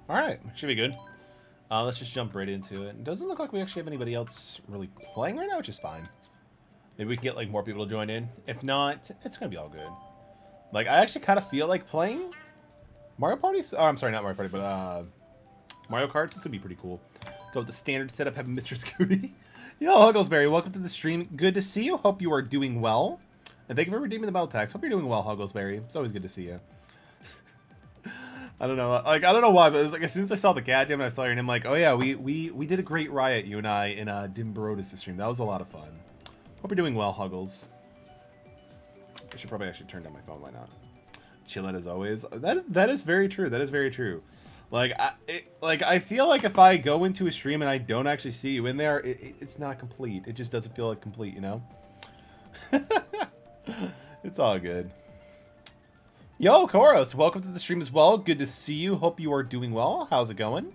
All right, should be good. Let's just jump right into it. It doesn't look like we actually have anybody else really playing right now, which is fine. Maybe we can get like more people to join in. If not, it's gonna be all good. Like I actually kind of feel like playing Mario Party. Oh, I'm sorry, not Mario Party, but Mario Kart. This would be pretty cool. Go with the standard setup. Have Mr. Scooty. Yo, Hugglesberry, welcome to the stream. Good to see you. Hope you are doing well. And thank you for redeeming the battle tax. Hope you're doing well, Hugglesberry. It's always good to see you. I don't know. Like I don't know why, but it was like as soon as I saw the gadget and I saw your name, like, oh yeah, we did a great riot, you and I, in Dim Barotis stream. That was a lot of fun. Hope you're doing well, Huggles. I should probably actually turn down my phone. Why not? Chillin' as always. That is very true. That is very true. Like I feel like if I go into a stream and I don't actually see you in there, it's not complete. It just doesn't feel like complete, you know. It's all good. Yo, Koros, welcome to the stream as well. Good to see you. Hope you are doing well. How's it going?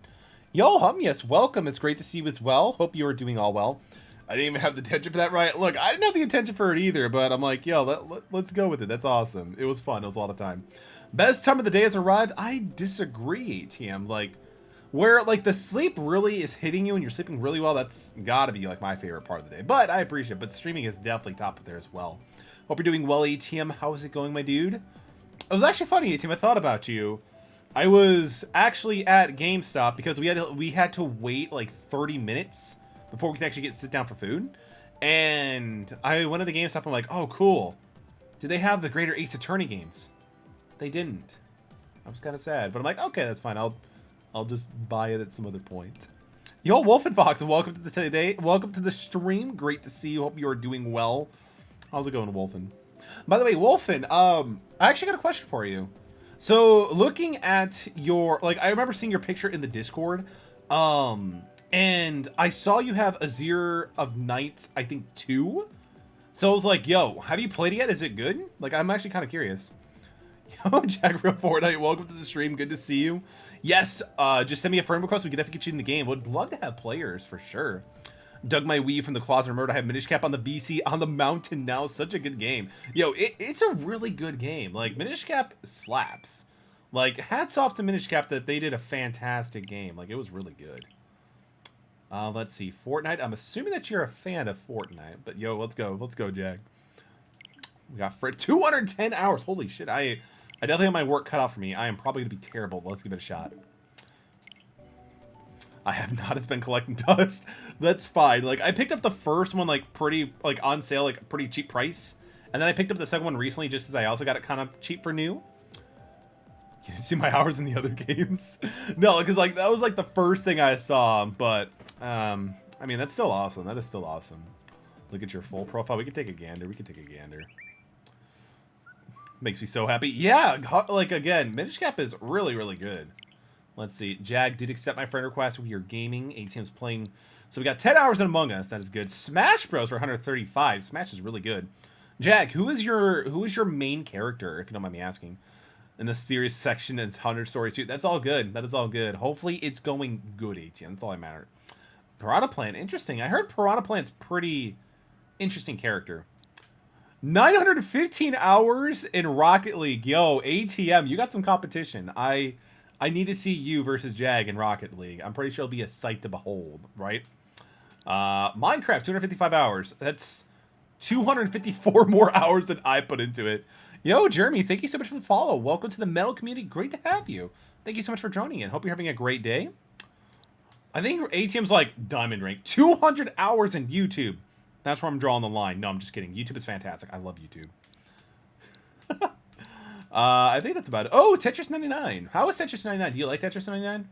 Yo, Humyus, welcome. It's great to see you as well. Hope you are doing all well. I didn't even have the attention for that, right? Look, I didn't have the attention for it either, but I'm like, yo, let's go with it. That's awesome. It was fun. It was a lot of time. Best time of the day has arrived. I disagree, TM. Like, where, like, the sleep really is hitting you and you're sleeping really well, that's gotta be, like, my favorite part of the day. But I appreciate it. But streaming is definitely top of there as well. Hope you're doing well, ATM. How is it going, my dude? It was actually funny, ATM. I thought about you. I was actually at GameStop because we had to wait like 30 minutes before we could actually sit down for food. And I went to the GameStop. I'm like, oh, cool. Do they have the Greater Ace Attorney games? They didn't. I was kind of sad, but I'm like, okay, that's fine. I'll just buy it at some other point. Yo, Wolf and Fox, welcome to the today. Welcome to the stream. Great to see you. Hope you are doing well. How's it going, Wolfen? By the way, Wolfen, I actually got a question for you. So, looking at your, like, I remember seeing your picture in the Discord, and I saw you have Azir of Knights, I think, 2. So I was like, yo, have you played it yet? Is it good? Like, I'm actually kind of curious. Yo, Jack Real Fortnite, welcome to the stream. Good to see you. Yes, just send me a friend request. We can definitely get you in the game. Would love to have players, for sure. Dug my weave from the closet remote. I have Minish Cap on the BC on the mountain now. Such a good game. Yo, it's a really good game. Like, Minish Cap slaps. Like, hats off to Minish Cap that they did a fantastic game. Like, it was really good. Let's see. Fortnite. I'm assuming that you're a fan of Fortnite. But, yo, let's go. Let's go, Jack. We got 210 hours. Holy shit. I definitely have my work cut out for me. I am probably going to be terrible, but let's give it a shot. I have not. It's been collecting dust. That's fine. Like, I picked up the first one, like, pretty, like, on sale, like, pretty cheap price. And then I picked up the second one recently just as I also got it kind of cheap for new. You didn't see my hours in the other games? No, because, like, that was, like, the first thing I saw. But, I mean, that's still awesome. That is still awesome. Look at your full profile. We can take a gander. We can take a gander. Makes me so happy. Yeah, like, again, Minish Cap is really, really good. Let's see. Jag did accept my friend request. We are gaming. ATM's playing. So we got 10 hours in Among Us. That is good. Smash Bros for 135. Smash is really good. Jag, who is your main character, if you don't mind me asking? In the series section, it's 100 stories too. That's all good. That is all good. Hopefully it's going good, ATM. That's all that matters. Piranha Plant. Interesting. I heard Piranha Plant's pretty interesting character. 915 hours in Rocket League. Yo, ATM, you got some competition. I need to see you versus Jag in Rocket League. I'm pretty sure it'll be a sight to behold, right? Minecraft, 255 hours. That's 254 more hours than I put into it. Yo, Jeremy, thank you so much for the follow. Welcome to the metal community. Great to have you. Thank you so much for joining in. Hope you're having a great day. I think ATM's like diamond rank. 200 hours in YouTube. That's where I'm drawing the line. No, I'm just kidding. YouTube is fantastic. I love YouTube. I think that's about it. Oh, Tetris 99. How is Tetris 99? Do you like Tetris 99?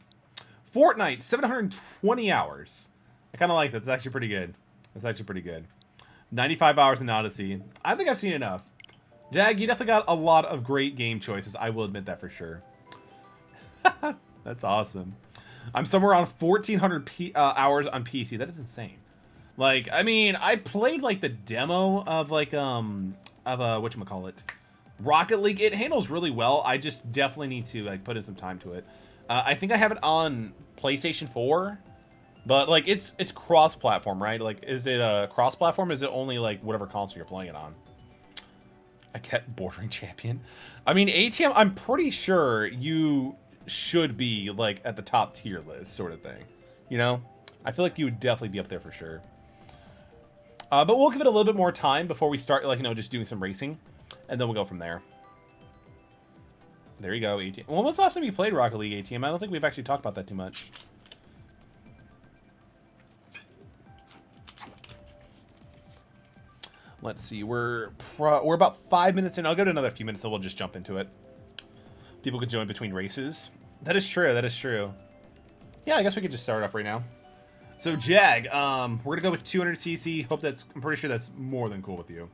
Fortnite, 720 hours. I kind of like that. That's actually pretty good. That's actually pretty good. 95 hours in Odyssey. I think I've seen enough. Jag, you definitely got a lot of great game choices. I will admit that for sure. That's awesome. I'm somewhere around 1,400 hours on PC. That is insane. Like, I mean, I played, like, the demo of, like, whatchamacallit, Rocket League. It handles really well. I just definitely need to, like, put in some time to it. I think I have it on PlayStation 4, but, like, it's cross-platform, right? Like, is it a cross-platform? Is it only, like, whatever console you're playing it on? I kept bordering champion. I mean, ATM, I'm pretty sure you should be like at the top tier list sort of thing. You know, I feel like you would definitely be up there for sure. But we'll give it a little bit more time before we start, like, you know, just doing some racing, and then we'll go from there. There you go, ATM. When was the last time you played Rocket League, ATM? I don't think we've actually talked about that too much. Let's see, we're about 5 minutes in. I'll go to another few minutes, so we'll just jump into it. People can join between races. That is true, that is true. Yeah, I guess we could just start off right now. So, Jag, we're gonna go with 200cc. I'm pretty sure that's more than cool with you.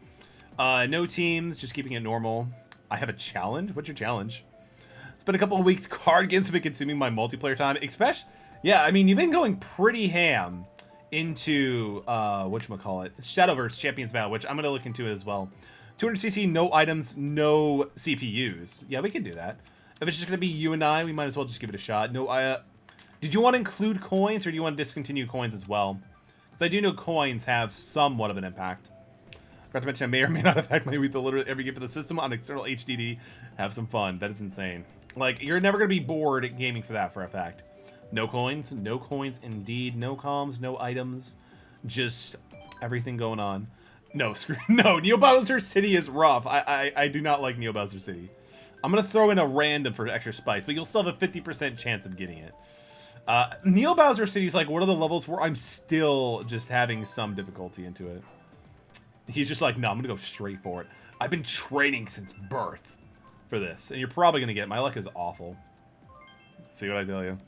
No teams, just keeping it normal. I have a challenge? What's your challenge? It's been a couple of weeks. Card games have been consuming my multiplayer time. Especially, yeah, I mean, you've been going pretty ham into, whatchamacallit, Shadowverse Champions Battle, which I'm gonna look into as well. 200cc, no items, no CPUs. Yeah, we can do that. If it's just gonna be you and I, we might as well just give it a shot. No, did you want to include coins, or do you want to discontinue coins as well? Because I do know coins have somewhat of an impact. Forgot to mention, I may or may not affect my with literally every game for the system on external HDD. Have some fun. That is insane. Like, you're never going to be bored at gaming for that, for a fact. No coins indeed. No comms, no items. Just everything going on. No, screw. No, Neo Bowser City is rough. I do not like Neo Bowser City. I'm going to throw in a random for extra spice, but you'll still have a 50% chance of getting it. Neo Bowser City is like one of the levels where I'm still just having some difficulty into it. He's just like, no, I'm gonna go straight for it. I've been training since birth for this, and you're probably gonna get it. My luck is awful. Let's see what I tell you.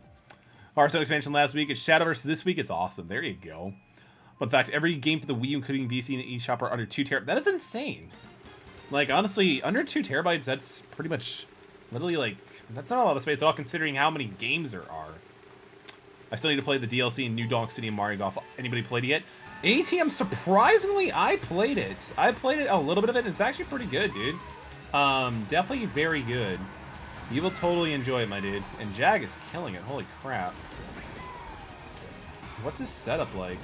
Hearthstone expansion last week. It's Shadowverse this week. It's awesome. There you go. Fun fact: every game for the Wii U, including VC and eShop, are under 2 terabytes. That is insane. Like, honestly, under 2 terabytes, that's pretty much literally like, that's not a lot of space at all, considering how many games there are. I still need to play the DLC in New Donk City and Mario Golf. Anybody played it yet? ATM, surprisingly, I played it. I played it, a little bit of it, and it's actually pretty good, dude. Definitely very good. You will totally enjoy it, my dude. And Jag is killing it. Holy crap. What's his setup like?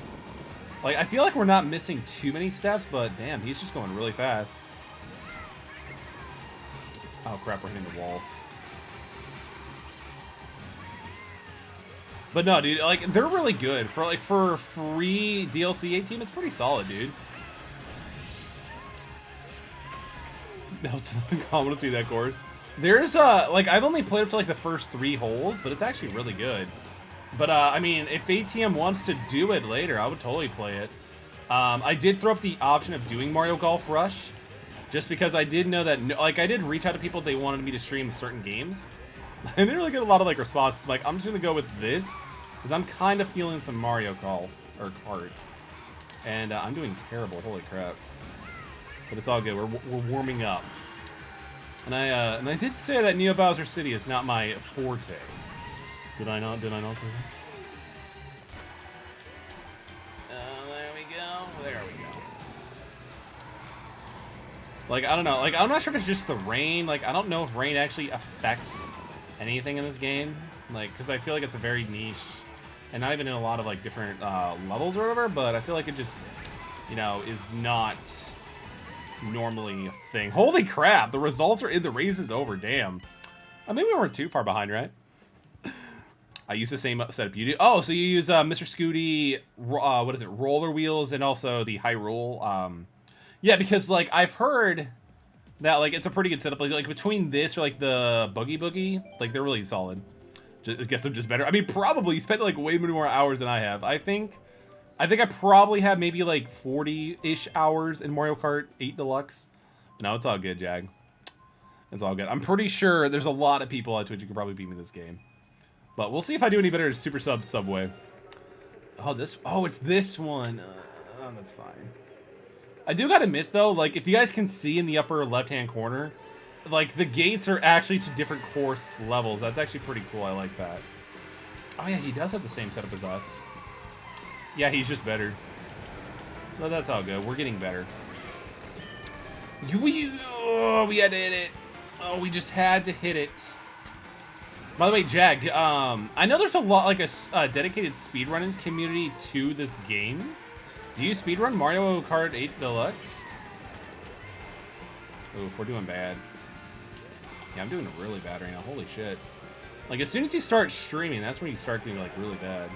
Like, I feel like we're not missing too many steps, but damn, he's just going really fast. Oh crap, we're hitting the walls. But no, dude, like, they're really good. For free DLC 18, it's pretty solid, dude. No, I want to see that course. There's, like, I've only played up to, like, the first 3 holes, but it's actually really good. But, I mean, if ATM wants to do it later, I would totally play it. I did throw up the option of doing Mario Golf Rush, just because I did know that, like, I did reach out to people if they wanted me to stream certain games. I didn't really get a lot of, like, responses. Like, I'm just gonna go with this, because I'm kind of feeling some Mario Golf, or Kart. And I'm doing terrible, holy crap. But it's all good, we're warming up. And I did say that Neo Bowser City is not my forte. Did I not say that? There we go, there we go. Like, I don't know, like, I'm not sure if it's just the rain. Like, I don't know if rain actually affects anything in this game, like, because I feel like it's a very niche, and not even in a lot of, like, different levels or whatever, but I feel like it just, you know, is not normally a thing. Holy crap, the results are in, the race is over, damn. Maybe we weren't too far behind, right? I use the same setup you do. Oh, so you use Mr. Scooty, what is it, roller wheels, and also the Hyrule. Yeah, because, like, I've heard that, like, it's a pretty good setup. Like between this or, like, the Boogie Boogie, like, they're really solid. I guess I'm just better. I mean, probably you spent, like, way more hours than I have. I think I probably have maybe, like, 40-ish hours in Mario Kart 8 Deluxe. No, it's all good, Jag. It's all good. I'm pretty sure there's a lot of people on Twitch who could probably beat me this game. But we'll see if I do any better as Super Subway. Oh, it's this one. That's fine. I do gotta admit, though, like, if you guys can see in the upper left-hand corner, like, the gates are actually to different course levels. That's actually pretty cool. I like that. Oh, yeah, he does have the same setup as us. Yeah, he's just better. But that's all good. We're getting better. Oh, we had to hit it. Oh, we just had to hit it. By the way, Jag, I know there's a lot, like, a dedicated speedrunning community to this game. Do you speedrun Mario Kart 8 Deluxe? Oof, we're doing bad. Yeah, I'm doing really bad right now. Holy shit. Like, as soon as you start streaming, that's when you start doing, like, really bad.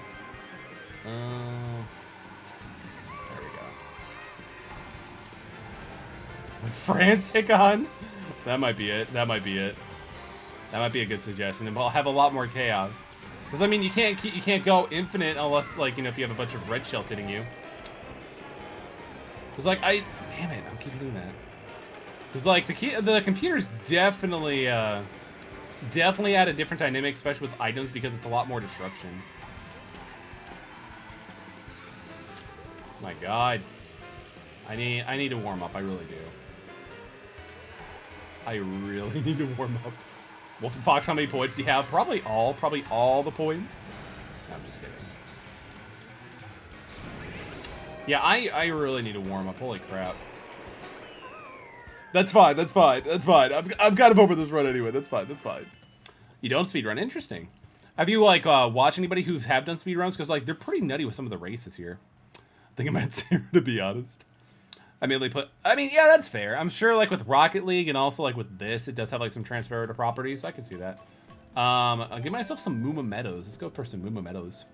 There we go. With Frantic on? That might be it. That might be it. That might be a good suggestion. And we'll have a lot more chaos. Because, I mean, you can't go infinite unless, like, you know, if you have a bunch of red shells hitting you. Because, like, damn it, I'm keeping doing that. Because, like, the computer's definitely, definitely add a different dynamic, especially with items, because it's a lot more disruption. My God. I need to warm up, I really do. I really need to warm up. Wolf and Fox, how many points do you have? Probably all the points. No, I'm just kidding. Yeah, I really need to warm up. Holy crap. That's fine. That's fine. That's fine. I'm kind of over this run anyway. That's fine. That's fine. You don't speedrun. Interesting. Have you, like, watched anybody who have done speedruns? Because, like, they're pretty nutty with some of the races here. I think I might say, to be honest. I mainly put... I mean, yeah, that's fair. I'm sure, like, with Rocket League and also, like, with this, it does have, like, some transfer properties. I can see that. I'll give myself some Mooma Meadows. Let's go for some Mooma Meadows.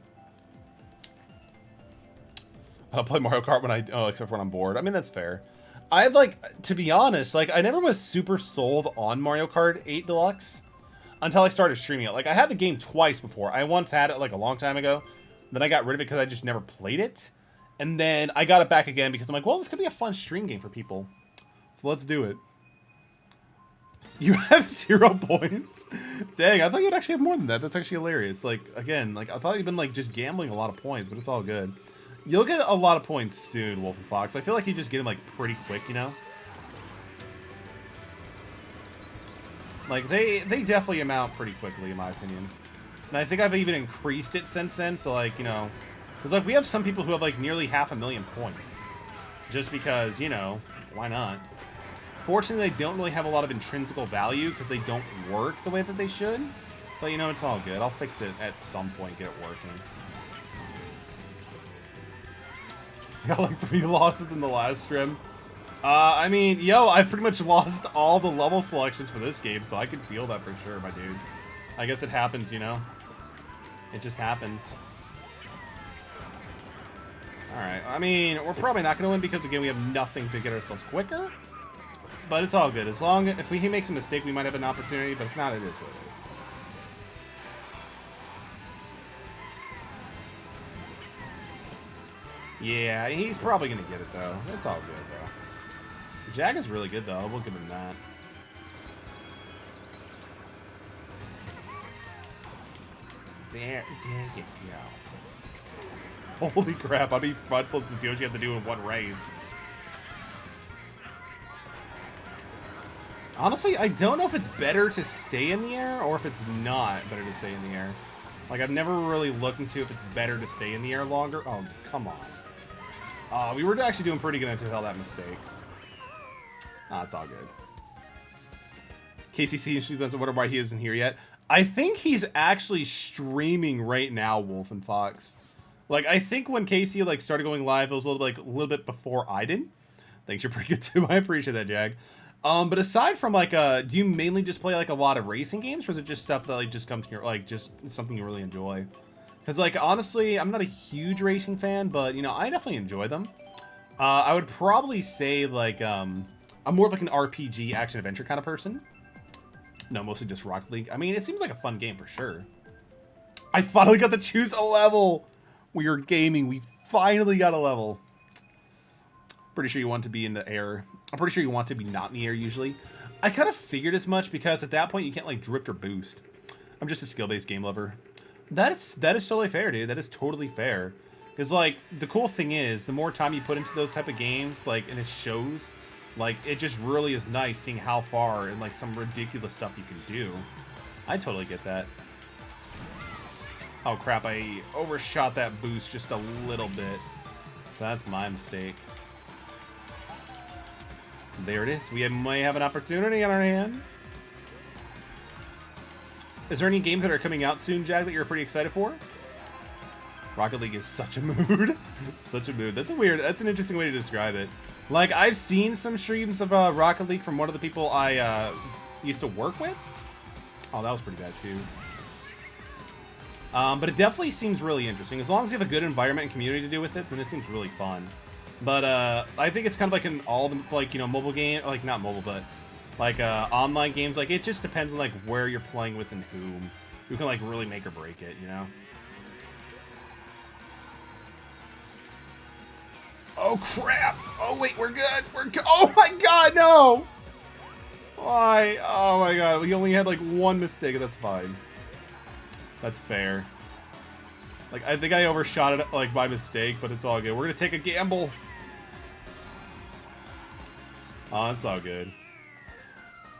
I'll play Mario Kart when except for when I'm bored. I mean, that's fair. I've, like, to be honest, like, I never was super sold on Mario Kart 8 Deluxe until I started streaming it. Like, I had the game twice before. I once had it, like, a long time ago. Then I got rid of it because I just never played it. And then I got it back again because I'm like, well, this could be a fun stream game for people. So let's do it. You have 0 points? Dang, I thought you'd actually have more than that. That's actually hilarious. Like, again, like, I thought you'd been, like, just gambling a lot of points, but it's all good. You'll get a lot of points soon, Wolf and Fox. I feel like you just get them, like, pretty quick, you know? Like, they definitely amount pretty quickly, in my opinion. And I think I've even increased it since then, so, like, you know... Because, like, we have some people who have, like, nearly 500,000 points. Just because, you know, why not? Fortunately, they don't really have a lot of intrinsical value because they don't work the way that they should. But, you know, it's all good. I'll fix it at some point, get it working. I got, like, 3 losses in the last stream. I mean, yo, I pretty much lost all the level selections for this game, so I can feel that for sure, my dude. I guess it happens, you know? It just happens. Alright, I mean, we're probably not going to win because, again, we have nothing to get ourselves quicker. But it's all good. As long as, if he makes a mistake, we might have an opportunity, but if not, it is what it is. Yeah, he's probably going to get it, though. It's all good, though. Jag is really good, though. We'll give him that. There you go. Holy crap, I'd be frontal since you only have to do in one race. Honestly, I don't know if it's better to stay in the air or if it's not better to stay in the air. Like, I've never really looked into if it's better to stay in the air longer. Oh, come on. We were actually doing pretty good until that mistake. It's all good. KCC and Sweet wonder why he isn't here yet. I think he's actually streaming right now, Wolf and Fox. Like, I think when Casey, like, started going live, it was a little bit before I did. Thanks, you're pretty good too. I appreciate that, Jag. But aside from, like, do you mainly just play, like, a lot of racing games, or is it just stuff that, like, just comes here, like, just something you really enjoy? Because, like, honestly, I'm not a huge racing fan, but, you know, I definitely enjoy them. I would probably say, like, I'm more of, like, an RPG action-adventure kind of person. No, mostly just Rocket League. I mean, it seems like a fun game for sure. I finally got to choose a level! We are gaming. We finally got a level. Pretty sure you want to be in the air. I'm pretty sure you want to be not in the air usually. I kind of figured as much because at that point you can't, like, drift or boost. I'm just a skill-based game lover. That is totally fair, dude. That is totally fair. Because, like, the cool thing is, the more time you put into those type of games, like, and it shows, like, it just really is nice seeing how far and, like, some ridiculous stuff you can do. I totally get that. Oh, crap. I overshot that boost just a little bit. So that's my mistake. There it is. We may have an opportunity on our hands. Is there any games that are coming out soon, Jag, that you're pretty excited for? Rocket League is such a mood. Such a mood. That's an interesting way to describe it. Like, I've seen some streams of Rocket League from one of the people I used to work with. Oh, that was pretty bad, too. But it definitely seems really interesting. As long as you have a good environment and community to do with it, then it seems really fun. But I think it's kind of like in all the, like, you know, mobile game, like not mobile, but like online games. Like it just depends on like where you're playing with and who can like really make or break it, you know. Oh crap! Oh wait, we're good. We're good. Oh my god, no! Why? Oh my god, we only had like one mistake. That's fine. That's fair. Like I think I overshot it like by mistake, but it's all good. We're gonna take a gamble. Oh, it's all good.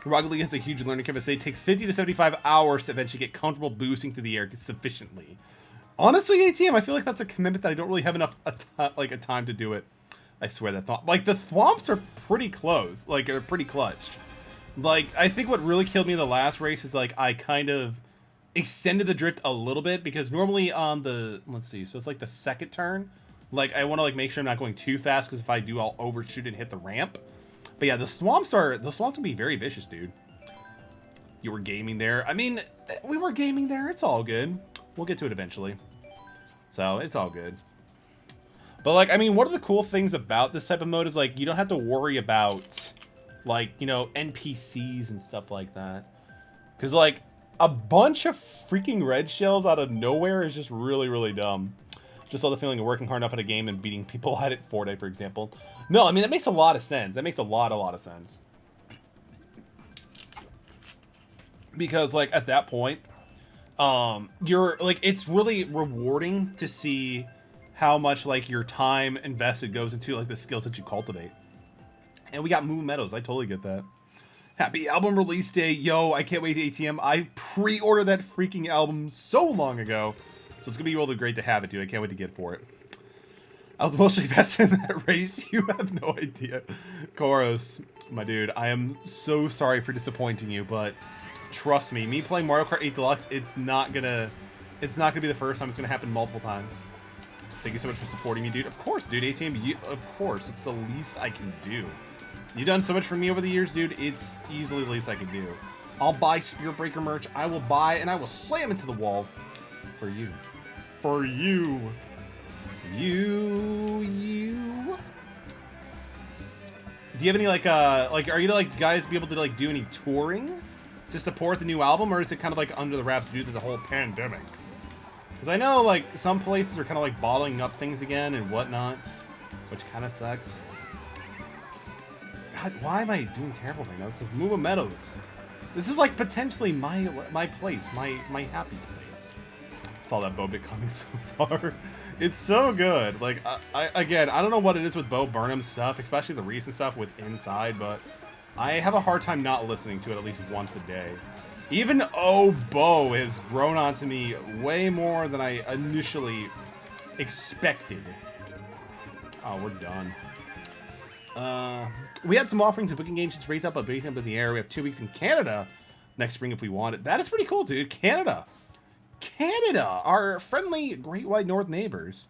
Rocket League has a huge learning curve. It takes 50 to 75 hours to eventually get comfortable boosting through the air sufficiently. Honestly, ATM, I feel like that's a commitment that I don't really have enough a time to do it. I swear that like the thwomps are pretty close, like are pretty clutch. Like I think what really killed me in the last race is like I kind of extended the drift a little bit because normally on the let's see, so it's like the second turn, like I want to like make sure I'm not going too fast because if I do, I'll overshoot and hit the ramp. But yeah, the swamps can be very vicious, dude. You were gaming there. I mean, we were gaming there. It's all good. We'll get to it eventually. So, it's all good. But, like, I mean, one of the cool things about this type of mode is, like, you don't have to worry about, like, you know, NPCs and stuff like that. Because, like, a bunch of freaking red shells out of nowhere is just really, really dumb. Just all the feeling of working hard enough at a game and beating people at it, Fortnite, for example. No, I mean, that makes a lot of sense. That makes a lot of sense. Because, like, at that point, you're, like, it's really rewarding to see how much, like, your time invested goes into, like, the skills that you cultivate. And we got Moon Meadows. I totally get that. Happy album release day. Yo, I can't wait to ATM. I pre-ordered that freaking album so long ago. So it's going to be really great to have it, dude. I can't wait to get for it. I was emotionally invested in that race. You have no idea. Koros, my dude, I am so sorry for disappointing you, but trust me playing Mario Kart 8 Deluxe, it's not gonna be the first time. It's gonna happen multiple times. Thank you so much for supporting me, dude. Of course, dude. ATM, of course. It's the least I can do. You've done so much for me over the years, dude. It's easily the least I can do. I'll buy Spirit Breaker merch. I will buy and I will slam into the wall for you. For you. You. Do you have any, like, are you, like, guys be able to, like, do any touring to support the new album, or is it kind of, like, under the wraps due to the whole pandemic? Because I know, like, some places are kind of, like, bottling up things again and whatnot, which kind of sucks. God, why am I doing terrible right now? This is Moo Meadows. This is, like, potentially my place, my happy place. Saw that Bo Bit coming so far. It's so good. Like, I don't know what it is with Bo Burnham's stuff, especially the recent stuff with Inside, but I have a hard time not listening to it at least once a day. Even Bo has grown onto me way more than I initially expected. Oh, we're done. We had some offerings of booking agents raised up, but based up in the air. We have 2 weeks in Canada next spring if we want it. That is pretty cool, dude. Canada, our friendly Great White North neighbors.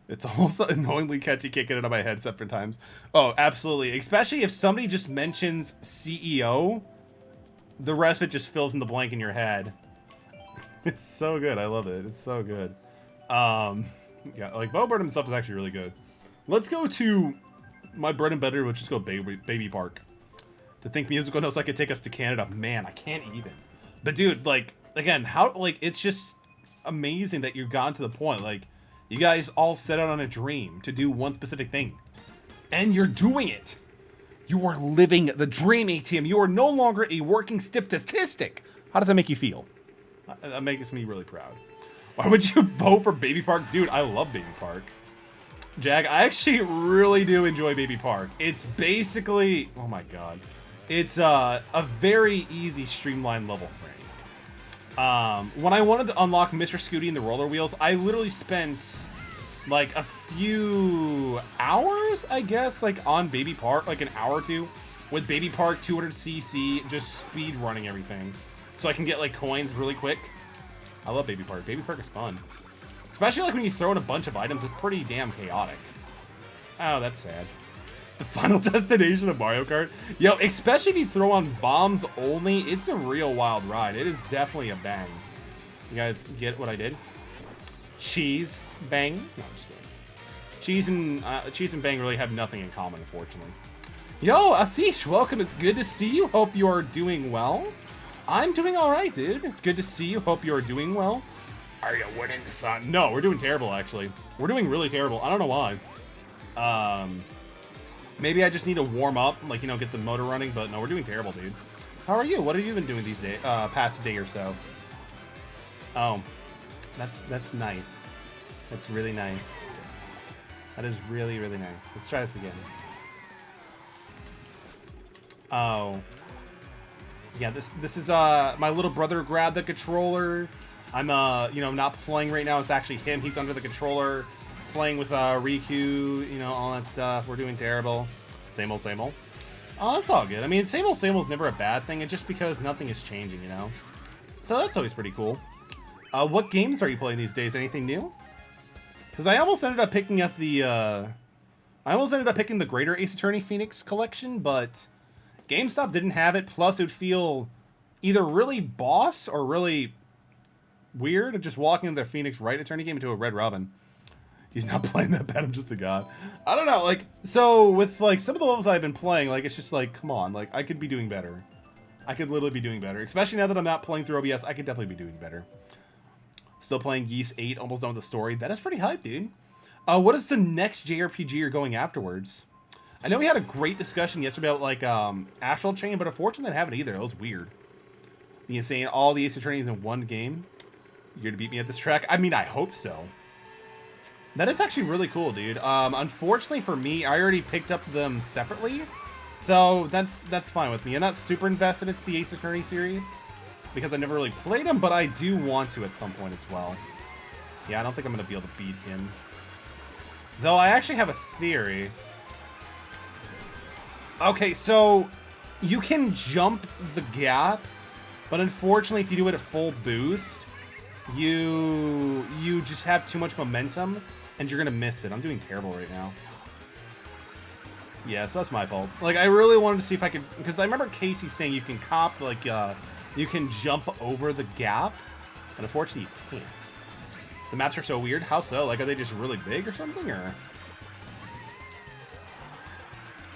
It's also annoyingly catchy. Can't get it on my head separate times. Oh, absolutely. Especially if somebody just mentions CEO, the rest of it just fills in the blank in your head. It's so good. I love it. It's so good. Yeah, like Bo Burnham stuff is actually really good. Let's go to my bread and butter, which is go Baby Park. To think musical notes I could take us to Canada, man, I can't even. But dude, like, again, how, like, it's just amazing that you've gotten to the point, like, you guys all set out on a dream to do one specific thing, and you're doing it. You are living the dream, ATM. You are no longer a working statistic. How does that make you feel? That makes me really proud. Why would you vote for Baby Park? Dude, I love Baby Park. Jag, I actually really do enjoy Baby Park. It's basically, oh my god, it's a very easy streamlined level frame. When I wanted to unlock Mr. Scooty and the roller wheels, I literally spent like a few hours, I guess, like on Baby Park, like an hour or two with Baby Park 200cc, just speed running everything so I can get like coins really quick. I love Baby Park. Baby Park is fun. Especially like when you throw in a bunch of items, it's pretty damn chaotic. Oh, that's sad. The final destination of Mario Kart. Yo, especially if you throw on bombs only, it's a real wild ride. It is definitely a bang. You guys get what I did? Cheese, bang. No, I'm just kidding. Cheese and bang really have nothing in common, unfortunately. Yo, Asish, welcome. It's good to see you. Hope you are doing well. I'm doing all right, dude. It's good to see you. Hope you are doing well. Are you winning, son? No, we're doing terrible, actually. We're doing really terrible. I don't know why. Maybe I just need to warm up, like, you know, get the motor running, but no, we're doing terrible, dude. How are you? What have you been doing these days, past day or so? Oh, that's nice. That's really nice. That is really, really nice. Let's try this again. Oh. Yeah, this is, my little brother grabbed the controller. I'm, you know, not playing right now. It's actually him. He's under the controller, playing with, Riku, you know, all that stuff. We're doing terrible. Same old, same old. Oh, that's all good. I mean, same old is never a bad thing. It's just because nothing is changing, you know? So that's always pretty cool. What games are you playing these days? Anything new? Because I almost ended up picking up the, I almost ended up picking the Greater Ace Attorney Phoenix collection, but GameStop didn't have it. Plus, it would feel either really boss or really weird of just walking into their Phoenix Wright Attorney game into a Red Robin. He's not playing that bad. I'm just a god. I don't know. Like, so with like some of the levels I've been playing, like it's just like, come on, like I could be doing better. I could literally be doing better. Especially now that I'm not playing through OBS, I could definitely be doing better. Still playing Geese 8, almost done with the story. That is pretty hype, dude. What is the next JRPG you're going afterwards? I know we had a great discussion yesterday about like Astral Chain, but unfortunately I haven't either. It was weird. The insane, all the Ace Attorneys in one game. You're gonna beat me at this track? I mean, I hope so. That is actually really cool, dude. Unfortunately for me, I already picked up them separately, so that's fine with me. I'm not super invested into the Ace Attorney series because I never really played them, but I do want to at some point as well. Yeah, I don't think I'm gonna be able to beat him. Though I actually have a theory. Okay, so you can jump the gap, but unfortunately, if you do it at full boost, you just have too much momentum, and you're gonna miss it. I'm doing terrible right now. Yeah, so that's my fault. Like, I really wanted to see if I could, because I remember Casey saying you can cop, like, you can jump over the gap, and unfortunately you can't. The maps are so weird. How so? Like, are they just really big or something, or?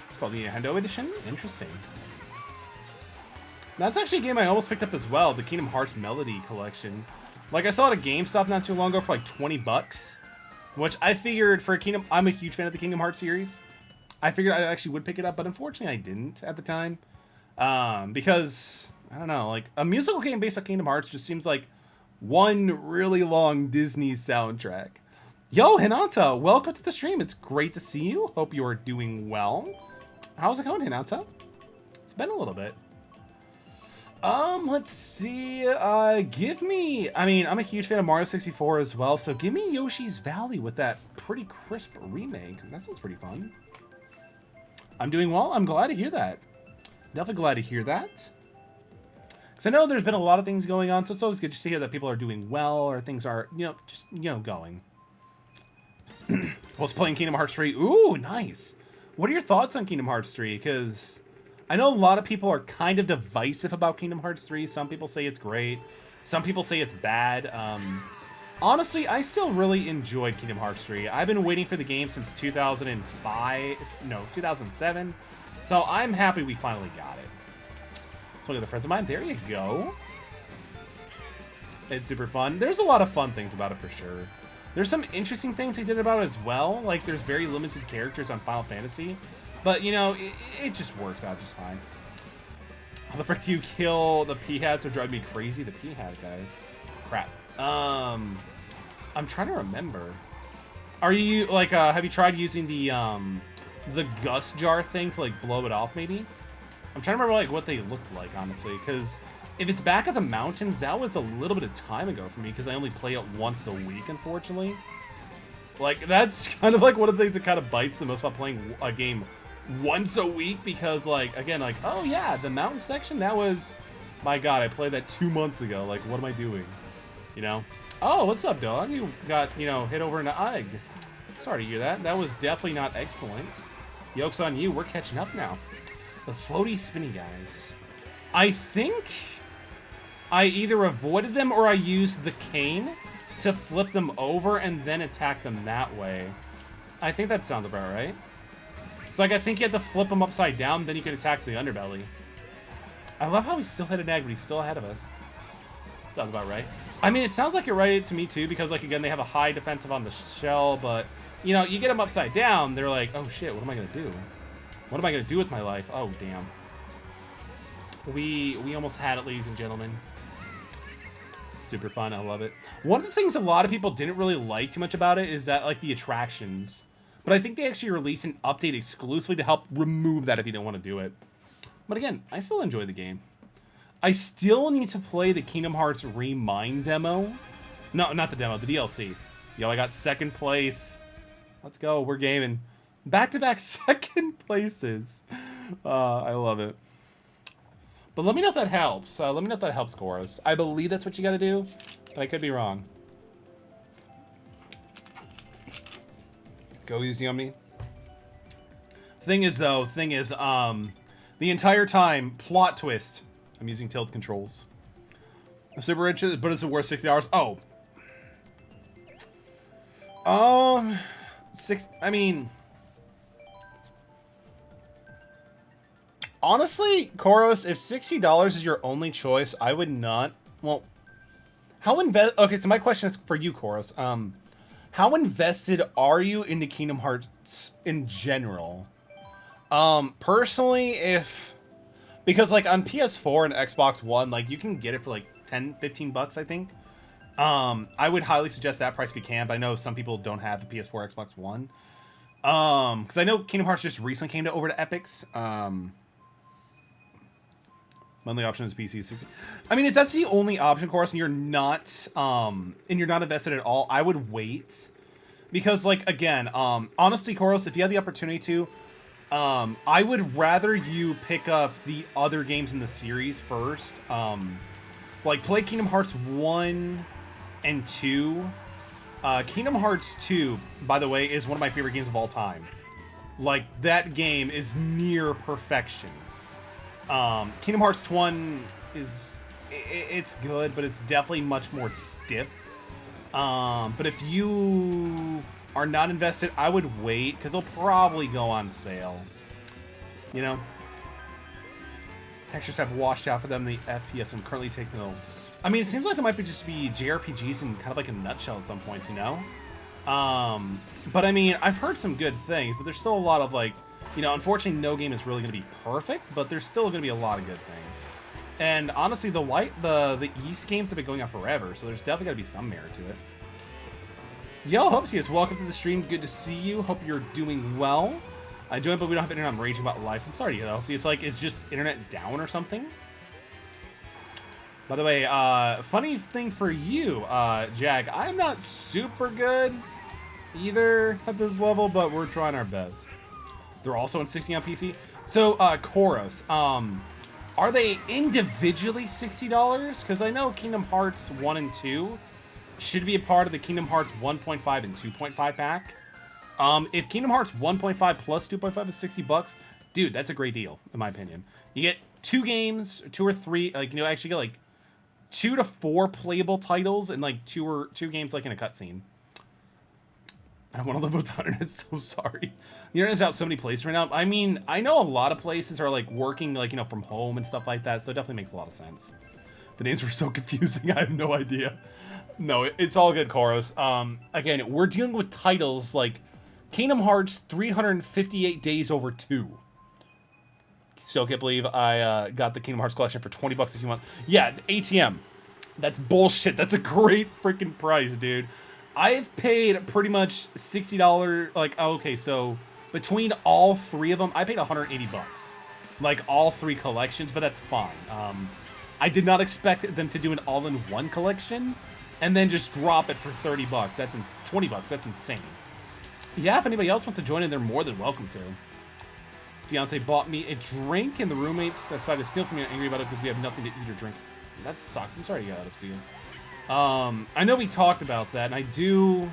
It's called the Nintendo Edition? Interesting. That's actually a game I almost picked up as well, the Kingdom Hearts Melody Collection. Like, I saw it at GameStop not too long ago for like 20 bucks, which I figured for a Kingdom... I'm a huge fan of the Kingdom Hearts series. I figured I actually would pick it up, but unfortunately I didn't at the time. Because, I don't know, like, a musical game based on Kingdom Hearts just seems like one really long Disney soundtrack. Yo, Hinata, welcome to the stream. It's great to see you. Hope you are doing well. How's it going, Hinata? It's been a little bit. Let's see, give me, I mean, I'm a huge fan of Mario 64 as well, so give me Yoshi's Valley with that pretty crisp remake. That sounds pretty fun. I'm doing well. I'm glad to hear that. Definitely glad to hear that. Because I know there's been a lot of things going on, so it's always good to hear that people are doing well, or things are, you know, just, you know, going. Was playing Kingdom Hearts 3. Ooh, nice. What are your thoughts on Kingdom Hearts 3? Because I know a lot of people are kind of divisive about Kingdom Hearts 3. Some people say it's great. Some people say it's bad. Honestly, I still really enjoyed Kingdom Hearts 3. I've been waiting for the game since 2005. No, 2007. So I'm happy we finally got it. So look at the friends of mine. There you go. It's super fun. There's a lot of fun things about it for sure. There's some interesting things they did about it as well. Like, there's very limited characters on Final Fantasy. But, you know, it just works out just fine. How the frick do you kill the P-hats that drive me crazy? The P-hat guys. Crap. I'm trying to remember. Are you, like, have you tried using the gust jar thing to, like, blow it off, maybe? I'm trying to remember, like, what they looked like, honestly. Because if it's back at the mountains, that was a little bit of time ago for me, because I only play it once a week, unfortunately. Like, that's kind of, like, one of the things that kind of bites the most about playing a game once a week, because, like, again, like, oh yeah, the mountain section, that was, my god, I played that 2 months ago. Like, what am I doing? You know? Oh, what's up, dog? You got, you know, hit over an egg. Sorry to hear that. That was definitely not excellent. Yoke's on you. We're catching up now. The floaty spinny guys. I think I either avoided them or I used the cane to flip them over and then attack them that way. I think that sounds about right. It's like, I think you had to flip them upside down, then you could attack the underbelly. I love how he still hit an egg, but he's still ahead of us. Sounds about right. I mean, it sounds like you're right to me, too, because, like, again, they have a high defensive on the shell, but, you know, you get them upside down, they're like, oh, shit, what am I going to do? What am I going to do with my life? Oh, damn. We almost had it, ladies and gentlemen. Super fun. I love it. One of the things a lot of people didn't really like too much about it is that, like, the attractions. But I think they actually released an update exclusively to help remove that if you don't want to do it. But again, I still enjoy the game. I still need to play the Kingdom Hearts Remind demo. No, not the demo, the DLC. Yo, I got second place. Let's go. We're gaming. Back-to-back second places. I love it. But let me know if that helps. Let me know if that helps, Koros. I believe that's what you got to do, but I could be wrong. Go easy on me. Thing is, the entire time, plot twist. I'm using tilt controls. I'm super interested, but it's worth $60. Oh. I mean... Honestly, Koros, if $60 is your only choice, I would not... Well, how okay, so my question is for you, Koros. How invested are you into Kingdom Hearts in general? Personally, because, like, on PS4 and Xbox One, like, you can get it for, like, 10, 15 bucks, I think. I would highly suggest that price if you can, but I know some people don't have the PS4, Xbox One. Because I know Kingdom Hearts just recently came over to Epic's. Monthly option is PC 60. I mean, if that's the only option, Koros, and you're not invested at all, I would wait. Because, like, again, honestly, Koros, if you had the opportunity to, I would rather you pick up the other games in the series first. Like, play Kingdom Hearts 1 and 2. Kingdom Hearts 2, by the way, is one of my favorite games of all time. Like, that game is near perfection. Kingdom Hearts 1 it's good, but it's definitely much more stiff. But if you are not invested, I would wait, because it'll probably go on sale. You know? Textures have washed out for them, the FPS I'm currently taking a... I mean, it seems like there might just be JRPGs in kind of like a nutshell at some points, you know? But I mean, I've heard some good things, but there's still a lot of, like, you know, unfortunately, no game is really going to be perfect, but there's still going to be a lot of good things. And honestly, the East games have been going on forever, so there's definitely got to be some merit to it. Yo, Hopesius, welcome to the stream. Good to see you. Hope you're doing well. I joined, but we don't have internet. I'm raging about life. I'm sorry to hear that, Hopesius. Like, is just internet down or something? By the way, funny thing for you, Jag, I'm not super good either at this level, but we're trying our best. They're also in 60 on PC. So, Koros, are they individually $60? Because I know Kingdom Hearts 1 and 2 should be a part of the Kingdom Hearts 1.5 and 2.5 pack. If Kingdom Hearts 1.5 plus 2.5 is 60 bucks, dude, that's a great deal, in my opinion. You get 2 games, 2 or 3, like, you know, actually get, like, 2 to 4 playable titles and, like, 2 games, like, in a cutscene. I don't want to live without the internet, so sorry. The internet's out so many places right now. I mean, I know a lot of places are, like, working, like, you know, from home and stuff like that, so it definitely makes a lot of sense. The names were so confusing, I have no idea. No, it's all good, Koros. Again, we're dealing with titles like Kingdom Hearts 358 Days Over 2. Still can't believe I got the Kingdom Hearts collection for 20 bucks if you want. Yeah, ATM. That's bullshit. That's a great freaking price, dude. I've paid pretty much $60, like, okay, so between all 3 of them, I paid 180 bucks. Like, all 3 collections, but that's fine. I did not expect them to do an all-in-one collection and then just drop it for 30 bucks. That's 20 bucks. That's insane. Yeah, if anybody else wants to join in, they're more than welcome to. Fiance bought me a drink, and the roommates decided to steal from me and angry about it because we have nothing to eat or drink. That sucks. I'm sorry you got out of seas. I know we talked about that, and I do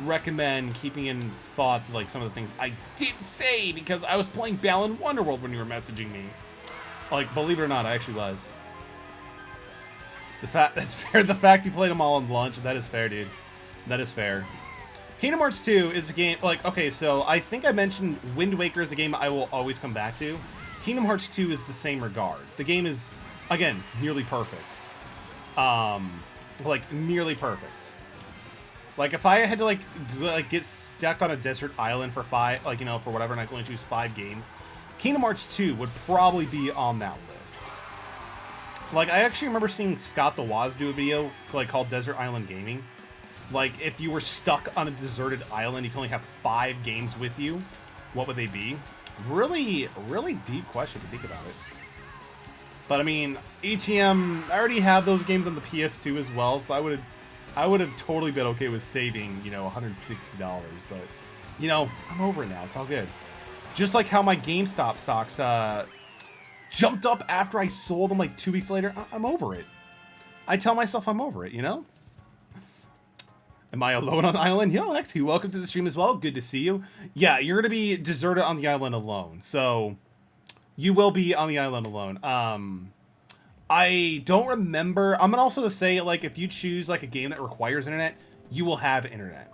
recommend keeping in thoughts of, like, some of the things I did say, because I was playing Balan Wonderworld when you were messaging me. Like, believe it or not, I actually was. That's fair. The fact you played them all on lunch, that is fair, dude. That is fair. Kingdom Hearts 2 is a game, like, okay, so I think I mentioned Wind Waker is a game I will always come back to. Kingdom Hearts 2 is the same regard. The game is, again, nearly perfect. Like, nearly perfect. Like, if I had to, like get stuck on a desert island for for whatever, and I can only choose 5 games, Kingdom Hearts 2 would probably be on that list. Like, I actually remember seeing Scott the Woz do a video, like, called Desert Island Gaming. Like, if you were stuck on a deserted island, you can only have 5 games with you, what would they be? Really, really deep question to think about it. But, I mean, ETM, I already have those games on the PS2 as well, so I would have totally been okay with saving, $160. But, I'm over it now. It's all good. Just like how my GameStop stocks jumped up after I sold them like 2 weeks later. I'm over it. I tell myself I'm over it, Am I alone on the island? Yo, Lexi, welcome to the stream as well. Good to see you. Yeah, you're going to be deserted on the island alone. So, you will be on the island alone. I don't remember. I'm going to also say, like, if you choose, like, a game that requires internet, you will have internet.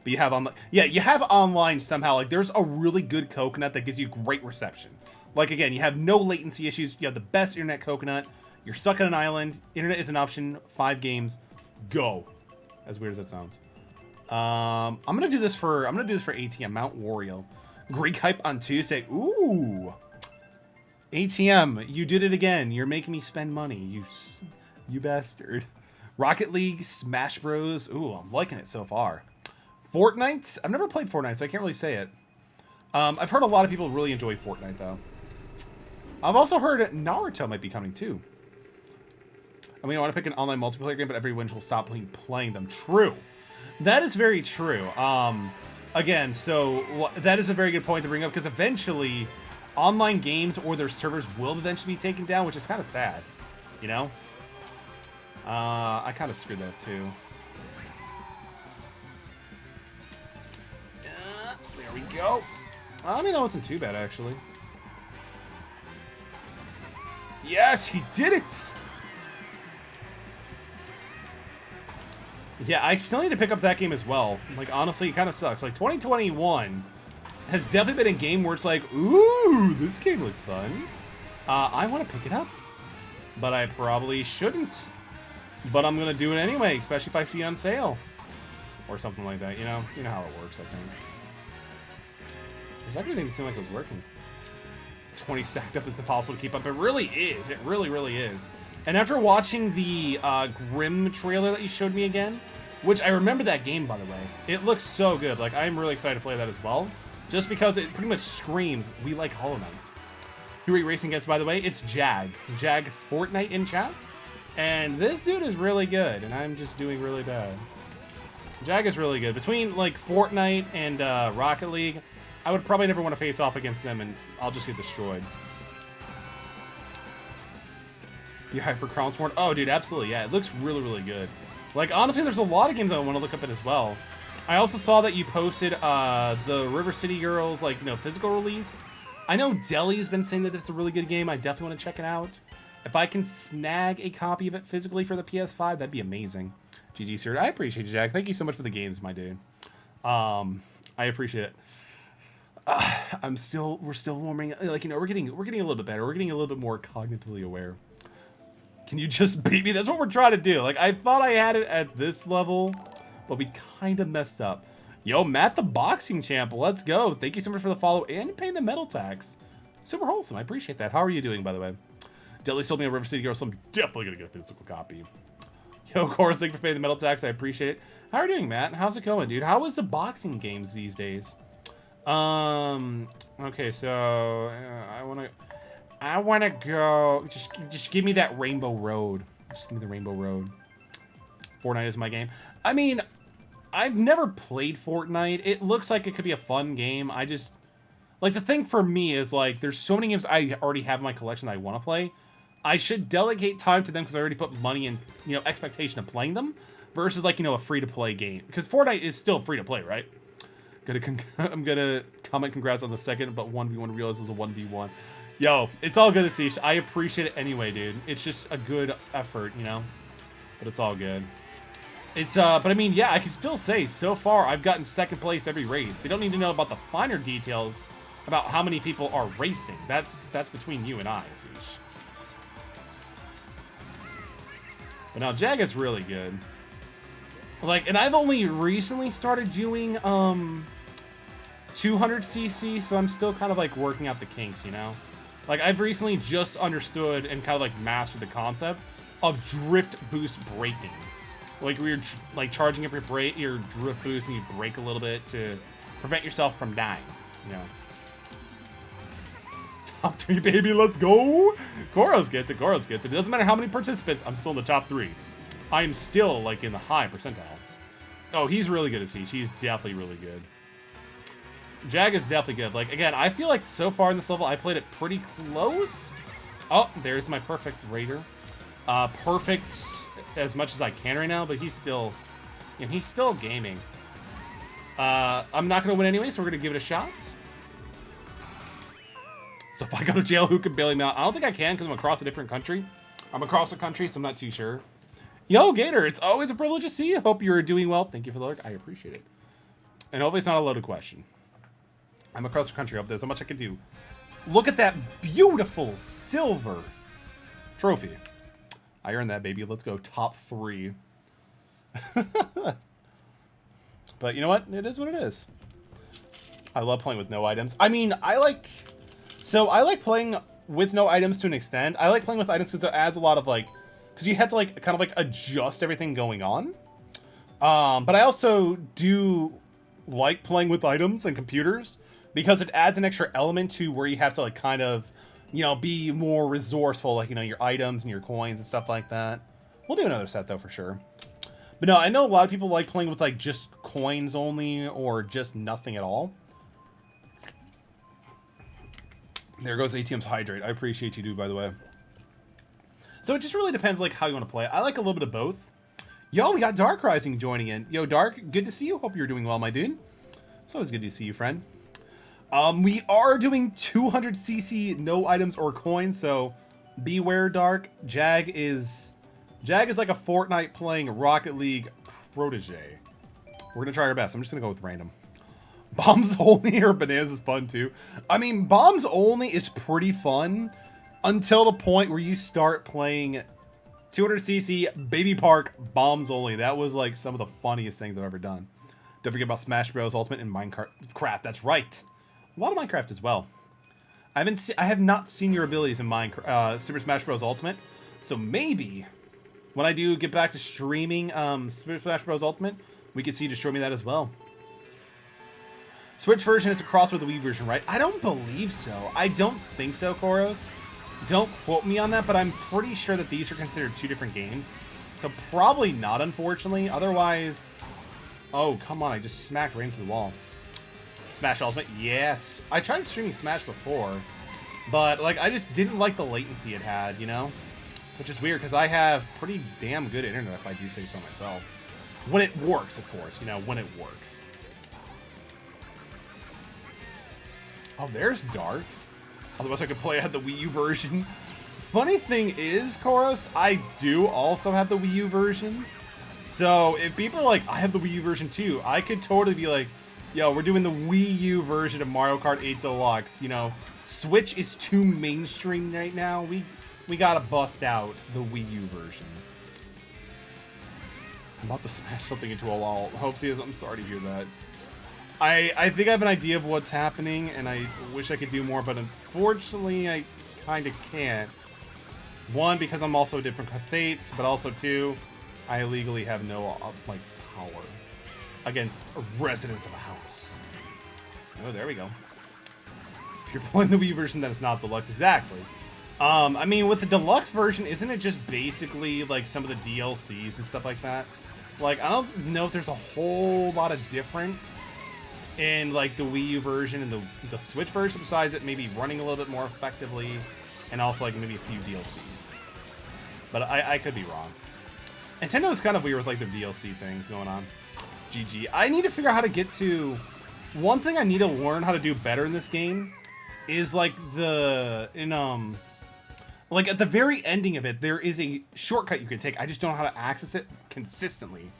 But you have online. Yeah, you have online somehow. Like, there's a really good coconut that gives you great reception. Like, again, you have no latency issues. You have the best internet coconut. You're stuck on an island. Internet is an option. 5 games. Go. As weird as that sounds. I'm gonna do this for ATM. Mount Wario. Greek hype on Tuesday. Ooh. ATM, you did it again. You're making me spend money. You bastard. Rocket League, Smash Bros. Ooh, I'm liking it so far. Fortnite. I've never played Fortnite, so I can't really say it. I've heard a lot of people really enjoy Fortnite, though. I've also heard Naruto might be coming, too. I mean, I want to pick an online multiplayer game, but everyone will stop playing them. True. That is very true. Again, so that is a very good point to bring up, because eventually, online games or their servers will eventually be taken down, which is kind of sad. I kind of screwed that, too. There we go. I mean, that wasn't too bad, actually. Yes, he did it! Yeah, I still need to pick up that game as well. Like, honestly, it kind of sucks. Like, 2021 has definitely been a game where it's like, ooh, this game looks fun. I want to pick it up. But I probably shouldn't. But I'm going to do it anyway, especially if I see it on sale. Or something like that, You know how it works, I think. I was actually thinking it seemed like it was working. 20 stacked up is impossible to keep up. It really is. It really, really is. And after watching the Grimm trailer that you showed me again, which I remember that game, by the way, it looks so good. Like, I'm really excited to play that as well, just because it pretty much screams, we like Hollow Knight. Who are you racing against, by the way? It's Jag. Jag Fortnite in chat. And this dude is really good, and I'm just doing really bad. Jag is really good. Between, like, Fortnite and Rocket League, I would probably never want to face off against them, and I'll just get destroyed. You hype for Crown Sworn? Oh, dude, absolutely. Yeah, it looks really, really good. Like, honestly, there's a lot of games I want to look up at as well. I also saw that you posted the River City Girls, like, physical release. I know Deli's been saying that it's a really good game. I definitely want to check it out. If I can snag a copy of it physically for the PS5, that'd be amazing. GG, sir. I appreciate you, Jack. Thank you so much for the games, my dude. I appreciate it. We're still warming. Like, we're getting a little bit better. We're getting a little bit more cognitively aware. Can you just beat me? That's what we're trying to do. Like, I thought I had it at this level, but we kind of messed up. Yo, Matt the Boxing Champ, let's go. Thank you so much for the follow and paying the metal tax. Super wholesome. I appreciate that. How are you doing, by the way? Deli sold me a River City Girl, so I'm definitely going to get a physical copy. Yo, Chorus, thank you for paying the metal tax. I appreciate it. How are you doing, Matt? How's it going, dude? How is the boxing games these days? Okay, so I want to go. Just give me that Rainbow Road. Just give me the Rainbow Road. Fortnite is my game. I mean, I've never played Fortnite. It looks like it could be a fun game. I just, like, the thing for me is, like, there's so many games I already have in my collection that I want to play. I should delegate time to them because I already put money and, expectation of playing them versus, like, a free-to-play game. Because Fortnite is still free-to-play, right? I'm gonna comment congrats on the second, but 1v1 realize is a 1v1. Yo, it's all good, Asish. I appreciate it anyway, dude. It's just a good effort, you know? But it's all good. It's, but I mean, yeah, I can still say, so far, I've gotten second place every race. They don't need to know about the finer details about how many people are racing. That's between you and I, Asish. But now, Jag is really good. Like, and I've only recently started doing, 200cc, so I'm still kind of, like, working out the kinks, you know? Like, I've recently just understood and kind of, like, mastered the concept of drift boost braking. Like, where you're, like, charging up your drift boost and you brake a little bit to prevent yourself from dying, you know? Top 3, baby, let's go! Koros gets it, Koros gets it. It doesn't matter how many participants, I'm still in the top 3. I am still, like, in the high percentile. Oh, he's really good at Siege. He's definitely really good. Jag is definitely good. Like, again, I feel like so far in this level, I played it pretty close. Oh, there's my perfect Raider. Perfect as much as I can right now, but he's still, you know, he's still gaming. I'm not going to win anyway, so we're going to give it a shot. So if I go to jail, who can bail me out? I don't think I can because I'm across a different country. I'm across the country, so I'm not too sure. Yo, Gator, it's always a privilege to see you. Hope you're doing well. Thank you for the lurk. I appreciate it. And hopefully it's not a loaded question. I'm across the country. Hope there's so much I can do. Look at that beautiful silver trophy. I earned that, baby. Let's go top 3. But you know what? It is what it is. I love playing with no items. I mean, I like playing with no items to an extent. I like playing with items because it adds a lot of, like, because you have to, like, kind of, like, adjust everything going on. But I also do like playing with items and computers because it adds an extra element to where you have to, like, kind of, you know, be more resourceful, like, you know, your items and your coins and stuff like that. We'll do another set, though, for sure. But no, I know a lot of people like playing with, like, just coins only or just nothing at all. There goes ATM's Hydrate. I appreciate you, dude, by the way. So it just really depends, like, how you want to play. I like a little bit of both. Yo, we got Dark Rising joining in. Yo, Dark, good to see you. Hope you're doing well, my dude. It's always good to see you, friend. We are doing 200cc, no items or coins, so beware, Dark. Jag is like a Fortnite playing Rocket League protege. We're gonna try our best. I'm just gonna go with random. Bombs only or bananas is fun too. I mean, bombs only is pretty fun until the point where you start playing 200cc Baby Park bombs only. That was like some of the funniest things I've ever done. Don't forget about Smash Bros. Ultimate and Minecraft. That's right. A lot of Minecraft as well. I have not seen your abilities in Minecraft, Super Smash Bros. Ultimate. So maybe when I do get back to streaming Super Smash Bros. Ultimate, we could see you to show me that as well. Switch version is a cross with the Wii version, right? I don't believe so. I don't think so, Koros. Don't quote me on that, but I'm pretty sure that these are considered 2 different games. So probably not, unfortunately. Otherwise... Oh, come on. I just smacked right into the wall. Smash Ultimate? Yes. I tried streaming Smash before, but, like, I just didn't like the latency it had, you know? Which is weird, because I have pretty damn good internet, if I do say so myself. When it works, of course. You know, when it works. Oh, there's Dark. Otherwise, I could play at the Wii U version. Funny thing is, Koros, I do also have the Wii U version. So, if people are like, I have the Wii U version too, I could totally be like, yo, we're doing the Wii U version of Mario Kart 8 Deluxe. You know, Switch is too mainstream right now. We gotta bust out the Wii U version. I'm about to smash something into a wall. Hopesie, I'm sorry to hear that. I think I have an idea of what's happening, and I wish I could do more, but unfortunately, I kind of can't. 1, because I'm also in different states, but also 2, I legally have no, like, power against residents of a house. Oh, there we go. If you're playing the Wii version, then it's not Deluxe. Exactly. I mean, with the Deluxe version, isn't it just basically, like, some of the DLCs and stuff like that? Like, I don't know if there's a whole lot of difference in, like, the Wii U version and the Switch version, besides it maybe running a little bit more effectively, and also, like, maybe a few DLCs. But I could be wrong. Nintendo is kind of weird with, like, the DLC things going on. GG. I need to figure out how to get to... One thing I need to learn how to do better in this game is like like at the very ending of it, there is a shortcut you can take. I just don't know how to access it consistently.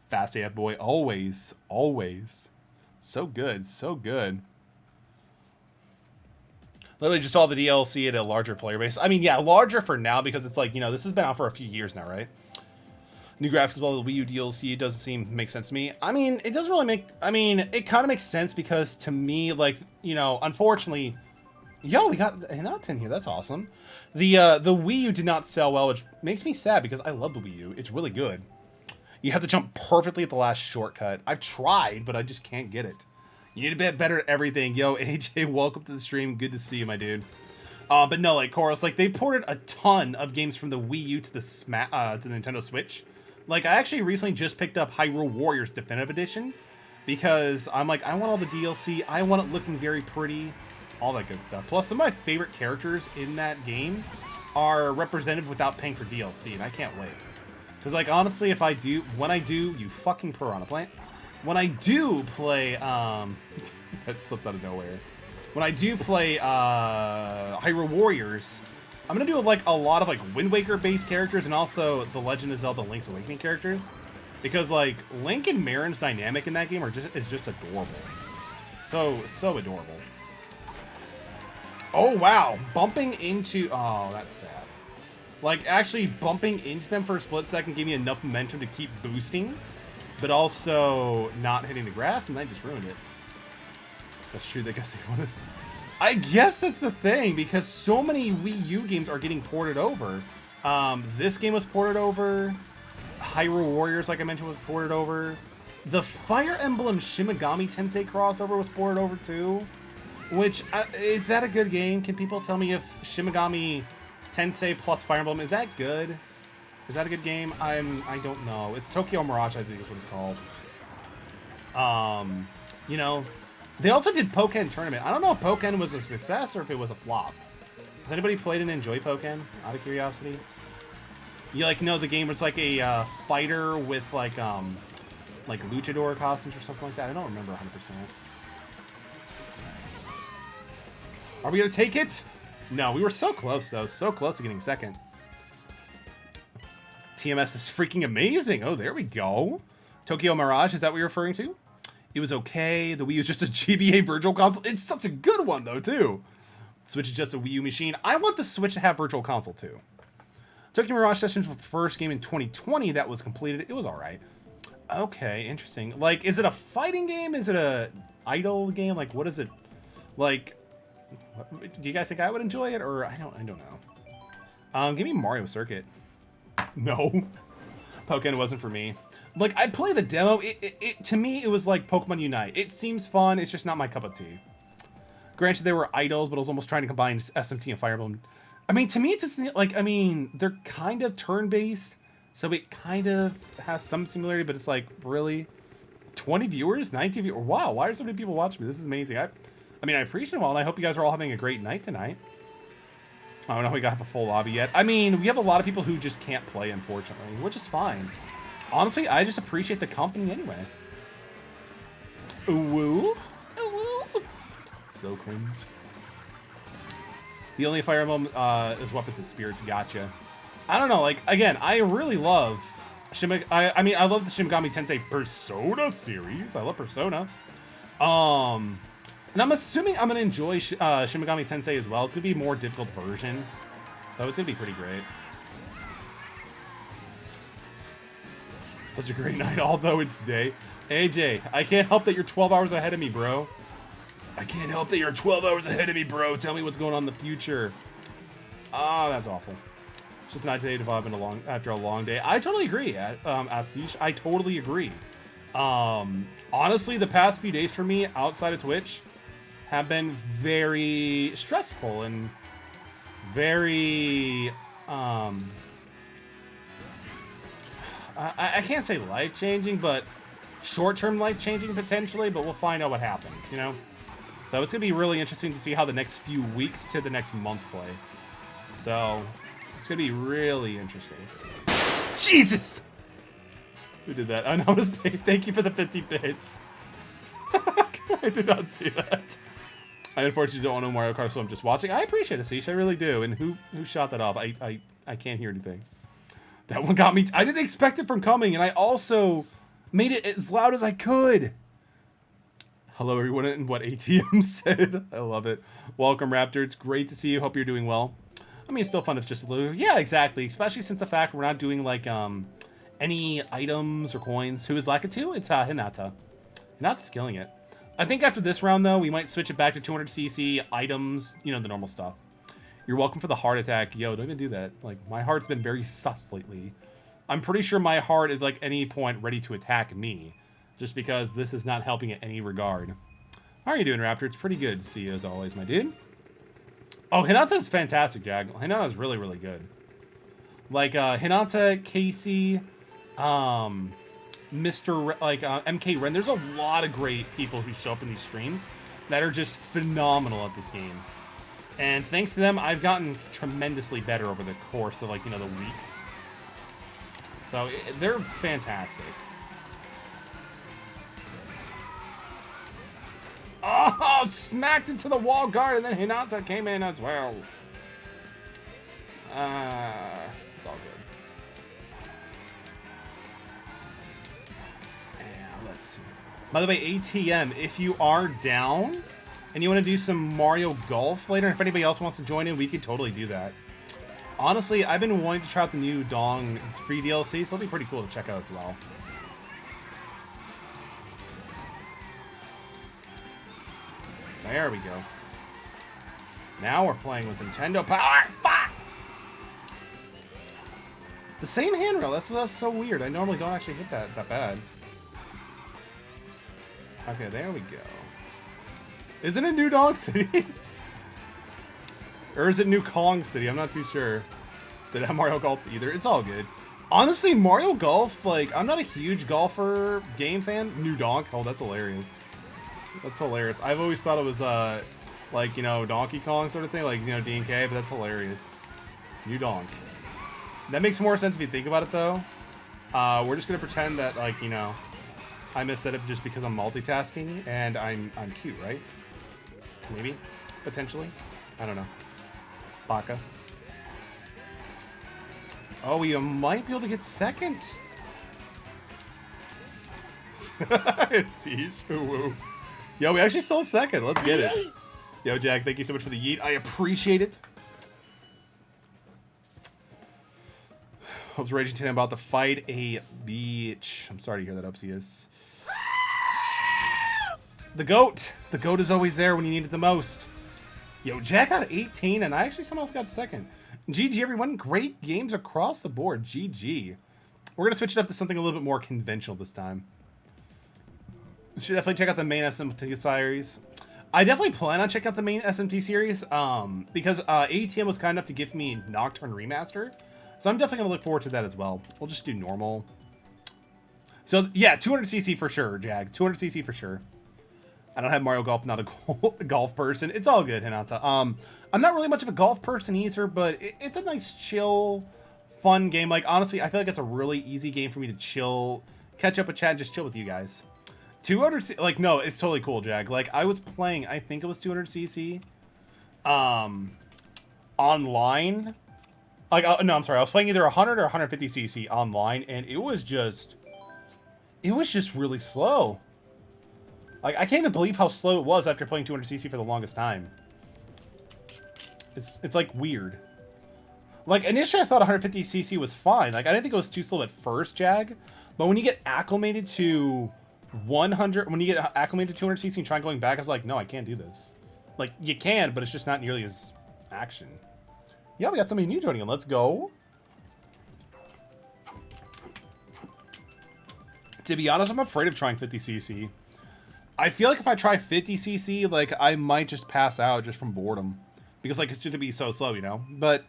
Fast AF boy, always, always. So good, so good. Literally just all the DLC at a larger player base. I mean, yeah, larger for now because it's like, you know, this has been out for a few years now, right? New graphics as well, the Wii U DLC doesn't seem to make sense to me. I mean, it doesn't really make... I mean, it kind of makes sense because to me, like, you know, unfortunately... Yo, we got an out in here. That's awesome. The Wii U did not sell well, which makes me sad because I love the Wii U. It's really good. You have to jump perfectly at the last shortcut. I've tried, but I just can't get it. You need to get better at everything. Yo, AJ, welcome to the stream. Good to see you, my dude. But no, like, Chorus, like, they ported a ton of games from the Wii U to the Nintendo Switch. Like, I actually recently just picked up Hyrule Warriors Definitive Edition because I'm like, I want all the DLC. I want it looking very pretty. All that good stuff. Plus, some of my favorite characters in that game are represented without paying for DLC, and I can't wait. Because, like, honestly, when I do, you fucking piranha plant. When I do play, that slipped out of nowhere. When I do play, Hyrule Warriors, I'm gonna do, like, a lot of, like, Wind Waker-based characters and also the Legend of Zelda Link's Awakening characters. Because, like, Link and Marin's dynamic in that game is just adorable. So adorable. Oh, wow. Bumping into... Oh, that's sad. Like, actually bumping into them for a split second gave me enough momentum to keep boosting, but also not hitting the grass, and I just ruined it. That's true. I guess that's the thing, because so many Wii U games are getting ported over. This game was ported over. Hyrule Warriors, like I mentioned, was ported over. The Fire Emblem Shimigami Tensei crossover was ported over, too. Which, is that a good game? Can people tell me if Shimigami Tensei plus Fire Emblem, is that good? Is that a good game? I don't know. It's Tokyo Mirage, I think is what it's called. You know, they also did Pokken Tournament. I don't know if Pokken was a success or if it was a flop. Has anybody played and enjoyed Pokken, out of curiosity? You, like, know the game was like a fighter with, like luchador costumes or something like that? I don't remember 100%. Are we going to take it? No, we were so close, though. So close to getting second. TMS is freaking amazing. Oh, there we go. Tokyo Mirage, is that what you're referring to? It was okay. The Wii U is just a GBA Virtual Console. It's such a good one, though, too. Switch is just a Wii U machine. I want the Switch to have Virtual Console, too. Tokyo Mirage Sessions was the first game in 2020 that was completed. It was all right. Okay, interesting. Like, is it a fighting game? Is it a idle game? Like, what is it? Like... Do you guys think I would enjoy it, or I don't know. Give me Mario Circuit. No, Pokken wasn't for me. Like, I played the demo. To me, it was like Pokemon Unite. It seems fun. It's just not my cup of tea. Granted, they were idols, but I was almost trying to combine SMT and Fire Emblem. I mean, to me, it just like, I mean, they're kind of turn-based, so it kind of has some similarity. But it's like, really, 20 viewers, 19 viewers. Wow, why are so many people watching me? This is amazing. I mean, I appreciate it all, and I hope you guys are all having a great night tonight. I don't know if we got a full lobby yet. I mean, we have a lot of people who just can't play, unfortunately, which is fine. Honestly, I just appreciate the company anyway. Ooh, woo. Ooh, woo. So cringe. The only Fire Emblem is Weapons and Spirits. Gotcha. I don't know. Like, again, I really love I mean, I love the Shimigami Tensei Persona series. I love Persona. And I'm assuming I'm going to enjoy Shimigami Tensei as well. It's going to be a more difficult version. So it's going to be pretty great. Such a great night, although it's day. AJ, I can't help that you're 12 hours ahead of me, bro. I can't help that you're 12 hours ahead of me, bro. Tell me what's going on in the future. Ah, that's awful. It's just not today to vibe after a long day. I totally agree, Asish. I totally agree. Honestly, the past few days for me, outside of Twitch, have been very stressful and very, I can't say life-changing, but short-term life-changing potentially, but we'll find out what happens, you know? So it's going to be really interesting to see how the next few weeks to the next month play. So it's going to be really interesting. Jesus! Who did that? Anonymous Pay, thank you for the 50 bits. I did not see that. I unfortunately don't know Mario Kart, so I'm just watching. I appreciate it, Seish. I really do. And who shot that off? I can't hear anything. That one got me. I didn't expect it from coming, and I also made it as loud as I could. Hello, everyone, and what ATM said. I love it. Welcome, Raptor. It's great to see you. Hope you're doing well. I mean, it's still fun if just a little. Yeah, exactly. Especially since the fact we're not doing, like, any items or coins. Who is Lakitu? It's Hinata. Hinata's killing it. I think after this round, though, we might switch it back to 200cc items. You know, the normal stuff. You're welcome for the heart attack. Yo, don't even do that. Like, my heart's been very sus lately. I'm pretty sure my heart is, like, any point ready to attack me. Just because this is not helping in any regard. How are you doing, Raptor? It's pretty good to see you as always, my dude. Oh, Hinata's fantastic, Jag. Hinata's really, really good. Like, Hinata, Casey, MK Ren. There's a lot of great people who show up in these streams that are just phenomenal at this game. And thanks to them, I've gotten tremendously better over the course of, like, you know, the weeks. So, they're fantastic. Oh, smacked into the wall guard, and then Hinata came in as well. It's all good. Yeah, let's see. By the way, ATM, if you are down and you want to do some Mario Golf later, if anybody else wants to join in, we could totally do that. Honestly, I've been wanting to try out the new Dong free DLC, so it'll be pretty cool to check out as well. There we go. Now we're playing with Nintendo power. Fuck! The same handrail. That's so weird. I normally don't actually hit that bad. Okay, there we go. Isn't it New Donk City? Or is it New Kong City? I'm not too sure. Did it have Mario Golf either? It's all good. Honestly, Mario Golf, like, I'm not a huge golfer game fan. New Donk? Oh, that's hilarious. That's hilarious. I've always thought it was, like, you know, Donkey Kong sort of thing, like, you know, D&K, but that's hilarious. New Donk. That makes more sense if you think about it, though. We're just gonna pretend that, like, you know, I missaid it just because I'm multitasking, and I'm cute, right? Maybe? Potentially? I don't know. Baka. Oh, we might be able to get second. Siege. Woo. Yo, we actually stole second. Let's get it. Yo, Jack, thank you so much for the yeet. I appreciate it. Hope's raging today about to fight a beach. I'm sorry to hear that, Upsius. The GOAT. The GOAT is always there when you need it the most. Yo, Jack got 18, and I actually somehow got second. GG, everyone. Great games across the board. GG. We're going to switch it up to something a little bit more conventional this time. Should definitely check out the main SMT series. I definitely plan on checking out the main SMT series because ATM was kind enough to give me Nocturne Remastered. So I'm definitely going to look forward to that as well. We'll just do normal. So, yeah, 200cc for sure, Jag. 200cc for sure. I don't have Mario Golf, not a golf person. It's all good, Hinata. I'm not really much of a golf person either, but it's a nice, chill, fun game. Like, honestly, I feel like it's a really easy game for me to chill, catch up with chat, and just chill with you guys. 200, like, no, it's totally cool, Jag. Like, I was playing, I think it was 200cc, online. Like, no, I'm sorry, I was playing either 100 or 150cc online, and it was just really slow. Like, I can't even believe how slow it was after playing 200cc for the longest time. It's like, weird. Like, initially I thought 150cc was fine. Like, I didn't think it was too slow at first, Jag, but when you get acclimated to 100, when you get acclimated to 200cc and try going back, I was like, no, I can't do this. Like, you can, but it's just not nearly as action. Yeah, we got somebody new joining in. Let's go. To be honest, I'm afraid of trying 50cc. I feel like if I try 50cc, like, I might just pass out just from boredom. Because, like, it's just to be so slow, you know? But,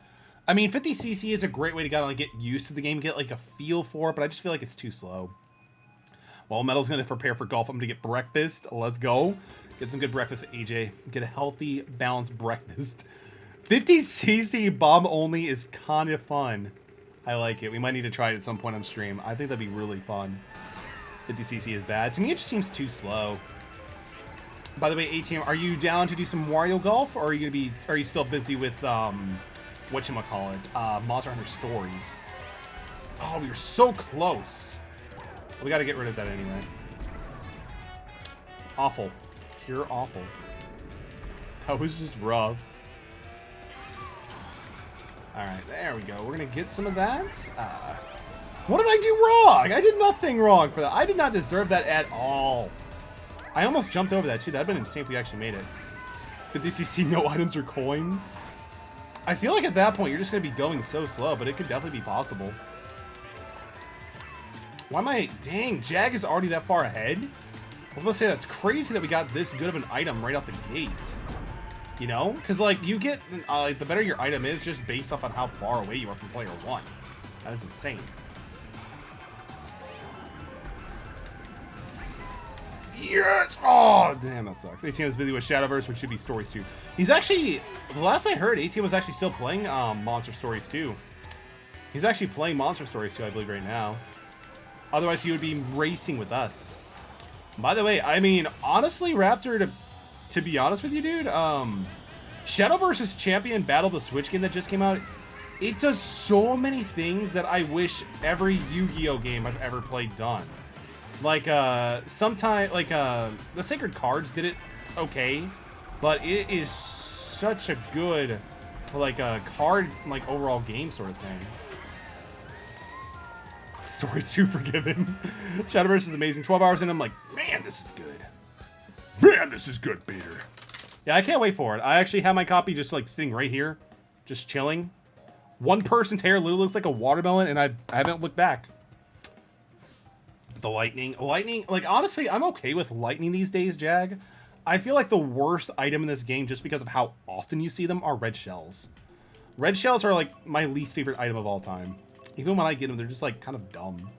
I mean, 50cc is a great way to kind of, like, get used to the game, get, like, a feel for it, but I just feel like it's too slow. While Metal's going to prepare for golf, I'm going to get breakfast. Let's go. Get some good breakfast, AJ. Get a healthy, balanced breakfast. 50cc bomb only is kind of fun. I like it. We might need to try it at some point on stream. I think that'd be really fun. 50cc is bad. To me, it just seems too slow. By the way, ATM, are you down to do some Wario Golf, or are you gonna be? Are you still busy with whatchamacallit, Monster Hunter Stories? Oh, we were so close. We got to get rid of that anyway. Awful, pure awful. That was just rough. All right, there we go. We're gonna get some of that. What did I do wrong? I did nothing wrong for that. I did not deserve that at all. I almost jumped over that too. That'd been insane if we actually made it. 50cc, no items or coins. I feel like at that point you're just gonna be going so slow, but it could definitely be possible. Why am I? Dang, Jag is already that far ahead. I was gonna say that's crazy that we got this good of an item right off the gate. You know, because like you get the better your item is just based off on how far away you are from player one. That is insane. Yes! Oh, damn, that sucks. ATM is busy with Shadowverse, which should be Stories 2. He's actually, the last I heard, ATM was actually still playing Monster Stories 2. He's actually playing Monster Stories 2, I believe, right now. Otherwise, he would be racing with us. By the way, I mean, honestly, Raptor, to be honest with you, dude, Shadowverse's Champion Battle the Switch game that just came out, it does so many things that I wish every Yu-Gi-Oh game I've ever played done. Like, sometimes, like, the Sacred Cards did it okay, but it is such a good, like, card, like, overall game sort of thing. Story 2 Forgiven. Shadowverse is amazing. 12 hours in, I'm like, man, this is good. Man, this is good, Peter. Yeah, I can't wait for it. I actually have my copy just, like, sitting right here, just chilling. One person's hair literally looks like a watermelon, and I haven't looked back. The lightning, like, honestly, I'm okay with lightning these days, Jag. I feel like the worst item in this game, just because of how often you see them, are red shells. Red shells are, like, my least favorite item of all time. Even when I get them, they're just, like, kind of dumb.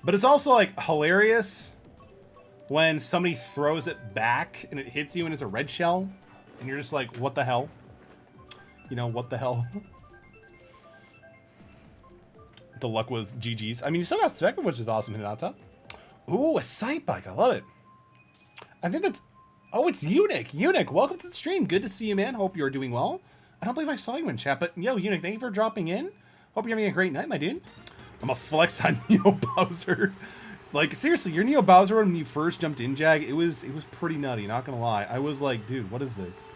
But it's also, like, hilarious when somebody throws it back and it hits you and it's a red shell. And you're just like, what the hell? You know, what the hell? The luck was GG's. I mean, you still got second, which is awesome, Hinata. Ooh, a sight bike. I love it. I think that's... Oh, it's Eunuch. Eunuch, welcome to the stream. Good to see you, man. Hope you're doing well. I don't believe I saw you in chat, but yo, Eunuch, thank you for dropping in. Hope you're having a great night, my dude. I'm a flex on Neo Bowser. Like, seriously, your Neo Bowser when you first jumped in, Jag, it was pretty nutty, not gonna lie. I was like, dude, what is this?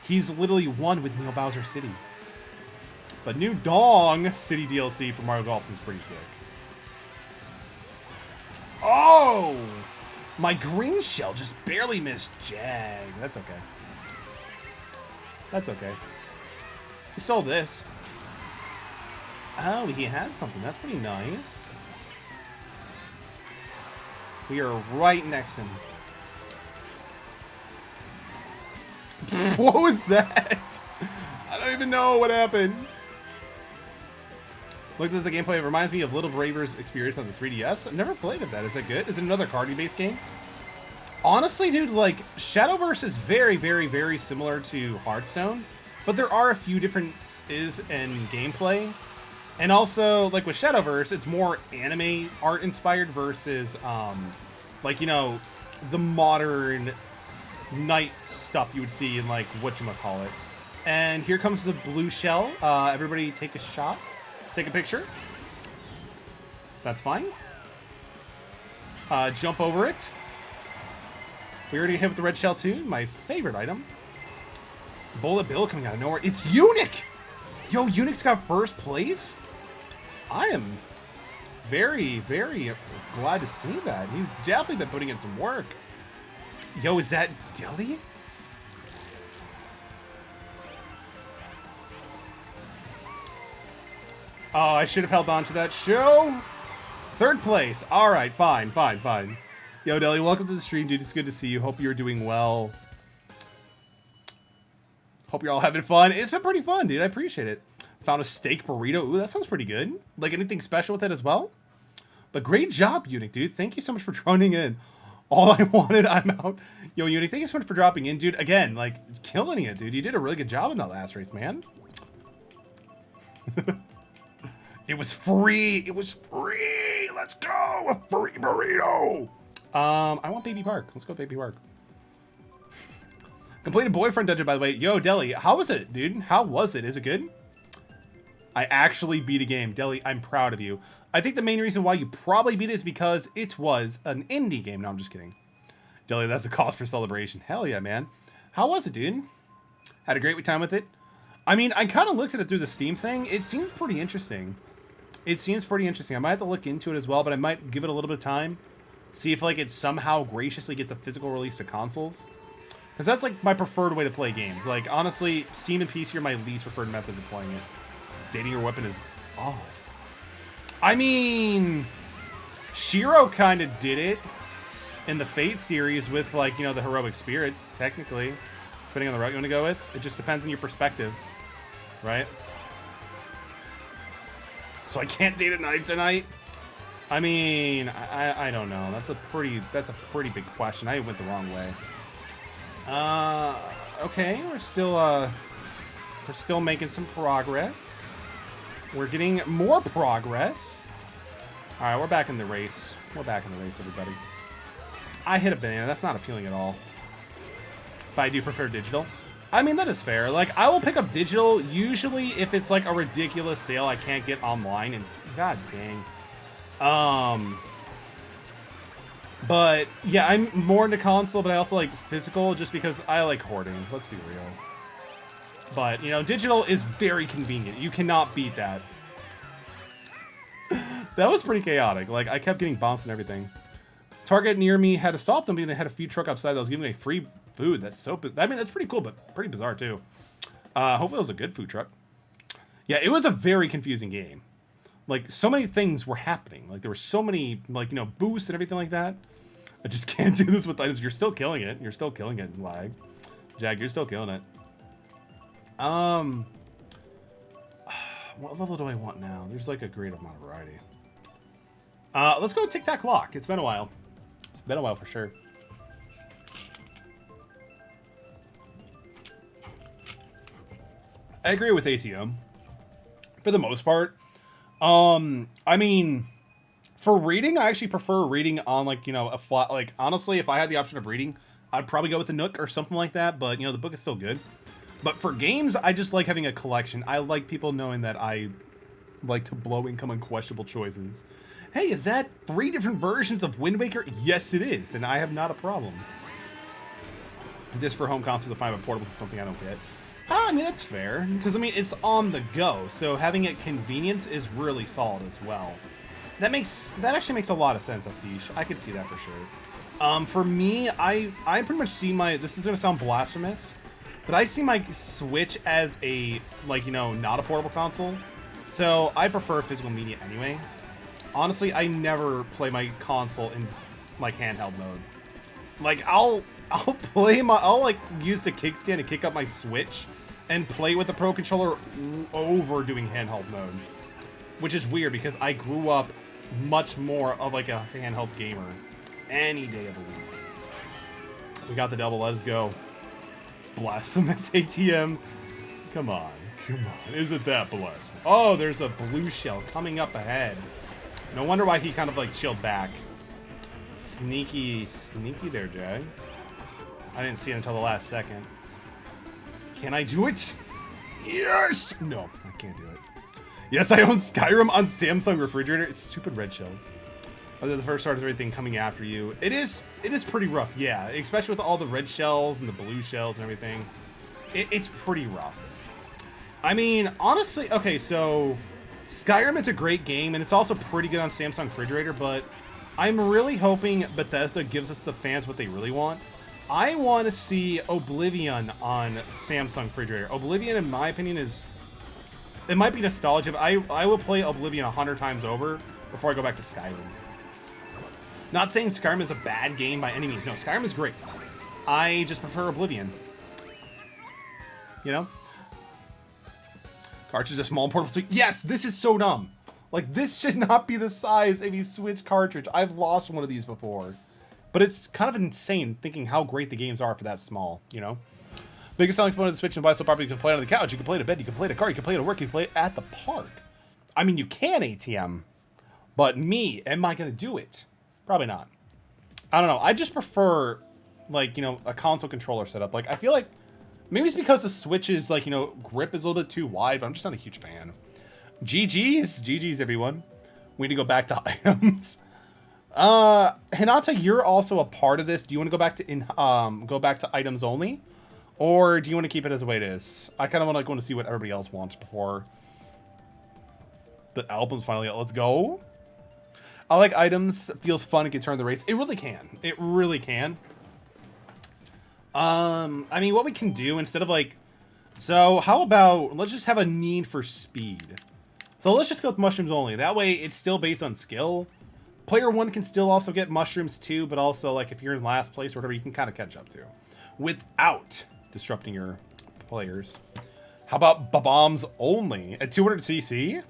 He's literally one with Neo Bowser City. But new Dong City DLC for Mario Golf seems pretty sick. Oh! My green shell just barely missed Jag. That's okay. That's okay. He stole this. Oh, he has something. That's pretty nice. We are right next to him. What was that? I don't even know what happened. Looked at the gameplay. It reminds me of Little Braver's experience on the 3DS. I've never played of that. Is that good? Is it another card-based game? Honestly, dude, like, Shadowverse is very, very, very similar to Hearthstone, but there are a few differences in gameplay. And also, like, with Shadowverse, it's more anime art-inspired versus, like, you know, the modern knight stuff you would see in, like, whatchamacallit. And here comes the blue shell. Everybody take a shot. Take a picture. That's fine. Jump over it. We already hit with the red shell too. My favorite item. Bullet Bill coming out of nowhere. It's Eunuch! Yo, Eunuch's got first place? I am very, very glad to see that. He's definitely been putting in some work. Yo, is that Dilly? Oh, I should have held on to that show. Third place. All right, fine, fine, fine. Yo, Deli, welcome to the stream, dude. It's good to see you. Hope you're doing well. Hope you're all having fun. It's been pretty fun, dude. I appreciate it. Found a steak burrito. Ooh, that sounds pretty good. Like, anything special with it as well? But great job, Eunuch, dude. Thank you so much for joining in. All I wanted, I'm out. Yo, Eunuch, thank you so much for dropping in, dude. Again, like, killing it, dude. You did a really good job in that last race, man. It was free. It was free. Let's go. A free burrito. I want Baby Park. Let's go Baby Park. Completed boyfriend dungeon, by the way. Yo, Deli, how was it, dude? How was it? Is it good? I actually beat a game. Deli, I'm proud of you. I think the main reason why you probably beat it is because it was an indie game. No, I'm just kidding. Deli, that's a cause for celebration. Hell yeah, man. How was it, dude? Had a great time with it. I mean, I kind of looked at it through the Steam thing. It seems pretty interesting. It seems pretty interesting. I might have to look into it as well, but I might give it a little bit of time. See if, like, it somehow graciously gets a physical release to consoles. Because that's, like, my preferred way to play games. Like, honestly, Steam and PC are my least preferred methods of playing it. Dating your weapon is... Oh. I mean... Shiro kind of did it in the Fate series with, like, you know, the heroic spirits, technically. Depending on the route you want to go with. It just depends on your perspective. Right? So I can't date a knife tonight? I mean, I don't know. That's a pretty big question. I went the wrong way. Okay, we're still making some progress. We're getting more progress. All right, we're back in the race. We're back in the race, everybody. I hit a banana. That's not appealing at all. But I do prefer digital. I mean, that is fair. Like, I will pick up digital usually if it's like a ridiculous sale I can't get online. And god dang. But yeah, I'm more into console, but I also like physical just because I like hoarding. Let's be real. But, you know, digital is very convenient. You cannot beat that. That was pretty chaotic. Like, I kept getting bounced and everything. Target near me had to stop them because they had a food truck outside that was giving me free food. That's so... I mean, that's pretty cool, but pretty bizarre, too. Hopefully it was a good food truck. Yeah, it was a very confusing game. Like, so many things were happening. Like, there were so many, like, you know, boosts and everything like that. I just can't do this with items. You're still killing it. You're still killing it in lag. Jag, you're still killing it. What level do I want now? There's, like, a great amount of variety. Let's go tic-tac-lock. It's been a while. It's been a while for sure. I agree with ATM. For the most part. I mean, for reading, I actually prefer reading on, like, you know, a flat, like, honestly, if I had the option of reading, I'd probably go with a Nook or something like that, but, you know, the book is still good. But for games, I just like having a collection. I like people knowing that I like to blow income on questionable choices. Hey, is that 3 different versions of Wind Waker? Yes, it is, and I have not a problem. Just for home consoles, if I have a portable is something I don't get. I mean, that's fair, because, I mean, it's on the go, so having it convenient is really solid as well. That actually makes a lot of sense, Asish. I could see that for sure. For me, I pretty much see this is going to sound blasphemous, but I see my Switch as a, like, you know, not a portable console, so I prefer physical media anyway. Honestly, I never play my console in, like, handheld mode. Like, I'll like, use the kickstand to kick up my Switch and play with the Pro Controller over doing handheld mode. Which is weird, because I grew up much more of, like, a handheld gamer. Any day of the week. We got the double, let us go. It's blasphemous, ATM. Come on. Isn't that blasphemous? Oh, there's a blue shell coming up ahead. No wonder why he kind of, like, chilled back. Sneaky there, Jag. I didn't see it until the last second. Can I do it? Yes! No, I can't do it. Yes, I own Skyrim on Samsung refrigerator. It's stupid red shells. Other than the first start of everything coming after you. It is pretty rough, yeah. Especially with all the red shells and the blue shells and everything. It's pretty rough. I mean, honestly, okay, so Skyrim is a great game, and it's also pretty good on Samsung refrigerator, but I'm really hoping Bethesda gives us the fans what they really want. I want to see Oblivion on Samsung refrigerator. Oblivion, in my opinion, it might be nostalgia, but I will play Oblivion 100 times over before I go back to Skyrim. Not saying Skyrim is a bad game by any means. No, Skyrim is great. I just prefer Oblivion. You know? Cartridge is a small portable. Yes, this is so dumb. Like, this should not be the size of a Switch cartridge. I've lost one of these before. But it's kind of insane thinking how great the games are for that small, you know? Biggest selling point of the Switch and buy so properly, you can play it on the couch, you can play it at bed, you can play it at car, you can play it at work, you can play it at the park. I mean, you can ATM, but me, am I going to do it? Probably not. I don't know. I just prefer like, you know, a console controller setup. Like, I feel like maybe it's because the Switch's, like, you know, grip is a little bit too wide, but I'm just not a huge fan. GG's, everyone. We need to go back to items. Hinata, you're also a part of this. Do you want to go back to items only? Or do you want to keep it as the way it is? I kind of want to see what everybody else wants before the album's finally out. Let's go. I like items. It feels fun. It can turn the race. It really can. It really can. I mean, what we can do instead of like... So, how about... Let's just have a need for speed. So, let's just go with mushrooms only. That way, it's still based on skill. Player 1 can still also get mushrooms too, but also, like, if you're in last place or whatever, you can kind of catch up to. Without disrupting your players. How about bombs only? At 200cc?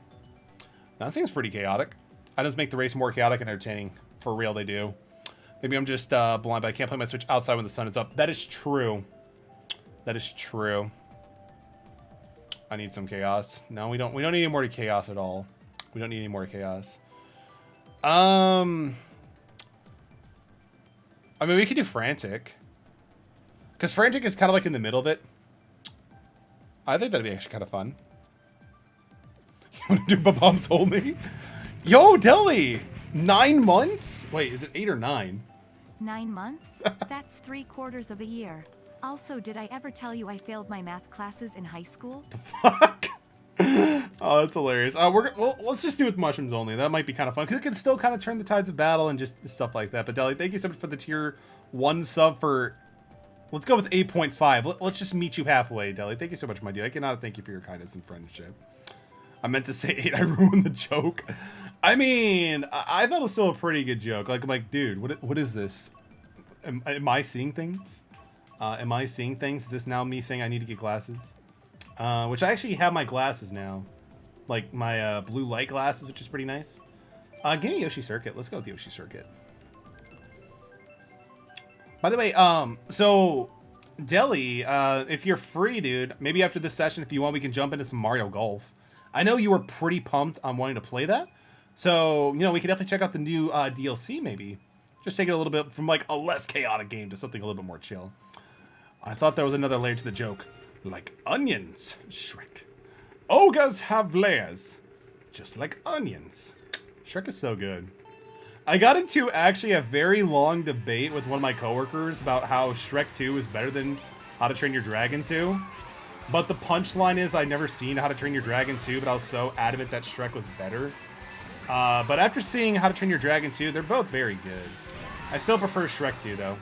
That seems pretty chaotic. Items make the race more chaotic and entertaining. For real, they do. Maybe I'm just blind, but I can't play my Switch outside when the sun is up. That is true. That is true. I need some chaos. No, we don't need any more chaos at all. We don't need any more chaos. I mean, we could do Frantic. Because Frantic is kind of like in the middle of it. I think that'd be actually kind of fun. You want to do bombs only? Yo, Deli! 9 months? Wait, is it 8 or 9? 9 months? That's 3/4 of a year. Also, did I ever tell you I failed my math classes in high school? The fuck? Oh, that's hilarious. Well, let's just do it with mushrooms only. That might be kind of fun because it can still kind of turn the tides of battle and just stuff like that. But Deli, thank you so much for the tier 1 sub for... Let's go with 8.5. Let's just meet you halfway, Deli. Thank you so much, my dude. I cannot thank you for your kindness and friendship. I meant to say 8. I ruined the joke. I mean, I thought it was still a pretty good joke. Like, I'm like, dude, what is this? Am I seeing things? Am I seeing things? Is this now me saying I need to get glasses? Which I actually have my glasses now. Like, my blue light glasses, which is pretty nice. Give me Yoshi Circuit. Let's go with Yoshi Circuit. By the way, so... Deli, if you're free, dude, maybe after this session, if you want, we can jump into some Mario Golf. I know you were pretty pumped on wanting to play that. So, you know, we could definitely check out the new DLC, maybe. Just take it a little bit from, like, a less chaotic game to something a little bit more chill. I thought there was another layer to the joke. Like onions, Shrek. Ogres have layers. Just like onions. Shrek is so good. I got into actually a very long debate with one of my coworkers about how Shrek 2 is better than How to Train Your Dragon 2. But the punchline is I'd never seen How to Train Your Dragon 2, but I was so adamant that Shrek was better. But after seeing How to Train Your Dragon 2, they're both very good. I still prefer Shrek 2, though.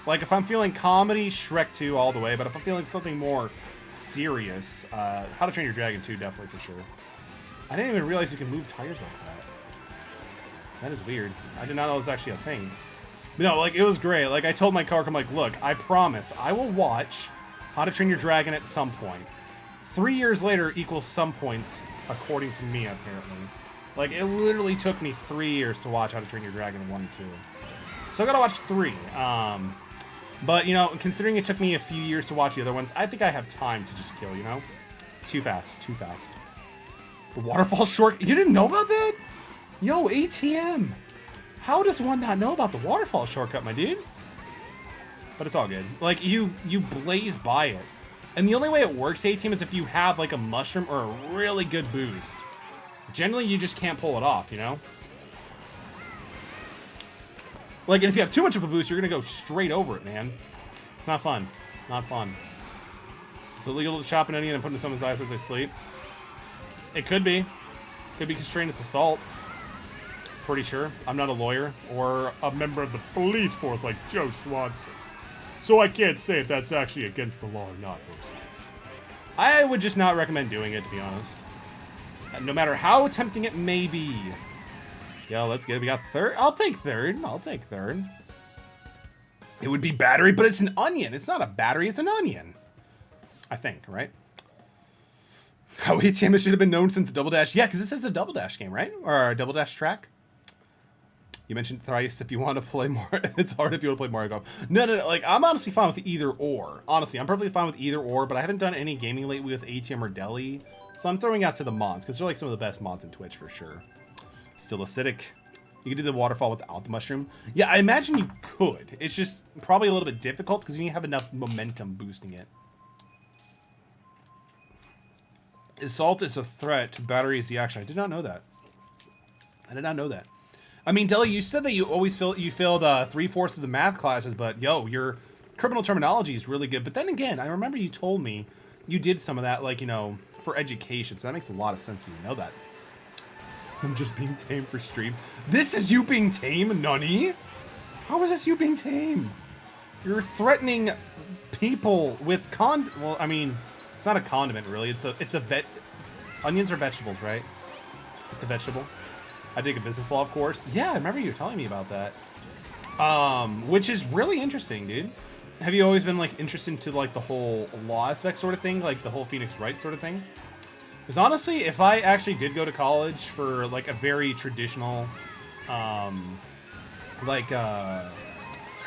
Like, if I'm feeling comedy, Shrek 2 all the way. But if I'm feeling something more serious, How to Train Your Dragon 2 definitely for sure. I didn't even realize you can move tires like that. That is weird. I did not know it was actually a thing. But no, like, it was great. Like, I told my coworker, I'm like, look, I promise, I will watch How to Train Your Dragon at some point. 3 years later equals some points, according to me, apparently. Like, it literally took me 3 years to watch How to Train Your Dragon 1 and 2. So I gotta watch 3. But, you know, considering it took me a few years to watch the other ones, I think I have time to just kill, you know? Too fast, too fast. The waterfall short... You didn't know about that? Yo, ATM! How does one not know about the waterfall shortcut, my dude? But it's all good. Like, you blaze by it. And the only way it works, ATM, is if you have, like, a mushroom or a really good boost. Generally, you just can't pull it off, you know? Like, and if you have too much of a boost, you're gonna go straight over it, man. It's not fun. Not fun. Is it illegal to chop an onion and put it in someone's eyes as they sleep? It could be. Could be constrained as assault. Pretty sure. I'm not a lawyer or a member of the police force like Joe Swanson. So I can't say if that's actually against the law or not, Roses. I would just not recommend doing it, to be honest. No matter how tempting it may be. Yo, let's get it. We got third. I'll take third. I'll take third. It would be battery, but it's an onion. It's not a battery. It's an onion. I think, right? How ATM should have been known since Double Dash. Yeah, because this is a Double Dash game, right? Or a Double Dash track. You mentioned thrice if you want to play more. It's hard if you want to play Mario Golf. No. Like, I'm honestly fine with either or. Honestly, I'm perfectly fine with either or, but I haven't done any gaming lately with ATM or Deli. So I'm throwing out to the mods, because they're like some of the best mods in Twitch for sure. Still acidic. You could do the waterfall without the mushroom. Yeah, I imagine you could. It's just probably a little bit difficult because you need to have enough momentum boosting it. Assault is a threat. Battery is the action. I did not know that. I did not know that. I mean, Deli, you said that you always failed 3/4 of the math classes, but yo, your criminal terminology is really good. But then again, I remember you told me you did some of that, like, you know, for education. So that makes a lot of sense. You know that. I'm just being tame for stream. This is you being tame, Nunny? How is this you being tame? You're threatening people with well, I mean, it's not a condiment really. It's a onions are vegetables, right? It's a vegetable. I dig a business law, of course. Yeah, I remember you telling me about that. Which is really interesting, dude. Have you always been like interested into like the whole law aspect sort of thing, like the whole Phoenix Wright sort of thing? Because honestly, if I actually did go to college for like a very traditional,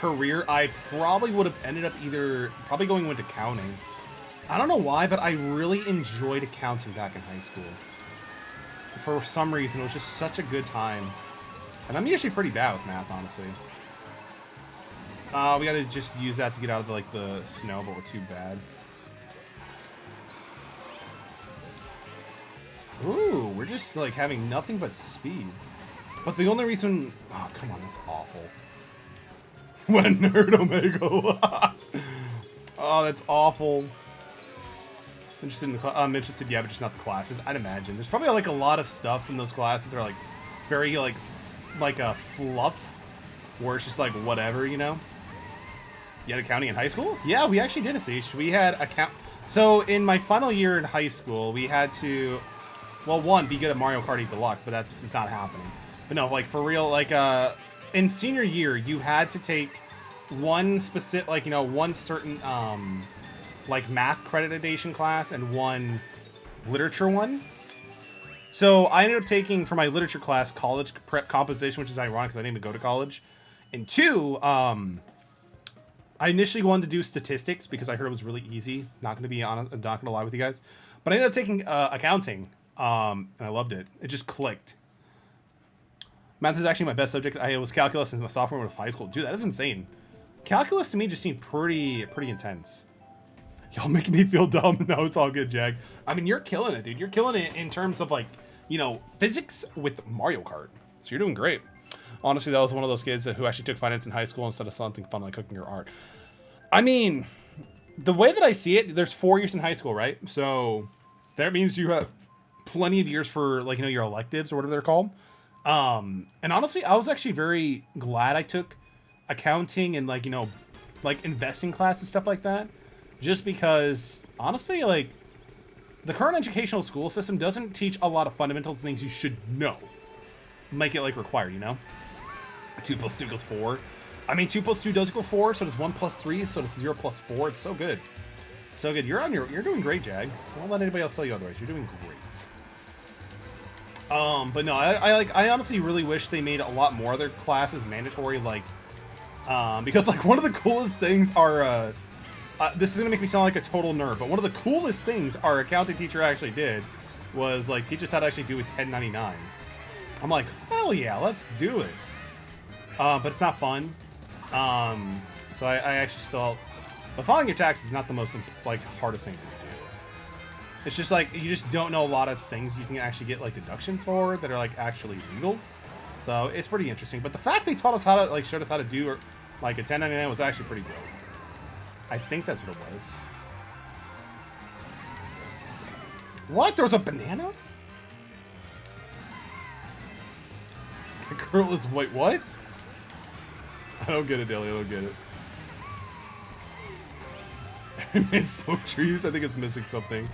career, I probably would have ended up probably going into accounting. I don't know why, but I really enjoyed accounting back in high school. For some reason, it was just such a good time. And I'm usually pretty bad with math, honestly. We gotta just use that to get out of the snow, but we're too bad. Ooh, we're just like having nothing but speed. But the only reason... Oh, come on, that's awful. When Nerd Omega. Oh, that's awful. Interested in I'm interested, yeah, but just not the classes. I'd imagine. There's probably like a lot of stuff in those classes that are like very like a fluff, where it's just like whatever, you know? You had accounting in high school? Yeah, we actually did a Sage. We had So in my final year in high school, we had to, well, one, be good at Mario Kart 8 Deluxe, but that's not happening. But no, like for real, like in senior year, you had to take one specific, like, you know, one certain like math accreditation class and one literature one. So I ended up taking for my literature class college prep composition, which is ironic because I didn't even go to college. And two, I initially wanted to do statistics because I heard it was really easy. Not going to be honest, I'm not going to lie with you guys. But I ended up taking accounting, and I loved it. It just clicked. Math is actually my best subject. I was calculus in my sophomore year of high school. Dude, that is insane. Calculus to me just seemed pretty intense. Y'all making me feel dumb. No, it's all good, Jag. I mean, you're killing it, dude. You're killing it in terms of, like, you know, physics with Mario Kart. So you're doing great. Honestly, that was one of those kids who actually took finance in high school instead of something fun like cooking or art. I mean, the way that I see it, there's 4 years in high school, right? So that means you have plenty of years for, like, you know, your electives or whatever they're called. And honestly, I was actually very glad I took accounting and, like, you know, like investing class and stuff like that. Just because, honestly, like, the current educational school system doesn't teach a lot of fundamental things you should know. Make it, like, required, you know? 2 + 2 equals 4. I mean, 2 + 2 does equal 4, so does 1 + 3, so does 0 + 4. It's so good. So good. You're doing great, Jag. Don't let anybody else tell you otherwise. You're doing great. But no, I honestly really wish they made a lot more of their classes mandatory, like, because, like, one of the coolest things are, this is gonna make me sound like a total nerd, but one of the coolest things our accounting teacher actually did was, like, teach us how to actually do a 1099. I'm like, hell yeah, let's do this. But it's not fun. So I actually still... But filing your taxes is not the most, like, hardest thing to do. It's just, like, you just don't know a lot of things you can actually get, like, deductions for that are, like, actually legal. So it's pretty interesting. But the fact they taught us how to, like, showed us how to do, like, a 1099 was actually pretty good. I think that's what it was. What? There was a banana? The girl is white. What? I don't get it, Dilly. I don't get it. It's so trees. I think it's missing something.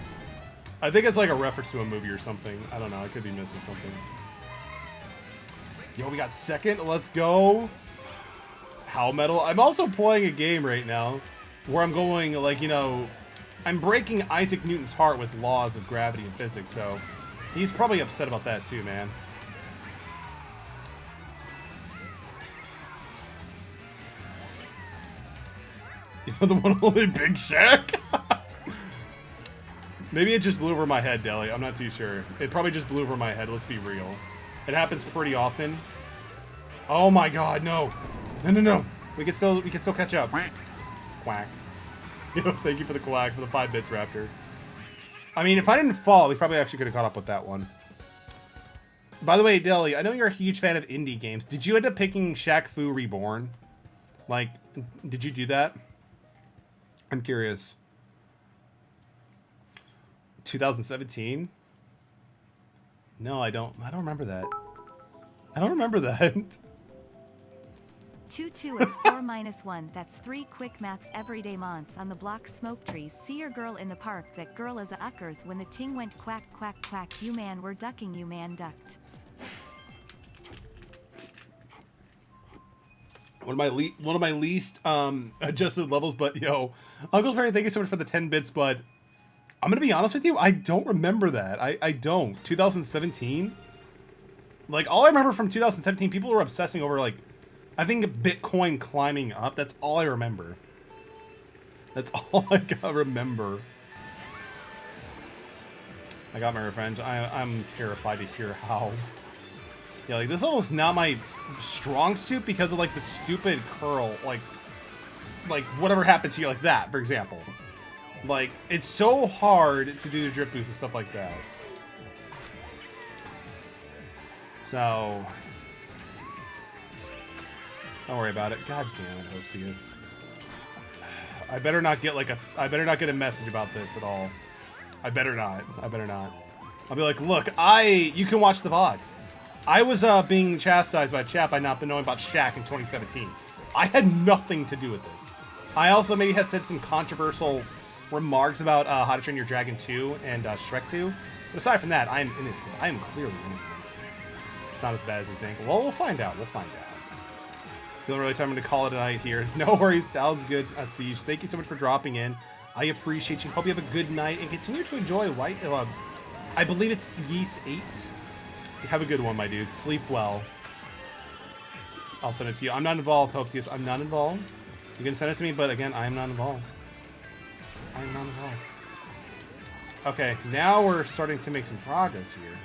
I think it's like a reference to a movie or something. I don't know. I could be missing something. Yo, we got second. Let's go. How metal. I'm also playing a game right now where I'm going, like, you know, I'm breaking Isaac Newton's heart with laws of gravity and physics, so he's probably upset about that too, man. You know, the one only Big Shack? Maybe it just blew over my head, Deli. I'm not too sure. It probably just blew over my head, let's be real. It happens pretty often. Oh my god, no. No. We can still catch up. Quack. Thank you for the quack, for the 5 bits, Raptor. I mean, if I didn't fall, we probably actually could have caught up with that one. By the way, Deli, I know you're a huge fan of indie games. Did you end up picking Shaq Fu Reborn? Like, did you do that? I'm curious. 2017? No, I don't remember that. I don't remember that. 2 2 is 4 minus 1. That's 3 quick maths everyday months on the block smoke trees. See your girl in the park. That girl is a uckers. When the ting went quack quack quack. You man were ducking. You man ducked. One of my least adjusted levels, but yo, Uncle's Perry, thank you so much for the 10 bits, but I'm gonna be honest with you, I don't remember that. I don't. 2017? Like, all I remember from 2017, people were obsessing over, like, I think Bitcoin climbing up. That's all I remember. That's all I gotta remember. I got my revenge. I'm terrified to hear how. Yeah, like, this level's not my strong suit because of, like, the stupid curl. Like whatever happens here, like that, for example. Like, it's so hard to do the drip boost and stuff like that. So, don't worry about it. God damn it, Hoopsius. I better not get a message about this at all. I better not. I'll be like, look, you can watch the VOD. I was being chastised by chat by not knowing about Shaq in 2017. I had nothing to do with this. I also maybe have said some controversial remarks about How to Train Your Dragon 2 and Shrek 2. But aside from that, I am innocent. I am clearly innocent. It's not as bad as we think. Well, we'll find out. Feeling really time to call it a night here. No worries. Sounds good, Siege. Thank you so much for dropping in. I appreciate you. Hope you have a good night and continue to enjoy White. I believe it's Yeast 8. Have a good one, my dude. Sleep well. I'll send it to you. I'm not involved, Hopius. I'm not involved. You can send it to me, but again, I am not involved. Okay, now we're starting to make some progress here.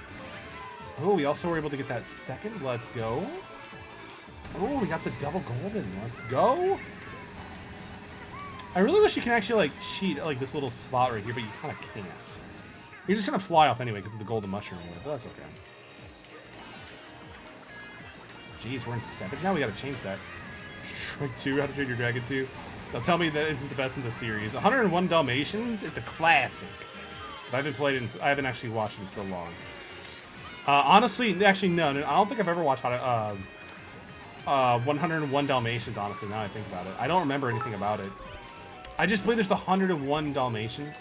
Oh, we also were able to get that second. Let's go. Oh, we got the double golden. Let's go. I really wish you can actually, like, cheat at, like, this little spot right here, but you kind of can't. You're just going to fly off anyway because of the golden mushroom, but that's okay. Jeez, we're in 7th now? We gotta change that. Shrek 2, How to Train Your Dragon 2. They'll tell me that isn't the best in the series. 101 Dalmatians? It's a classic. But I haven't actually watched it in so long. Honestly, actually, no. I don't think I've ever watched 101 Dalmatians, honestly, now I think about it. I don't remember anything about it. I just believe there's 101 Dalmatians.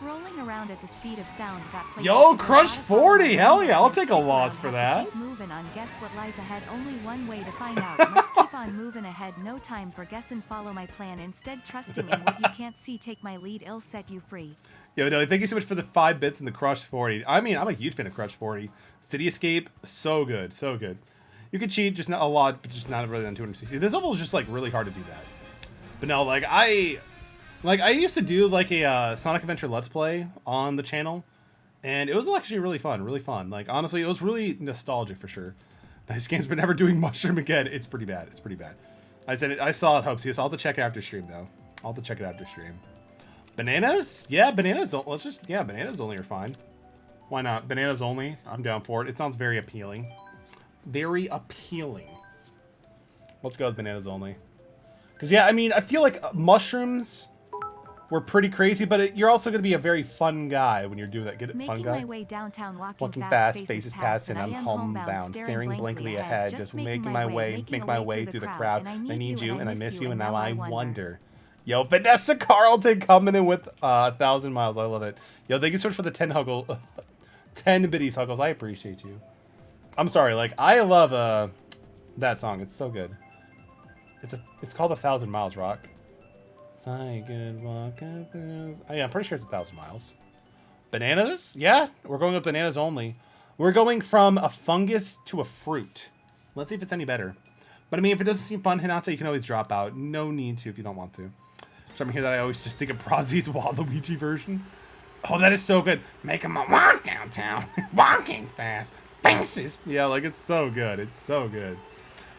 Rolling around at the speed of sound. Yo, Crush 40! Hell yeah, I'll take a loss for that. Keep moving on. Guess what lies ahead? Only one way to find out. Must keep on moving ahead. No time for guess and follow my plan. Instead, trusting in what you can't see. Take my lead. It'll set you free. Yo, no, thank you so much for the 5 bits and the Crush 40. I mean, I'm a huge fan of Crush 40. City Escape, so good, so good. You can cheat, just not a lot, but just not really on 260. This level is just, like, really hard to do that. But no, like, I used to do, like, a Sonic Adventure Let's Play on the channel, and it was actually really fun, really fun. Like, honestly, it was really nostalgic for sure. This game's been never doing Mushroom again. It's pretty bad. It's pretty bad. I saw it, Hopes. So I'll have to check it after stream, though. I'll have to check it after stream. Bananas? Yeah, bananas. Bananas only are fine. Why not? Bananas only. I'm down for it. It sounds very appealing. Very appealing. Let's go with bananas only. Because, yeah, I mean, I feel like mushrooms were pretty crazy, but you're also going to be a very fun guy when you're doing that. Get it, fun guy? My way downtown, walking fast, faces past, and I'm homebound, staring blankly ahead, just making my way through the crowd. I need you, and I miss you, and now I wonder. Yo, Vanessa Carlton coming in with 1,000 miles. I love it. Yo, thank you so much for the 10 biddies huggles. I appreciate you. I'm sorry, like, I love that song. It's so good. It's called 1,000 Miles, Rock. I could walk up this. Oh, yeah, I'm pretty sure it's 1,000 miles. Bananas? Yeah, we're going with bananas only. We're going from a fungus to a fruit. Let's see if it's any better. But I mean, if it doesn't seem fun, Hinata, you can always drop out. No need to if you don't want to. So I'm here that I always just think of Bronzy's Waluigi version. Oh, that is so good. Make him a walk downtown. Walking fast. Faces. Yeah, like, it's so good. It's so good.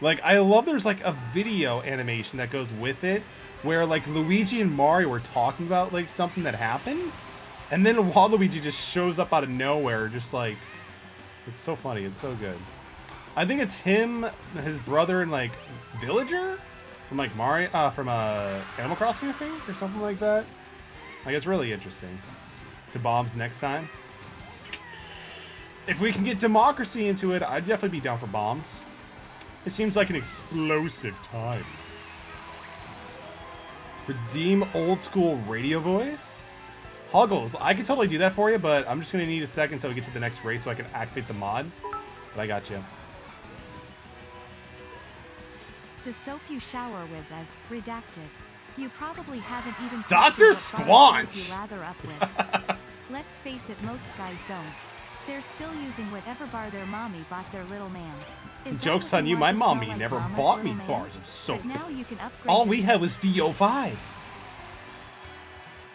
Like, I love there's like a video animation that goes with it where like Luigi and Mario were talking about like something that happened, and then Waluigi just shows up out of nowhere, just like, it's so funny, it's so good. I think it's him, his brother, and like Villager from like Mario, from Animal Crossing, I think, or something like that. Like, it's really interesting. To bombs next time. If we can get democracy into it, I'd definitely be down for bombs. It seems like an explosive time. Redeem old school radio voice? Huggles, I can totally do that for you, but I'm just going to need a second until we get to the next race so I can activate the mod. But I got you. The soap you shower with as redacted. You probably haven't even Dr. Squanch! you lather up with. Let's face it, most guys don't. They're still using whatever bar their mommy bought their little man. Joke's on you, my mommy never bought me bars of soap. But now you can upgrade. All we had was VO5.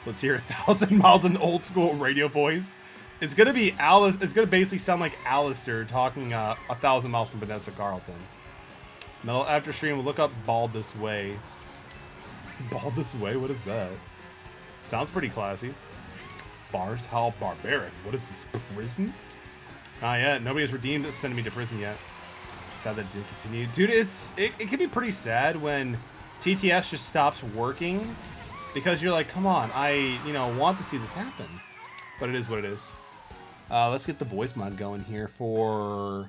Let's hear 1,000 miles an old school radio voice. It's gonna be Alice. It's gonna basically sound like Alistair talking 1,000 miles from Vanessa Carlton. Metal after stream, look up Bald This Way. Bald This Way? What is that? Sounds pretty classy. Bars? How barbaric. What is this, prison? Not yet. Nobody has redeemed sending me to prison yet. Sad that it didn't continue. Dude, it can be pretty sad when TTS just stops working because you're like, come on, I want to see this happen. But it is what it is. Let's get the voice mod going here for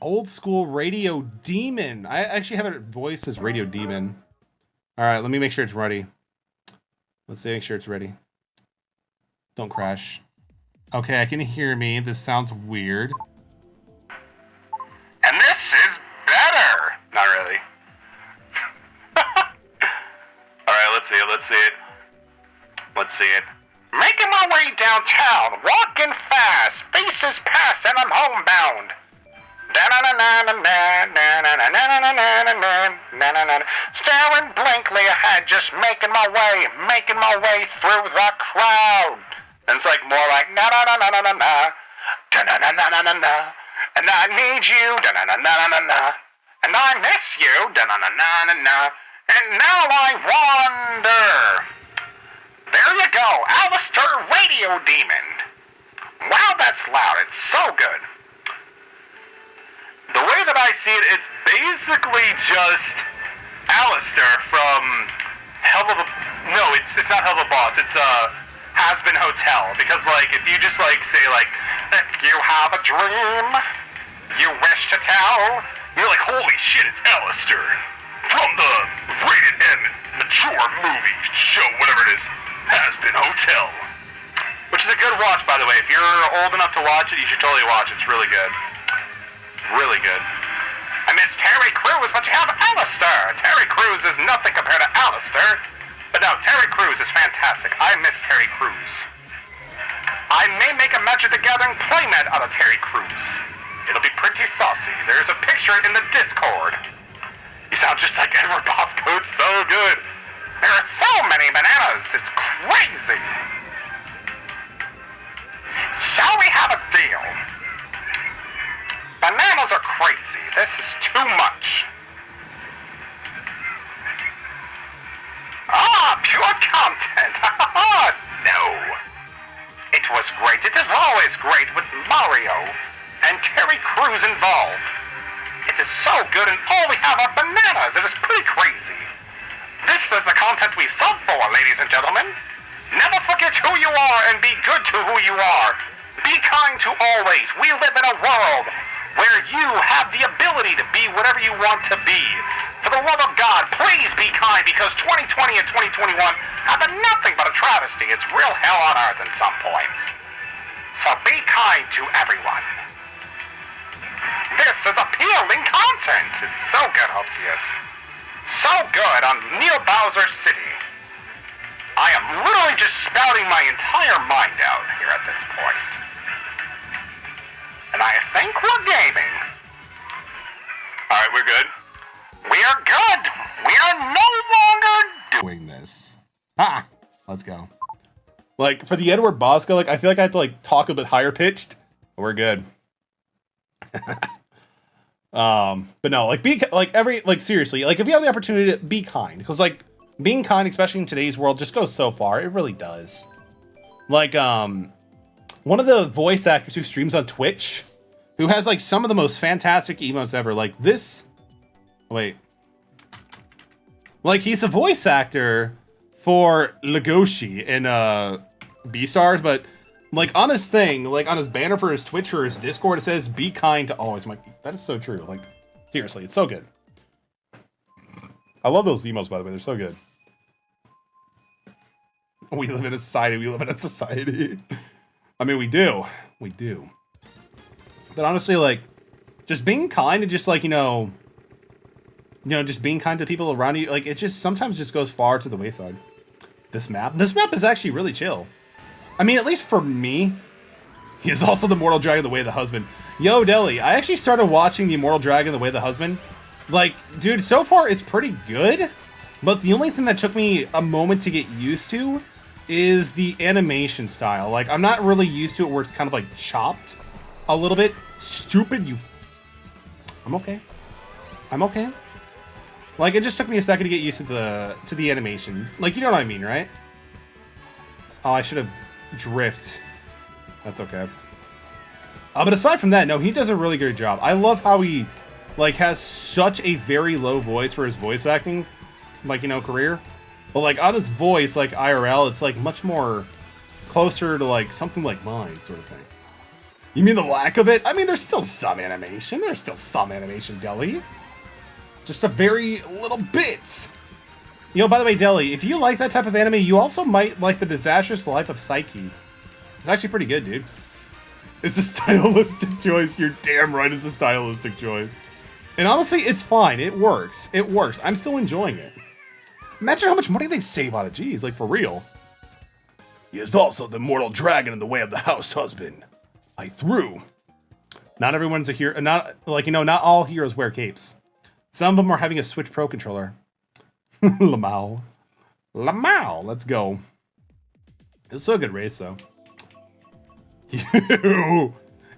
old school Radio Demon. I actually have it voiced as Radio Demon. Alright, let me make sure it's ready. Let's make sure it's ready. Don't crash. Okay, I can hear me. This sounds weird. And this is better! Not really. Alright, let's see it, let's see it. Let's see it. Making my way downtown, walking fast, faces past and I'm homebound. Staring blankly ahead, just making my way through the crowd. And it's like more like na na na na na na na na na na na na, and I need you, na na na na na na, and I miss you, na na na na na, and now I wonder. There you go, Alistair Radio Demon. Wow, that's loud. It's so good. The way that I see it, it's basically just Alistair from Hell of a... No, it's not Hell of a Boss. It's Has Been Hotel. Because, like, if you just, like, say, like, you have a dream you wish to tell, you're like, holy shit, it's Alistair from the rated M mature movie show, whatever it is, Has Been Hotel. Which is a good watch, by the way. If you're old enough to watch it, you should totally watch it. It's really good. Really good. I miss Terry Crews, but you have Alistair. Terry Crews is nothing compared to Alistair. But no, Terry Crews is fantastic. I miss Terry Crews. I may make a Magic the Gathering playmat out of Terry Crews. It'll be pretty saucy. There's a picture in the Discord. You sound just like Edward Bosco. It's so good. There are so many bananas. It's crazy. Shall we have a deal? Bananas are crazy. This is too much. Ah, pure content. No. It was great. It is always great with Mario and Terry Crews involved. It is so good and all we have are bananas. It is pretty crazy. This is the content we sub for, ladies and gentlemen. Never forget who you are and be good to who you are. Be kind to always. We live in a world where you have the ability to be whatever you want to be. For the love of God, please be kind, because 2020 and 2021 have been nothing but a travesty. It's real hell on earth in some points. So be kind to everyone. This is appealing content. It's so good, Hopsius. So good on Neil Bowser City. I am literally just spouting my entire mind out here at this point. And I think we're gaming. Alright, we're good. We are good. We are no longer Doing this. Ah, let's go. Like, for the Edward Bosco, like, I feel like I have to, like, talk a bit higher pitched. We're good. But no, like seriously, like if you have the opportunity to be kind, because like being kind, especially in today's world, just goes so far. It really does. Like one of the voice actors who streams on Twitch, who has like some of the most fantastic emotes ever, like this. Wait. Like he's a voice actor for Legoshi in Beastars, but like on his thing, like on his banner for his Twitch or his Discord, it says "Be kind to always." I'm like, that is so true. Like, seriously, it's so good. I love those emotes, by the way. They're so good. We live in a society. We live in a society. I mean, we do. We do. But honestly, like, just being kind and just like, just being kind to people around you, like, it just sometimes just goes far to the wayside. This map is actually really chill. I mean, at least for me, he is also the Immortal Dragon the Way of the Husband. Yo, Deli, I actually started watching the Immortal Dragon the Way of the Husband. Like, dude, so far it's pretty good, but the only thing that took me a moment to get used to is the animation style. Like, I'm not really used to it where it's kind of like chopped a little bit. Stupid, you... I'm okay. I'm okay. Like, it just took me a second to get used to the animation. Like, you know what I mean, right? Oh, I should have drift. That's okay. But aside from that, no, he does a really good job. I love how he, like, has such a very low voice for his voice acting, like, career. But, like, on his voice, like, IRL, it's, like, much more closer to, like, something like mine, sort of thing. You mean the lack of it? I mean, there's still some animation. There's still some animation, Deli. Just a very little bit. By the way, Deli, if you like that type of anime, you also might like The Disastrous Life of Psyche. It's actually pretty good, dude. It's a stylistic choice. You're damn right it's a stylistic choice. And honestly, it's fine. It works. It works. I'm still enjoying it. Imagine how much money they save on it. Jeez, like for real. He is also the Immortal Dragon in the Way of the House Husband. I threw. Not everyone's a hero. Not all heroes wear capes. Some of them are having a Switch Pro controller. Lamau. Lamau. Let's go. It's so good race, though.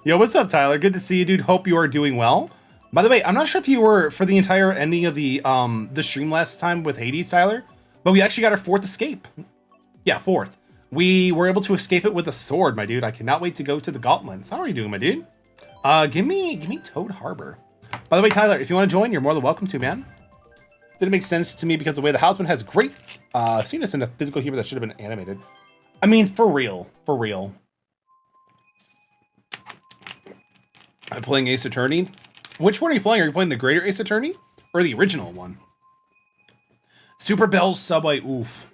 Yo, what's up, Tyler? Good to see you, dude. Hope you are doing well. By the way, I'm not sure if you were for the entire ending of the stream last time with Hades, Tyler, but we actually got our 4th escape. Yeah, 4th. We were able to escape it with a sword, my dude. I cannot wait to go to the Gauntlets. How are you doing, my dude? Give me Toad Harbor. By the way, Tyler, if you want to join, you're more than welcome to, man. Didn't make sense to me because the way the houseman has great scenes in a physical humor that should have been animated. I mean, for real. For real. I'm playing Ace Attorney. Which one are you playing? Are you playing the Greater Ace Attorney? Or the original one? Super Bell Subway, oof.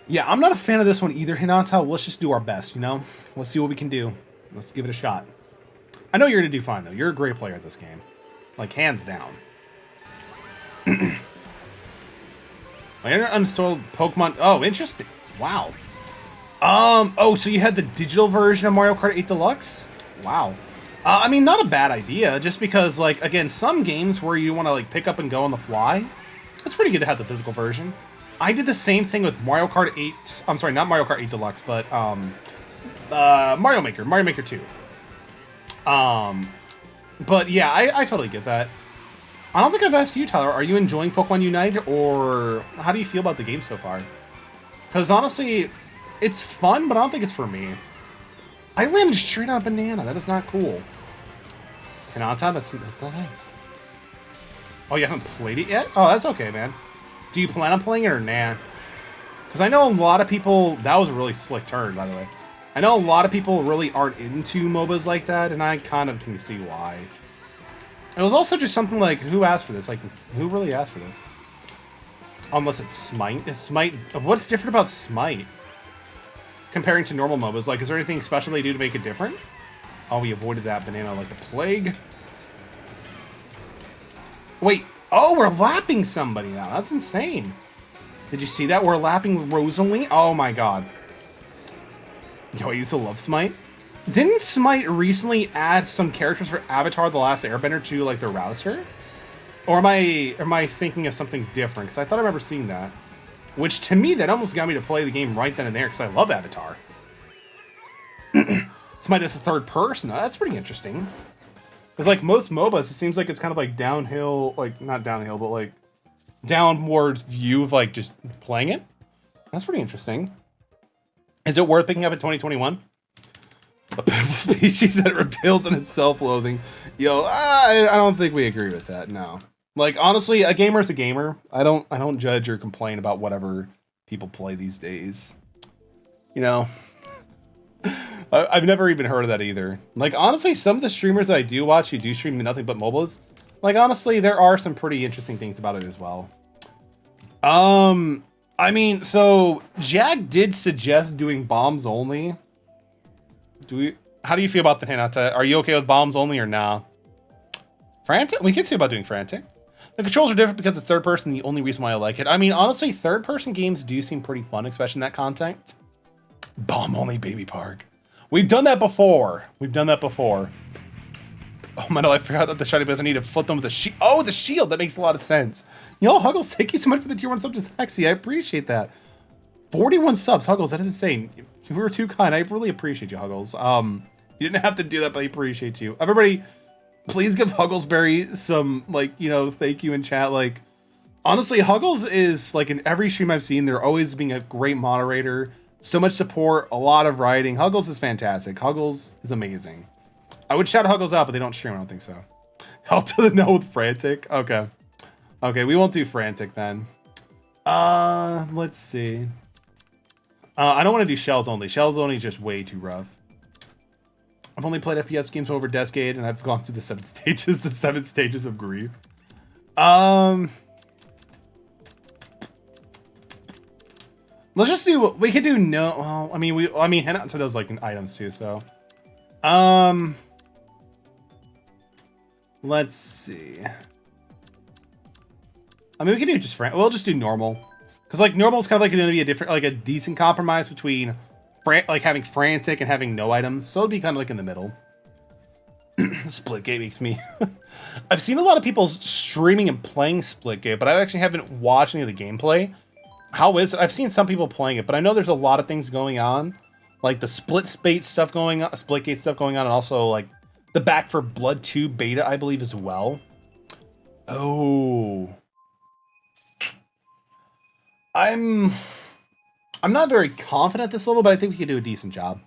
Yeah, I'm not a fan of this one either, Hinata. Let's just do our best, Let's see what we can do. Let's give it a shot. I know you're going to do fine, though. You're a great player at this game. Like, hands down. I uninstalled Pokemon... Oh, interesting. Wow. Oh, so you had the digital version of Mario Kart 8 Deluxe? Wow. I mean, not a bad idea, just because, like, again, some games where you want to, like, pick up and go on the fly, it's pretty good to have the physical version. I did the same thing with Mario Kart 8... I'm sorry, not Mario Kart 8 Deluxe, but, Mario Maker 2. But, yeah, I totally get that. I don't think I've asked you, Tyler, are you enjoying Pokemon Unite, or how do you feel about the game so far? Because, honestly, it's fun, but I don't think it's for me. I landed straight on a banana. That is not cool. Hinata, that's not nice. Oh, you haven't played it yet? Oh, that's okay, man. Do you plan on playing it or nah? Because I know a lot of people... That was a really slick turn, by the way. I know a lot of people really aren't into MOBAs like that, and I kind of can see why. It was also just something like, who asked for this? Like, who really asked for this? Unless it's Smite. Is Smite... What's different about Smite? Comparing to normal MOBAs, like, is there anything special they do to make it different? Oh, we avoided that banana like the plague. Wait, oh, we're lapping somebody now. That's insane. Did you see that? We're lapping Rosalie? Oh my god. Yo, I used to love Smite. Didn't Smite recently add some characters for Avatar: The Last Airbender to, like, their roster? Or am I thinking of something different? Because I thought I remember seeing that. Which, to me, that almost got me to play the game right then and there, because I love Avatar. Smite is a third person. That's pretty interesting. Because like most MOBAs, it seems like it's kind of like downhill, like not downhill, but like downwards view of like just playing it. That's pretty interesting. Is it worth picking up in 2021? A pitiful species that reveals in its self-loathing. Yo, I don't think we agree with that. No. Like honestly, a gamer is a gamer. I don't judge or complain about whatever people play these days. You know, I've never even heard of that either. Like honestly, some of the streamers that I do watch who do stream nothing but MOBAs, like honestly, there are some pretty interesting things about it as well. I mean, so Jack did suggest doing bombs only. How do you feel about the Hinata? Are you okay with bombs only or nah? Frantic? We could see about doing frantic. The controls are different because it's third person, the only reason why I like it. I mean, honestly, third person games do seem pretty fun, especially in that context. Bomb only baby park. We've done that before. Oh my god, I forgot that the shiny bits I need to flip them with the shield. Oh, the shield! That makes a lot of sense. Yo, Huggles, thank you so much for the tier 1 sub to Sexy. I appreciate that. 41 subs, Huggles, that is insane. You were too kind. I really appreciate you, Huggles. You didn't have to do that, but I appreciate you. Everybody, please give Hugglesberry some, like, you know, thank you in chat. Like, honestly, Huggles is, like, in every stream I've seen, they're always being a great moderator. So much support, a lot of writing. Huggles is fantastic. Huggles is amazing. I would shout Huggles out, but they don't stream. I don't think so. Help to the no with Frantic. Okay. Okay, we won't do Frantic then. Let's see. I don't want to do Shells only. Shells only is just way too rough. I've only played FPS games over a decade, and I've gone through the 7 stages, the 7 stages of grief. Let's just do. We could do no. Well, I mean, Hinata does like items too. So, let's see. I mean, we could do just we'll just do normal, because like normal is kind of like going to be a different, like a decent compromise between like having frantic and having no items. So it'd be kind of like in the middle. Splitgate makes me. I've seen a lot of people streaming and playing Splitgate, but I actually haven't watched any of the gameplay. How is it? I've seen some people playing it, but I know there's a lot of things going on, like the Splitgate stuff going on, and also like the Back for Blood 2 beta, I believe, as well. Oh, I'm not very confident at this level, but I think we could do a decent job.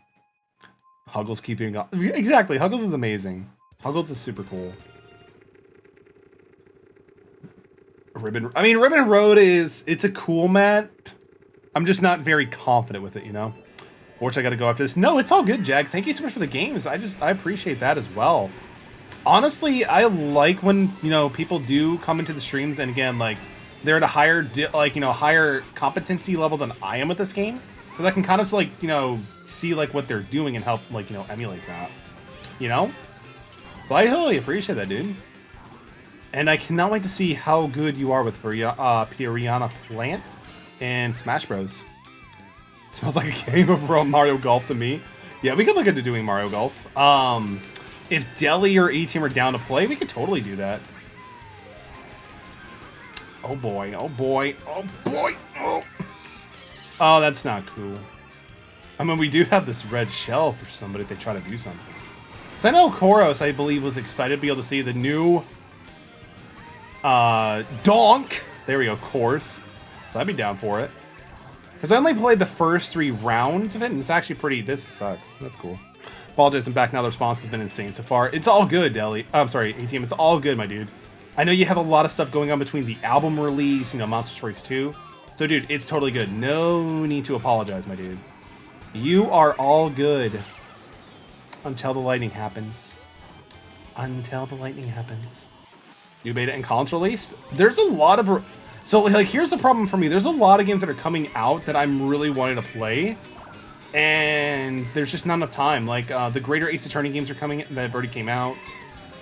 Huggles keeping up. Exactly, Huggles is amazing. Huggles is super cool. Ribbon Road it's a cool map. I'm just not very confident with it, you know? Which I gotta go after this. No, it's all good, Jack. Thank you so much for the games. I appreciate that as well. Honestly, I like when, you know, people do come into the streams and again, like, they're at a higher, higher competency level than I am with this game. Because I can kind of, like, you know, see, like, what they're doing and help, like, you know, emulate that. You know? So I totally appreciate that, dude. And I cannot wait to see how good you are with Piranha Plant and Smash Bros. It smells like a game of Mario Golf to me. Yeah, we could look into doing Mario Golf. If Deli or A-Team are down to play, we could totally do that. Oh boy, oh boy, oh boy, oh. Oh, that's not cool. I mean, we do have this red shell for somebody if they try to do something. So I know Koros, I believe, was excited to be able to see the new Donk. There we go, course. So I'd be down for it. Because I only played the first 3 rounds of it, and it's actually pretty. This sucks. That's cool. Apologize, I'm back now. The response has been insane so far. It's all good, Deli. I'm sorry, ATM. It's all good, my dude. I know you have a lot of stuff going on between the album release, you know, Monster Strikes 2. So, dude, it's totally good. No need to apologize, my dude. You are all good. Until the lightning happens. Until the lightning happens. New beta and console release. There's a lot of... So, like, here's the problem for me. There's a lot of games that are coming out that I'm really wanting to play. And there's just not enough time. Like, the Greater Ace Attorney games are coming that have already came out.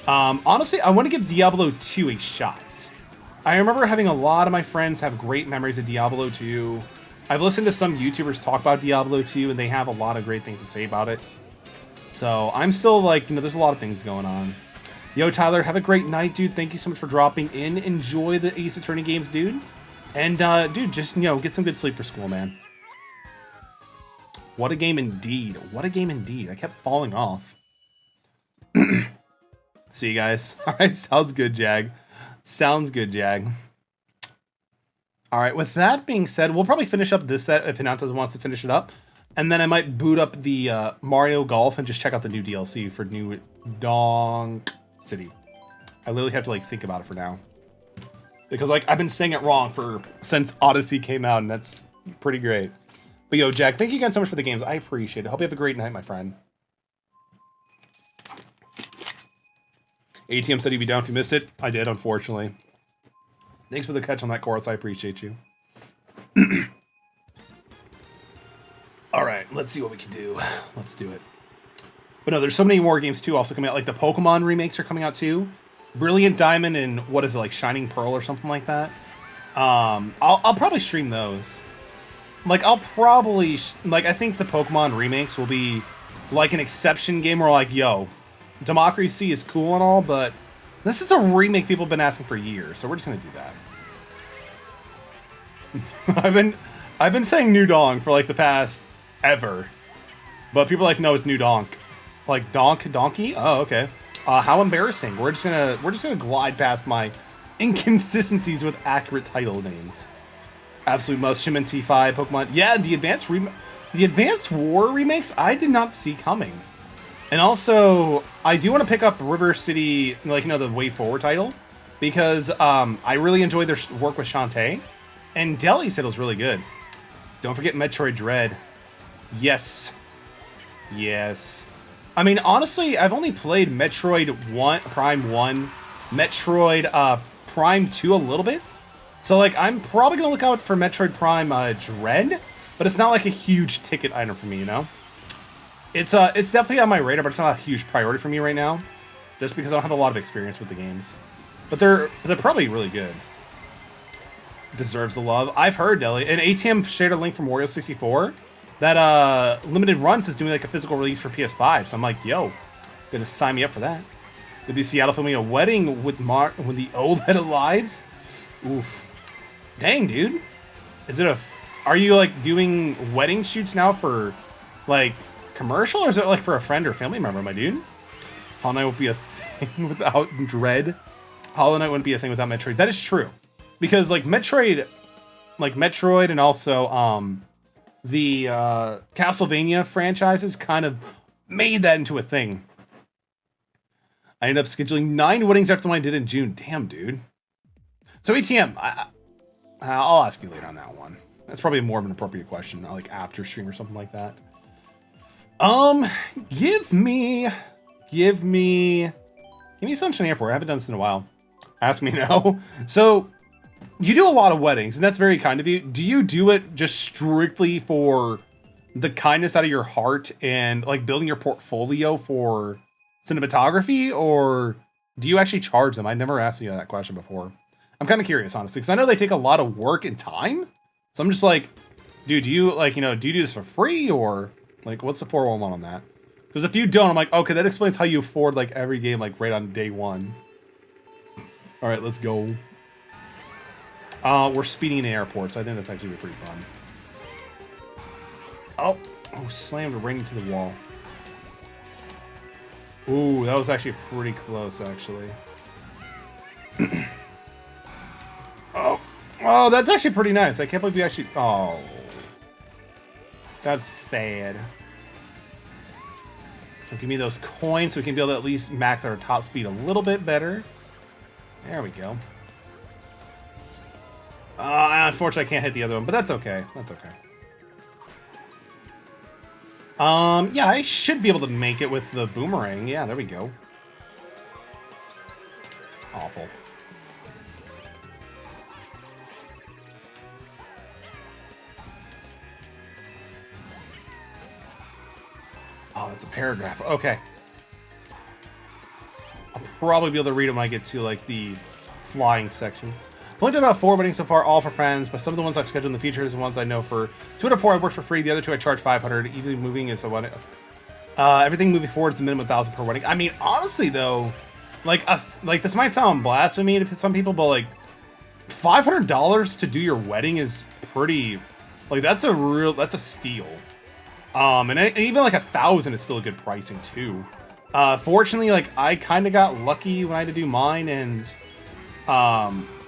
Honestly, I want to give Diablo 2 a shot. I remember having a lot of my friends have great memories of Diablo 2. I've listened to some YouTubers talk about Diablo 2, and they have a lot of great things to say about it. So, I'm still, like, you know, there's a lot of things going on. Yo, Tyler, have a great night, dude. Thank you so much for dropping in. Enjoy the Ace Attorney games, dude. And, dude, just, you know, get some good sleep for school, man. What a game indeed. What a game indeed. I kept falling off. See you guys. All right, sounds good, Jag. Sounds good, Jag. All right, with that being said, we'll probably finish up this set if Hinata wants to finish it up. And then I might boot up the Mario Golf and just check out the new DLC for New Donk City. I literally have to like think about it for now. Because like I've been saying it wrong since Odyssey came out, and that's pretty great. But yo, Jack, thank you again so much for the games. I appreciate it. Hope you have a great night, my friend. ATM said he'd be down if you missed it. I did, unfortunately. Thanks for the catch on that, Chorus. I appreciate you. All right, let's see what we can do. Let's do it. But no, there's so many more games too also coming out. Like the Pokemon remakes are coming out too. Brilliant Diamond and what is it, like Shining Pearl or something like that. I'll probably stream those. Like I'll probably I think the Pokemon remakes will be like an exception game where like, yo, Democracy is cool and all, but this is a remake people have been asking for years, so we're just gonna do that. I've been saying New Donk for like the past ever, but people are like, no, it's New Donk. Like donkey? Oh, okay. How embarrassing. We're just gonna glide past my inconsistencies with accurate title names. Absolute must. Shimon T5 Pokemon. Yeah, the Advanced War remakes I did not see coming. And also, I do want to pick up River City, like, you know, the Way Forward title, because I really enjoyed their work with Shantae, and Deli said it was really good. Don't forget Metroid Dread. Yes. Yes. I mean, honestly, I've only played Metroid Prime 1, Metroid Prime 2 a little bit. So, like, I'm probably going to look out for Metroid Prime Dread, but it's not like a huge ticket item for me, you know? It's definitely on my radar, but it's not a huge priority for me right now, just because I don't have a lot of experience with the games. But they're probably really good. Deserves the love. I've heard, Deli. And ATM shared a link from Wario 64 that Limited Runs is doing like a physical release for PS5. So I'm like, yo, gonna sign me up for that. Did be Seattle filming a wedding with the old head of lives? Oof. Dang, dude. Are you like doing wedding shoots now for like commercial, or is it like for a friend or family member, my dude? Hollow Knight won't be a thing without Dread. Hollow Knight wouldn't be a thing without Metroid. That is true. Because like Metroid and also the Castlevania franchises kind of made that into a thing. I ended up scheduling 9 weddings after the one I did in June. Damn, dude. So ATM, I'll ask you later on that one. That's probably more of an appropriate question, like after stream or something like that. Give me Sunshine Airport. I haven't done this in a while. Ask me now. So, you do a lot of weddings, and that's very kind of you. Do you do it just strictly for the kindness out of your heart and like building your portfolio for cinematography, or do you actually charge them? I never asked you that question before. I'm kind of curious, honestly, because I know they take a lot of work and time. So I'm just like, dude, do you do this for free, or like what's the 411 on that? Because if you don't, I'm like, okay, that explains how you afford like every game like right on day one. All right, let's go. We're speeding in the airport, so I think that's actually pretty fun. Oh, slammed right into the wall. Ooh, that was actually pretty close, actually. Oh, that's actually pretty nice. I can't believe you actually... Oh. That's sad. So give me those coins so we can be able to at least max our top speed a little bit better. There we go. Unfortunately, I can't hit the other one, but that's okay. That's okay. Yeah, I should be able to make it with the boomerang. Yeah, there we go. Awful. Oh, that's a paragraph. Okay. I'll probably be able to read them when I get to, like, the flying section. I've only done about 4 weddings so far, all for friends, but some of the ones I've scheduled in the future is the ones I know for 2 out of 4 I work for free, the other 2 I charge 500. Even moving is a wedding. Everything moving forward is a minimum 1,000 per wedding. I mean, honestly, though, like this might sound blasphemy to some people, but, like, $500 to do your wedding is pretty, like, that's a steal. And even like 1,000 is still a good pricing too. Fortunately, like, I kind of got lucky when I had to do mine, and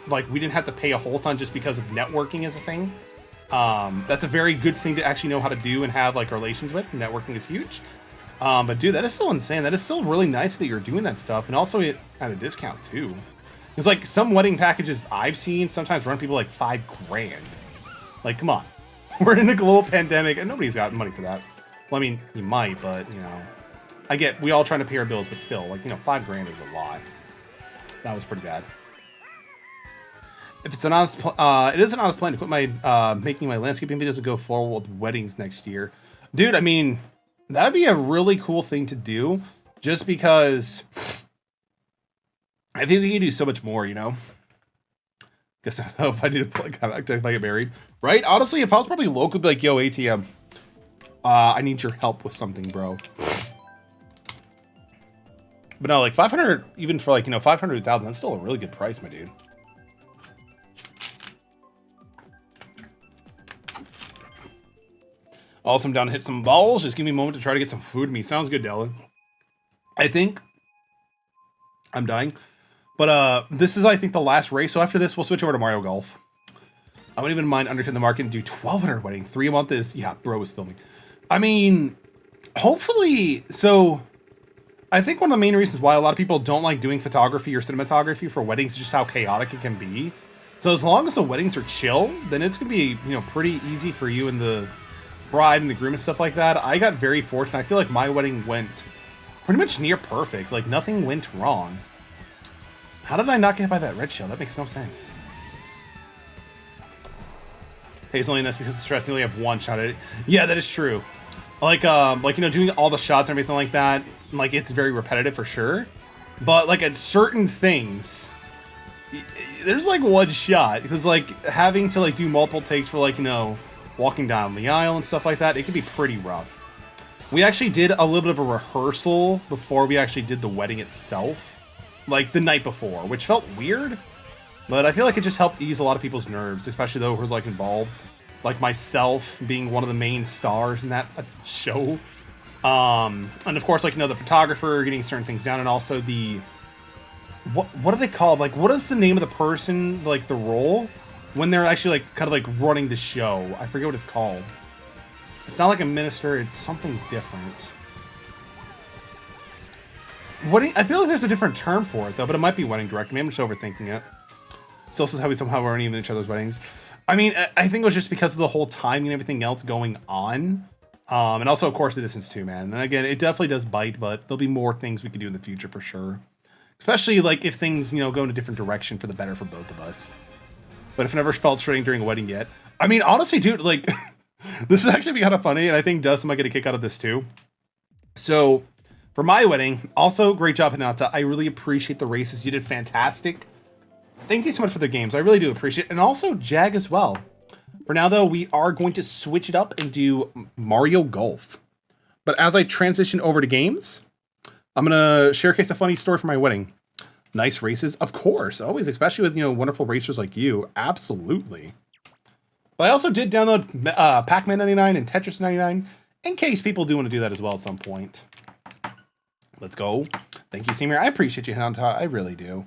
like, we didn't have to pay a whole ton just because of networking as a thing. That's a very good thing to actually know how to do and have, like, relations with. Networking is huge. But dude, that is still insane. That is still really nice that you're doing that stuff, and also it at a discount too. It's like some wedding packages I've seen sometimes run people like $5,000. Like, come on, we're in a global pandemic and nobody's got money for that. Well, I mean, you might, but you know, I get we all trying to pay our bills, but still, like, you know, $5,000 is a lot. That was pretty bad. If it's an honest, it is an honest plan to quit my making my landscaping videos and go forward with weddings next year, dude. I mean, that'd be a really cool thing to do, just because I think we can do so much more, you know. Guess I don't know if I need to play contact if I get married, right? Honestly, if I was probably local, I'd be like, yo, ATM, I need your help with something, bro. But no, like 500, even for like, you know, 500,000, that's still a really good price, my dude. Also, I'm down to hit some balls. Just give me a moment to try to get some food to me. Sounds good, Dylan. I think I'm dying. But this is, I think, the last race. So after this, we'll switch over to Mario Golf. I wouldn't even mind undercutting the market and do 1,200 wedding. 3 a month is, yeah, bro is filming. I mean, hopefully, so I think one of the main reasons why a lot of people don't like doing photography or cinematography for weddings is just how chaotic it can be. So as long as the weddings are chill, then it's going to be, you know, pretty easy for you and the bride and the groom and stuff like that. I got very fortunate. I feel like my wedding went pretty much near perfect. Like, nothing went wrong. How did I not get hit by that red shell? That makes no sense. Hazeliness because of stress. You only have one shot at it. Yeah, that is true. Like, you know, doing all the shots and everything like that, like, it's very repetitive for sure. But, like, at certain things, there's, like, one shot. Because, like, having to, like, do multiple takes for, like, you know, walking down the aisle and stuff like that, it can be pretty rough. We actually did a little bit of a rehearsal before we actually did the wedding itself. Like, the night before, which felt weird. But I feel like it just helped ease a lot of people's nerves, especially those who were, like, involved. Like myself being one of the main stars in that show. And of course, like, you know, the photographer getting certain things down, and also the... What are they called? Like, what is the name of the person, like, the role? When they're actually, like, kind of, like, running the show. I forget what it's called. It's not like a minister, it's something different. I feel like there's a different term for it, though, but it might be wedding director. Maybe I'm just overthinking it. Still says how we somehow weren't even each other's weddings. I mean, I think it was just because of the whole timing and everything else going on. And also, of course, the distance too, man. And again, it definitely does bite, but there'll be more things we can do in the future for sure. Especially, like, if things, you know, go in a different direction for the better for both of us. But if it never felt straight during a wedding yet. I mean, honestly, dude, like, this is actually kind of funny, and I think Dustin might get a kick out of this too. So, for my wedding, also, great job, Hinata. I really appreciate the races. You did fantastic. Thank you so much for the games. I really do appreciate it. And also, Jag as well. For now, though, we are going to switch it up and do Mario Golf. But as I transition over to games, I'm going to showcase a funny story for my wedding. Nice races, of course. Always, especially with, you know, wonderful racers like you. Absolutely. But I also did download Pac-Man 99 and Tetris 99, in case people do want to do that as well at some point. Let's go. Thank you, Seymour. I appreciate you, Hinata. I really do.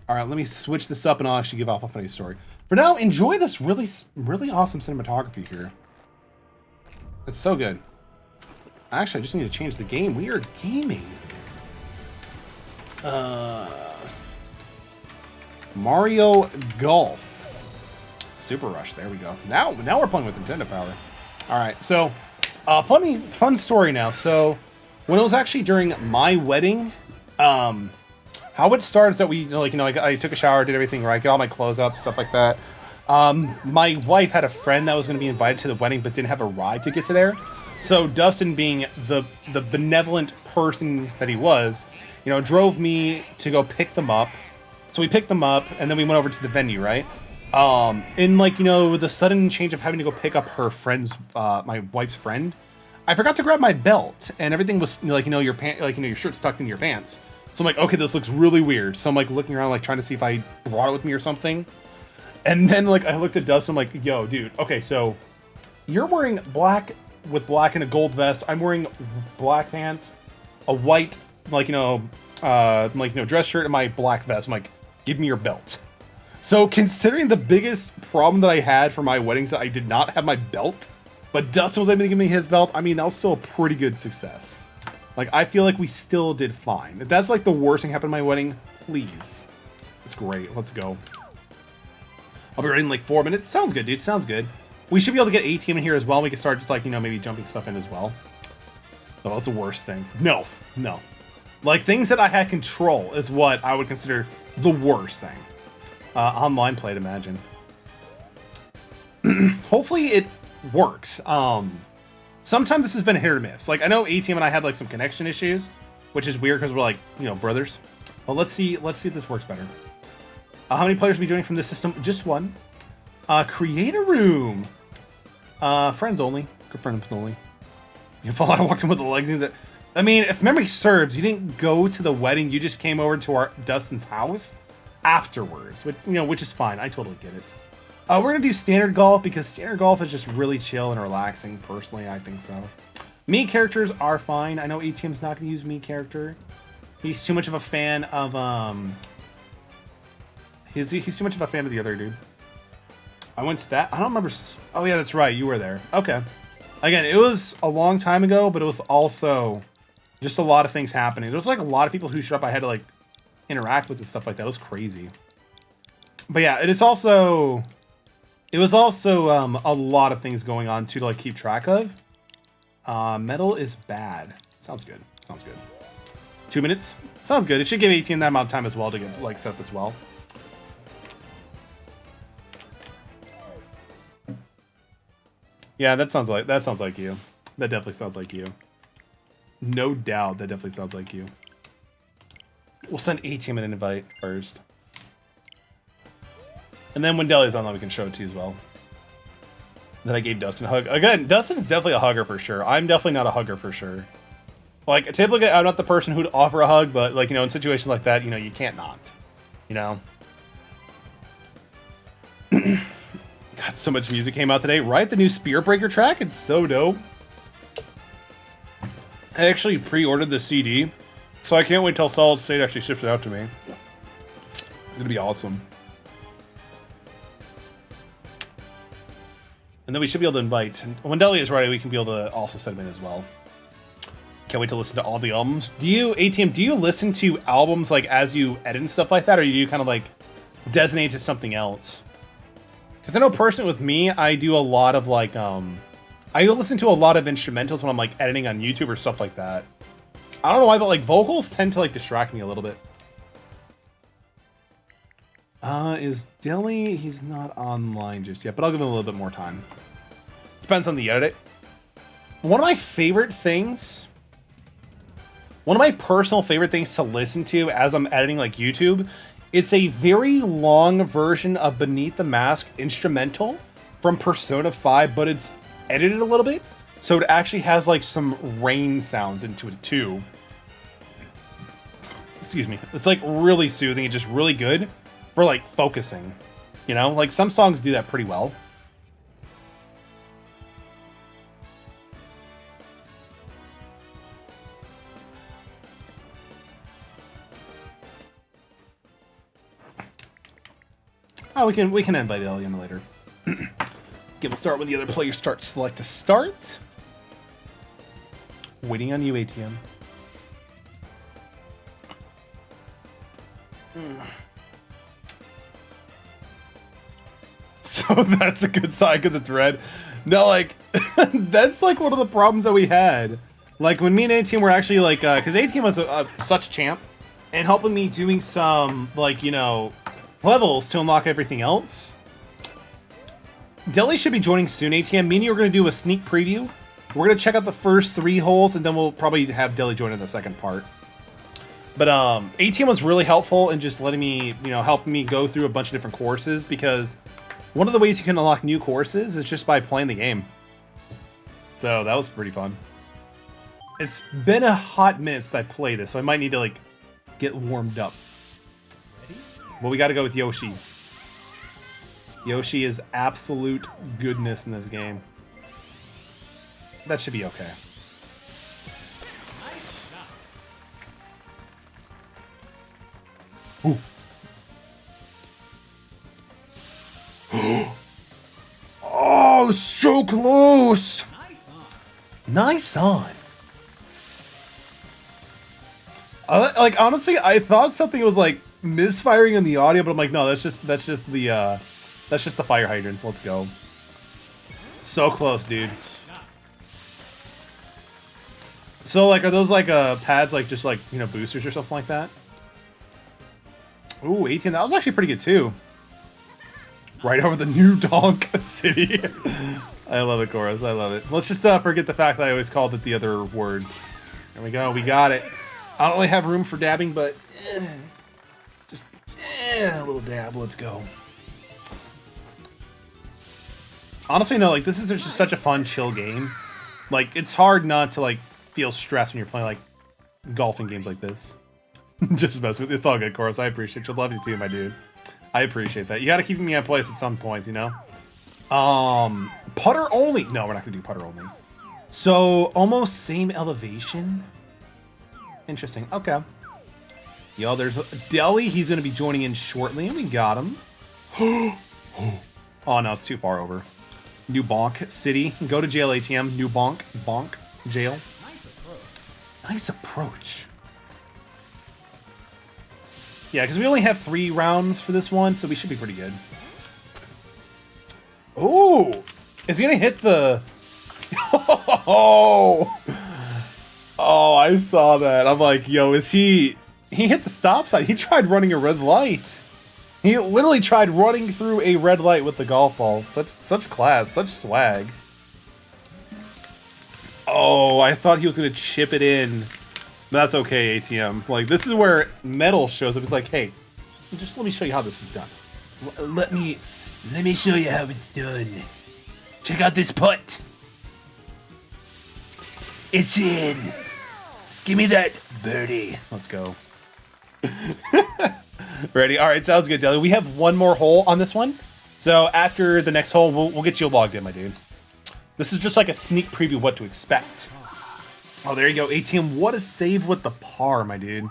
All right, let me switch this up, and I'll actually give off a funny story. For now, enjoy this really, really awesome cinematography here. It's so good. Actually, I just need to change the game. We are gaming. Mario Golf. Super Rush. There we go. Now we're playing with Nintendo power. All right, so fun story now. So when it was actually during my wedding, how it started is that we, like, you know, I took a shower, did everything right, got all my clothes up, stuff like that. My wife had a friend that was going to be invited to the wedding, but didn't have a ride to get to there. So Dustin, being the benevolent person that he was, you know, drove me to go pick them up. So we picked them up, and then we went over to the venue, right? In, like, you know, the sudden change of having to go pick up her friend's, my wife's friend, I forgot to grab my belt, and everything was, like, you know, your your shirt's tucked in your pants. So I'm like, okay, this looks really weird. So I'm, like, looking around, like, trying to see if I brought it with me or something. And then, like, I looked at Dustin, I'm like, yo, dude, okay, so you're wearing black with black and a gold vest. I'm wearing black pants a white, like, dress shirt and my black vest. I'm like, give me your belt. So considering the biggest problem that I had for my weddings that I did not have my belt, but Dustin was able to give me his belt, I mean, that was still a pretty good success. Like, I feel like we still did fine. If that's like the worst thing happened at my wedding, please. It's great. Let's go. I'll be ready in like 4 minutes. Sounds good, dude. Sounds good. We should be able to get ATM in here as well. We can start just like, maybe jumping stuff in as well. Oh, that's the worst thing. No. Like, things that I had control is what I would consider the worst thing. Online play, I'd imagine. Hopefully it works. Sometimes this has been hit or miss. Like, I know ATM and I had like some connection issues, which is weird because we're like, brothers. But let's see if this works better. How many players are we doing from this system? Just one. Create a room. Friends only. Good friends only. You thought I walked in with the leggings that... I mean, if memory serves, you didn't go to the wedding. You just came over to Dustin's house afterwards, which is fine. I totally get it. We're gonna do standard golf because standard golf is just really chill and relaxing. Personally, I think so. Me characters are fine. I know ATM's not gonna use me character. He's too much of a fan of He's too much of a fan of the other dude. I went to that. I don't remember. Oh yeah, that's right. You were there. Okay. Again, it was a long time ago, but it was also just a lot of things happening. There was like a lot of people who showed up. I had to like interact with and stuff like that. It was crazy. But yeah, it was also a lot of things going on too to like keep track of. Metal is bad. Sounds good. 2 minutes. Sounds good. It should give 18 that amount of time as well to get like set up as well. Yeah, that sounds like you. That definitely sounds like you. No doubt, that definitely sounds like you. We'll send ATM an invite first. And then when Delia's online, we can show it to you as well. Then I gave Dustin a hug. Again, Dustin's definitely a hugger for sure. I'm definitely not a hugger for sure. Like, typically, I'm not the person who'd offer a hug, but, like, in situations like that, you can't not. God, so much music came out today, right? The new Spirit Breaker track, it's so dope. I actually pre-ordered the CD, so I can't wait till Solid State actually ships it out to me. It's gonna be awesome. And then we should be able to invite, and when Delia is ready, we can be able to also set him in as well. Can't wait to listen to all the albums. ATM, do you listen to albums like as you edit and stuff like that, or do you kind of like designate to something else? Because I know personally with me, I do a lot of like, I listen to a lot of instrumentals when I'm like editing on YouTube or stuff like that. I don't know why, but like vocals tend to like distract me a little bit. Is Dilly? He's not online just yet, but I'll give him a little bit more time. Depends on the edit. One of my personal favorite things to listen to as I'm editing like YouTube, it's a very long version of Beneath the Mask instrumental from Persona 5, but it's edited a little bit, so it actually has like some rain sounds into it too. Excuse me. It's like really soothing and just really good for like focusing. Like some songs do that pretty well. Oh, we can invite Elian later. Okay, we'll start when the other players select to start. Waiting on you, ATM. So that's a good sign because it's red. No, like, that's like one of the problems that we had. Like, when me and ATM were actually like, because ATM was such a champ and helping me doing some, like, levels to unlock everything else. Deli should be joining soon, ATM. Me and you are going to do a sneak preview. We're going to check out the first 3 holes, and then we'll probably have Deli join in the second part. But ATM was really helpful in just letting me, helping me go through a bunch of different courses, because one of the ways you can unlock new courses is just by playing the game. So that was pretty fun. It's been a hot minute since I played this, so I might need to, like, get warmed up. Well, we got to go with Yoshi. Yoshi is absolute goodness in this game. That should be okay. Ooh. Oh, so close. Nice on. Like honestly, I thought something was like misfiring in the audio, but I'm like, no, that's just the fire hydrants. Let's go. So close, dude. So like, are those like pads like just like, you know, boosters or something like that? Ooh, 18. That was actually pretty good too. Right over the new Donk City. I love it, Chorus. I love it. Let's just forget the fact that I always called it the other word. There we go. We got it. I don't really have room for dabbing, but just a little dab. Let's go. Honestly, no, like, this is just such a fun, chill game. Like, it's hard not to, like, feel stressed when you're playing, like, golfing games like this. Just mess with it. It's all good, Chorus. I appreciate you. Love you too, my dude. I appreciate that. You gotta keep me at place at some point, you know? Putter only. No, we're not gonna do putter only. So, almost same elevation. Interesting. Okay. Yo, there's Deli. He's gonna be joining in shortly, and we got him. Oh, no, it's too far over. New Bonk City. Go to jail, ATM. New Bonk. Bonk. Jail. Nice approach. Yeah, because we only have 3 rounds for this one, so we should be pretty good. Ooh! Is he gonna hit the... Oh! Oh, I saw that. I'm like, yo, is he... He hit the stop sign. He tried running a red light. He literally tried running through a red light with the golf ball. Such class, such swag. Oh, I thought he was gonna chip it in. That's okay, ATM. Like, this is where metal shows up. It's like, hey, just let me show you how this is done. Let me show you how it's done. Check out this putt. It's in. Give me that birdie. Let's go. Ready? All right, sounds good, Deli. We have one more hole on this one. So after the next hole, we'll get you logged in, my dude. This is just like a sneak preview of what to expect. Oh, there you go, ATM. What a save with the par, my dude.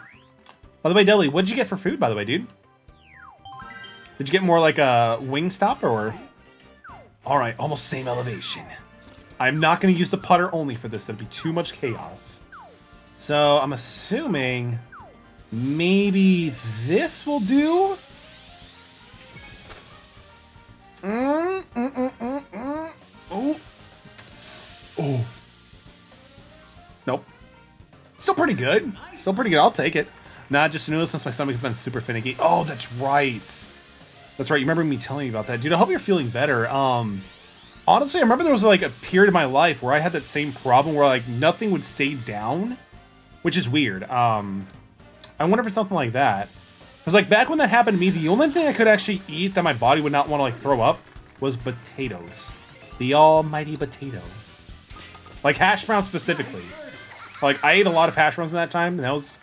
By the way, Deli, what did you get for food, by the way, dude? Did you get more like a Wingstop or? All right, almost same elevation. I'm not going to use the putter only for this. That'd be too much chaos. So I'm assuming maybe this will do. Oh. Oh. Nope. Still pretty good. Still pretty good. I'll take it. Nah, just knew since my stomach's been super finicky. Oh, that's right. That's right. You remember me telling you about that. Dude, I hope you're feeling better. Honestly, I remember there was like a period of my life where I had that same problem where like nothing would stay down, which is weird. I wonder if it's something like that. Because like back when that happened to me, the only thing I could actually eat that my body would not want to like throw up was potatoes. The almighty potato. Like hash browns specifically. Like I ate a lot of hash browns in that time, and that was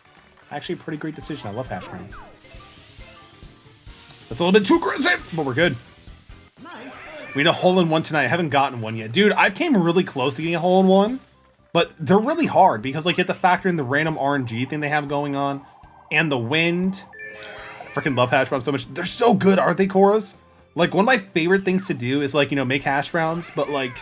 actually a pretty great decision. I love hash browns. That's a little bit too aggressive, but we're good. We need a hole-in-one tonight. I haven't gotten one yet. Dude, I came really close to getting a hole-in-one, but they're really hard because like you have to factor in the random RNG thing they have going on and the wind. I freaking love hash browns so much. They're so good, aren't they, Koros? Like one of my favorite things to do is like, you know, make hash browns, but like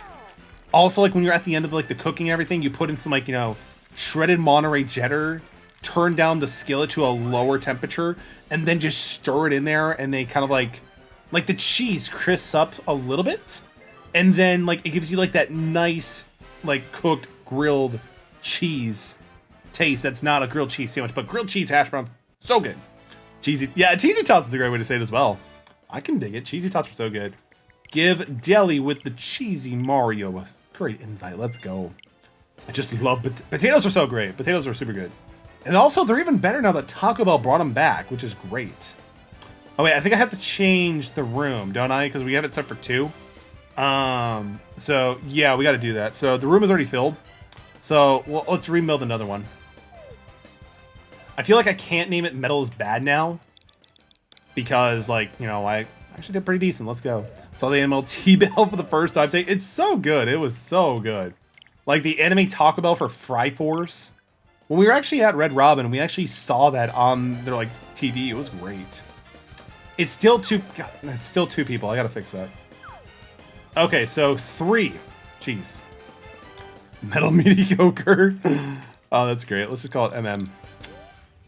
also like when you're at the end of like the cooking and everything, you put in some like, you know, shredded Monterey Cheddar, turn down the skillet to a lower temperature, and then just stir it in there, and they kind of like the cheese crisps up a little bit, and then like it gives you like that nice like cooked grilled cheese taste. That's not a grilled cheese sandwich, but grilled cheese hash browns, so good. Cheesy, yeah, cheesy tots is a great way to say it as well. I can dig it. Cheesy tots are so good. Give Deli with the cheesy Mario a great invite. Let's go. I just love potatoes are so great. Potatoes are super good. And also, they're even better now that Taco Bell brought them back, which is great. Oh, wait, I think I have to change the room, don't I? Because we have it set for 2. So, yeah, we got to do that. So, the room is already filled. So, well, let's rebuild another one. I feel like I can't name it Metal is Bad now. Because, like, you know, I actually did pretty decent. Let's go. Saw the MLT Bell for the first time today. It's so good. It was so good. Like, the anime Taco Bell for Fry Force. When we were actually at Red Robin, we actually saw that on their like TV. It was great. It's still two. God, it's still 2 people. I gotta fix that. Okay, so 3. Jeez. Metal mediocre. Oh, that's great. Let's just call it MM.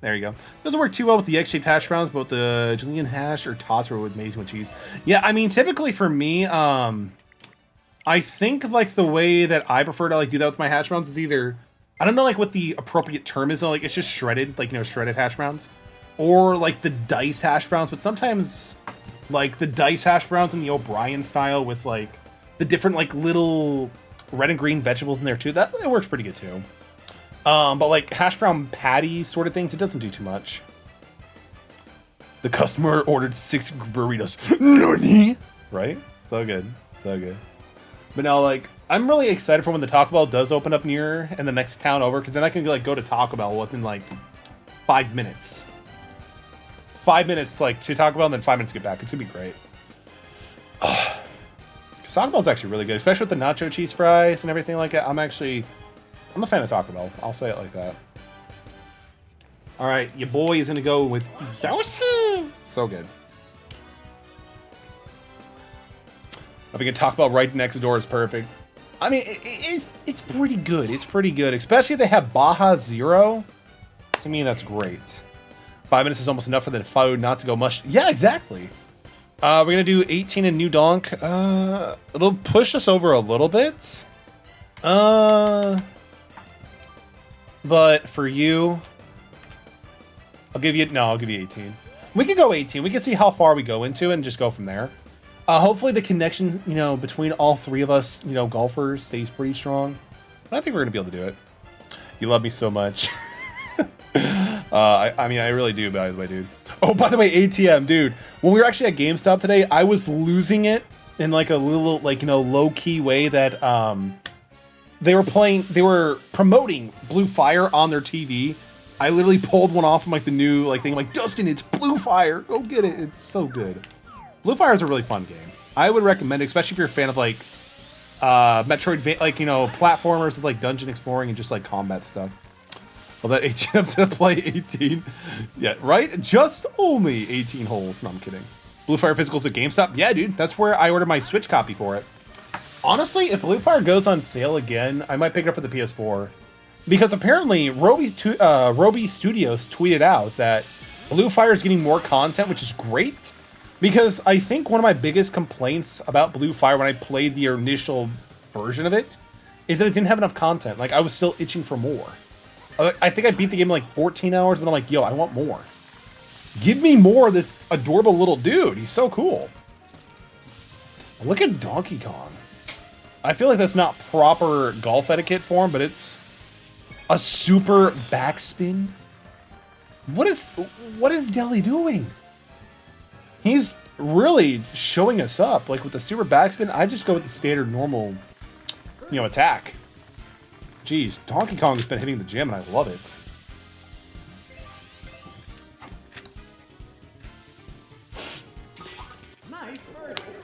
There you go. Doesn't work too well with the egg-shaped hash browns, but with the Julienne hash or toss with amazing with cheese. Yeah, I mean, typically for me, I think like the way that I prefer to like do that with my hash browns is either, I don't know like what the appropriate term is, like it's just shredded, like, you know, shredded hash browns, or like the diced hash browns, but sometimes like the diced hash browns in the O'Brien style with like the different like little red and green vegetables in there too, that works pretty good too. But like hash brown patty sort of things, it doesn't do too much. The customer ordered 6 burritos. Nani? Right? So good. So good. But now, like, I'm really excited for when the Taco Bell does open up near in the next town over, because then I can like go to Taco Bell within like 5 minutes. 5 minutes like to Taco Bell, and then 5 minutes to get back. It's gonna be great. Taco Bell's actually really good, especially with the nacho cheese fries and everything like that. I'm a fan of Taco Bell. I'll say it like that. All right, your boy is gonna go with Yoshi. So good. I think Taco Bell right next door is perfect. I mean, it's pretty good. It's pretty good, especially if they have Baja Zero. To me, that's great. 5 minutes is almost enough for the food not to go mush. Yeah, exactly. We're gonna do 18 in New Donk. It'll push us over a little bit. But for you, I'll give you 18. We can go 18. We can see how far we go into it and just go from there. Hopefully the connection, you know, between all 3 of us, you know, golfers stays pretty strong. But I think we're gonna be able to do it. You love me so much. I mean, I really do, by the way, dude. Oh, by the way, ATM, dude. When we were actually at GameStop today, I was losing it in like a little, like, you know, low-key way that they were promoting Blue Fire on their TV. I literally pulled one off from like the new like thing. I'm like, Dustin, it's Blue Fire. Go get it. It's so good. Blue Fire is a really fun game. I would recommend it, especially if you're a fan of like Metroid, like, you know, platformers with like dungeon exploring and just like combat stuff. Well, that ATM's gonna play 18. Yeah, right? Just only 18 holes. No, I'm kidding. Blue Fire Physicals at GameStop? Yeah, dude. That's where I ordered my Switch copy for it. Honestly, if Blue Fire goes on sale again, I might pick it up for the PS4. Because apparently, Roby Studios tweeted out that Blue Fire is getting more content, which is great. Because I think one of my biggest complaints about Blue Fire when I played the initial version of it is that it didn't have enough content. Like, I was still itching for more. I think I beat the game in like 14 hours, but I'm like, yo, I want more. Give me more of this adorable little dude. He's so cool. Look at Donkey Kong. I feel like that's not proper golf etiquette for him, but it's a super backspin. What is Deli doing? He's really showing us up. Like with the super backspin, I just go with the standard normal, you know, attack. Jeez, Donkey Kong's been hitting the gym and I love it.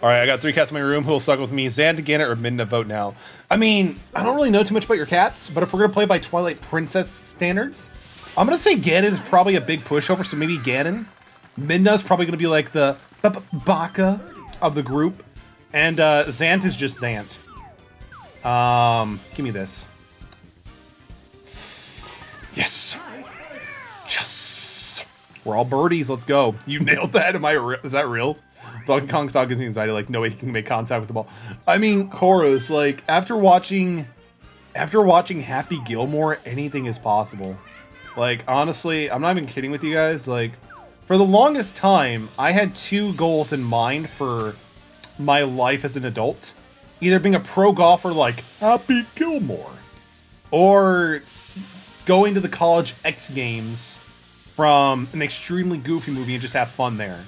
Alright, I got 3 cats in my room. Who will suck with me? Xan, Ganon, or Midna? Vote now. I mean, I don't really know too much about your cats, but if we're going to play by Twilight Princess standards, I'm going to say Ganon is probably a big pushover, so maybe Ganon. Midna's probably going to be like the Baka of the group. And Xant is just Xant. Give me this. Yes! Yes! We're all birdies, let's go. You nailed that, is that real? Donkey Kong's not getting anxiety, like, no way he can make contact with the ball. I mean, Horus, like, after watching Happy Gilmore, anything is possible. Like, honestly, I'm not even kidding with you guys, like, for the longest time, I had 2 goals in mind for my life as an adult. Either being a pro golfer like Happy Gilmore, or going to the college X Games from an extremely goofy movie and just have fun there.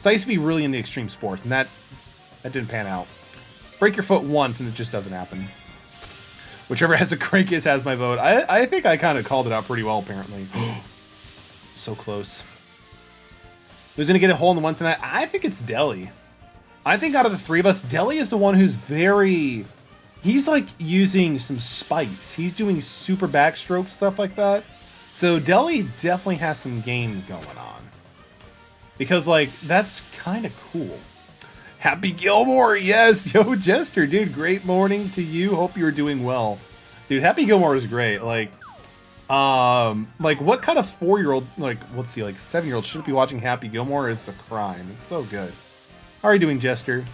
So I used to be really into extreme sports, and that didn't pan out. Break your foot once, and it just doesn't happen. Whichever has the crankiest has my vote. I think I kind of called it out pretty well, apparently. So close. Who's going to get a hole in the one tonight? I think it's Deli. I think out of the 3 of us, Deli is the one who's very... He's, like, using some spice. He's doing super backstroke stuff like that. So Deli definitely has some game going on. Because, like, that's kind of cool. Happy Gilmore, yes! Yo, Jester, dude, great morning to you. Hope you're doing well. Dude, Happy Gilmore is great. Like, what kind of 4-year-old, like, let's see, like, 7-year-old shouldn't be watching Happy Gilmore? It's a crime. It's so good. How are you doing, Jester?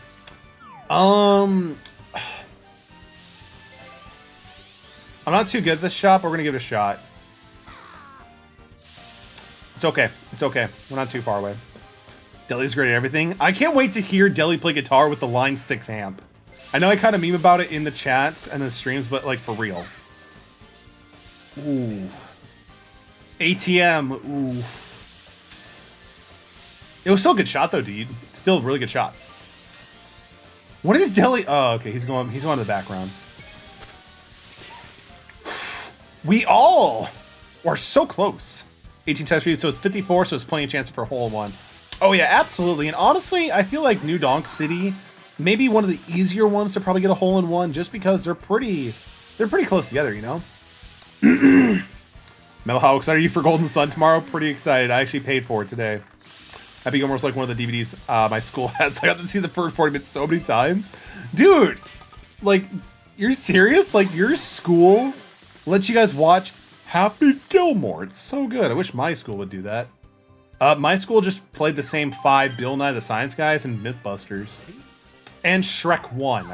I'm not too good at this shot, but we're gonna give it a shot. It's okay. It's okay. We're not too far away. Deli's great at everything. I can't wait to hear Deli play guitar with the line 6 amp. I know I kind of meme about it in the chats and the streams, but like for real. Ooh. ATM. Ooh. It was still a good shot though, dude. Still a really good shot. What is Deli? Oh, okay. He's going to the background. We all are so close. 18 times 3, so it's 54, so it's plenty of chance for a hole in one. Oh yeah, absolutely. And honestly, I feel like New Donk City may be one of the easier ones to probably get a hole in one, just because they're pretty close together, you know. Metal, how excited are you for Golden Sun tomorrow? Pretty excited. I actually paid for it today. Happy Gilmore's like one of the DVDs my school has. I got to see the first 40 minutes so many times, dude. Like, you're serious? Like, your school lets you guys watch Happy Gilmore? It's so good. I wish my school would do that. My school just played the same 5 Bill Nye the Science Guys and Mythbusters. And Shrek 1.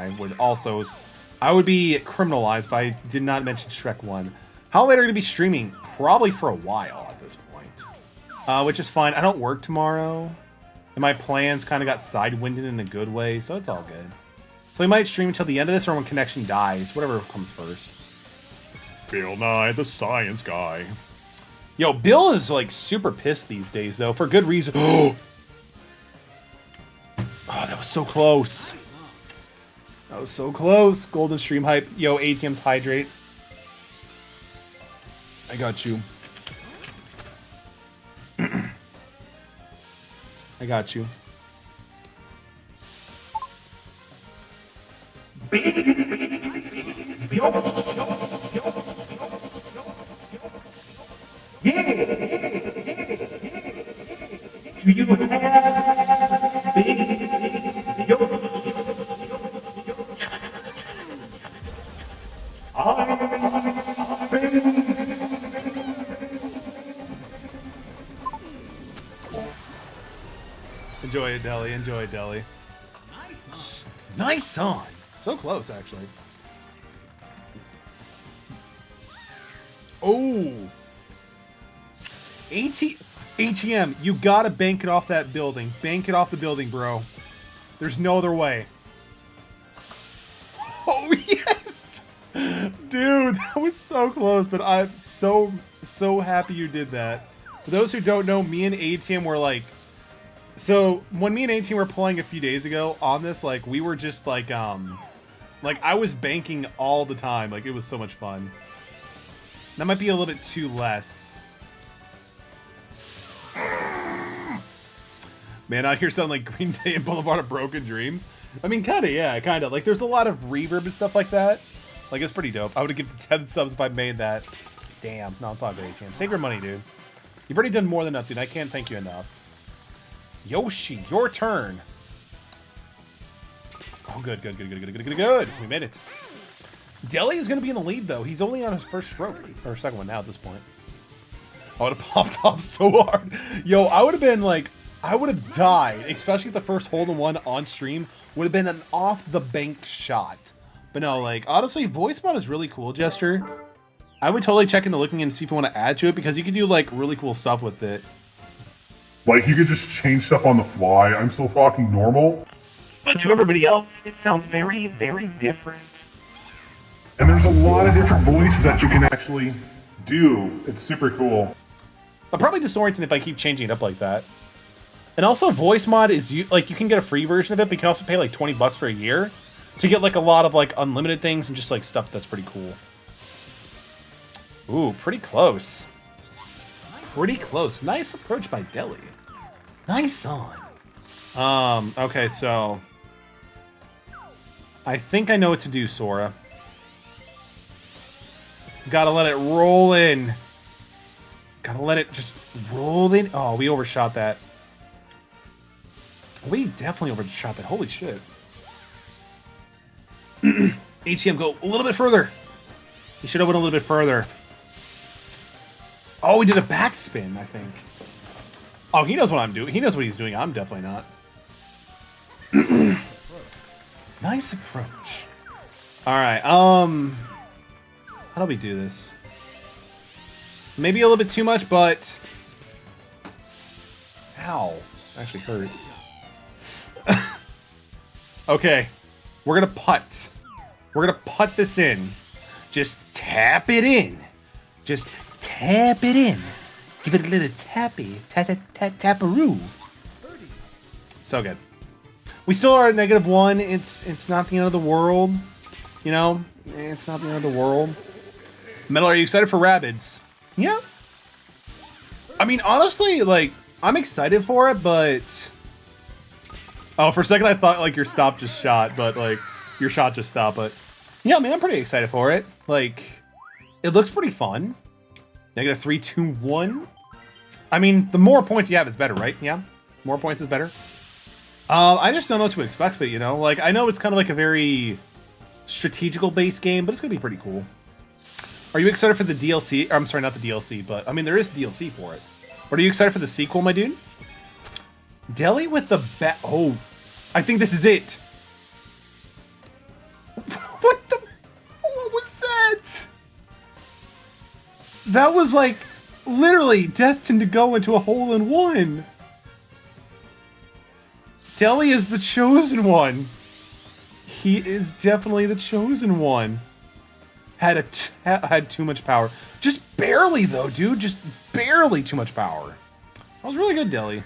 I would be criminalized, but I did not mention Shrek 1. How late are you going to be streaming? Probably for a while at this point. Which is fine. I don't work tomorrow. And my plans kind of got sidewinded in a good way, so it's all good. So we might stream until the end of this or when connection dies. Whatever comes first. Bill Nye the Science Guy. Yo, Bill is, like, super pissed these days, though, for good reason. Oh, that was so close. That was so close. Golden stream hype. Yo, ATM's hydrate. I got you. I got you. Do you have big yolks? Enjoy it, Deli. Enjoy it, Deli. Nice on. So close, actually. Oh. ATM, you gotta bank it off that building. Bank it off the building, bro. There's no other way. Oh, yes! Dude, that was so close, but I'm so happy you did that. For those who don't know, me and ATM were like... So, when me and ATM were playing a few days ago on this, like, we were just like, I was banking all the time. Like, it was so much fun. That might be a little bit too less. Man, out here sound like Green Day and Boulevard of Broken Dreams. I mean, kinda, yeah, kinda. Like, there's a lot of reverb and stuff like that. Like, it's pretty dope. I would have given 10 subs if I made that. Damn. No, it's all good, ATM. Save your money, dude. You've already done more than enough, dude. I can't thank you enough. Yoshi, your turn. Oh, good. We made it. Deli is going to be in the lead, though. He's only on his first stroke. Or second one now at this point. I would have popped off so hard. Yo, I would have been like... I would have died, especially if the first hole-in-one on stream would have been an off-the-bank shot. But no, like, honestly, voice mod is really cool, Jester. I would totally check into looking and see if you want to add to it, because you can do, like, really cool stuff with it. Like, you could just change stuff on the fly. I'm still talking normal. But to everybody else, it sounds very, very different. And there's a lot of different voices that you can actually do. It's super cool. I'm probably disoriented if I keep changing it up like that. And also, voice mod is, like, you can get a free version of it, but you can also pay, like, 20 bucks for a year to get, like, a lot of, like, unlimited things and just, like, stuff that's pretty cool. Ooh, pretty close. Pretty close. Nice approach by Deli. Nice on. Okay, so... I think I know what to do, Sora. Gotta let it roll in. Gotta let it just roll in. Oh, we overshot that. We definitely overshot that. Holy shit. ATM, go a little bit further. He should have went a little bit further. Oh, we did a backspin, I think. Oh, he knows what I'm doing. He knows what he's doing. I'm definitely not. Nice approach. Alright, how do we do this? Maybe a little bit too much, but... Ow. Actually hurt. Okay. We're gonna putt. We're gonna putt this in. Just tap it in. Just tap it in. Give it a little tappy. Tap-a-roo. So good. We still are at -1. It's not the end of the world. You know? It's not the end of the world. Metal, are you excited for Rabbids? Yeah. I mean, honestly, like, I'm excited for it, but... Oh, for a second I thought, like, your stop just shot, but, like, your shot just stopped, but... Yeah, I mean, I'm pretty excited for it. Like, it looks pretty fun. -3, 2, 1. I mean, the more points you have, it's better, right? Yeah? More points is better. I just don't know what to expect of it, you know? Like, I know it's kind of like a very strategical-based game, but it's going to be pretty cool. Are you excited for the DLC? I'm sorry, not the DLC, but, I mean, there is DLC for it. But are you excited for the sequel, my dude? Deli with the bat. Oh, I think this is it. What the? What was that? That was like literally destined to go into a hole-in-one. Deli is the chosen one. He is definitely the chosen one. Had too much power. Just barely though, dude. Just barely too much power. That was really good, Deli.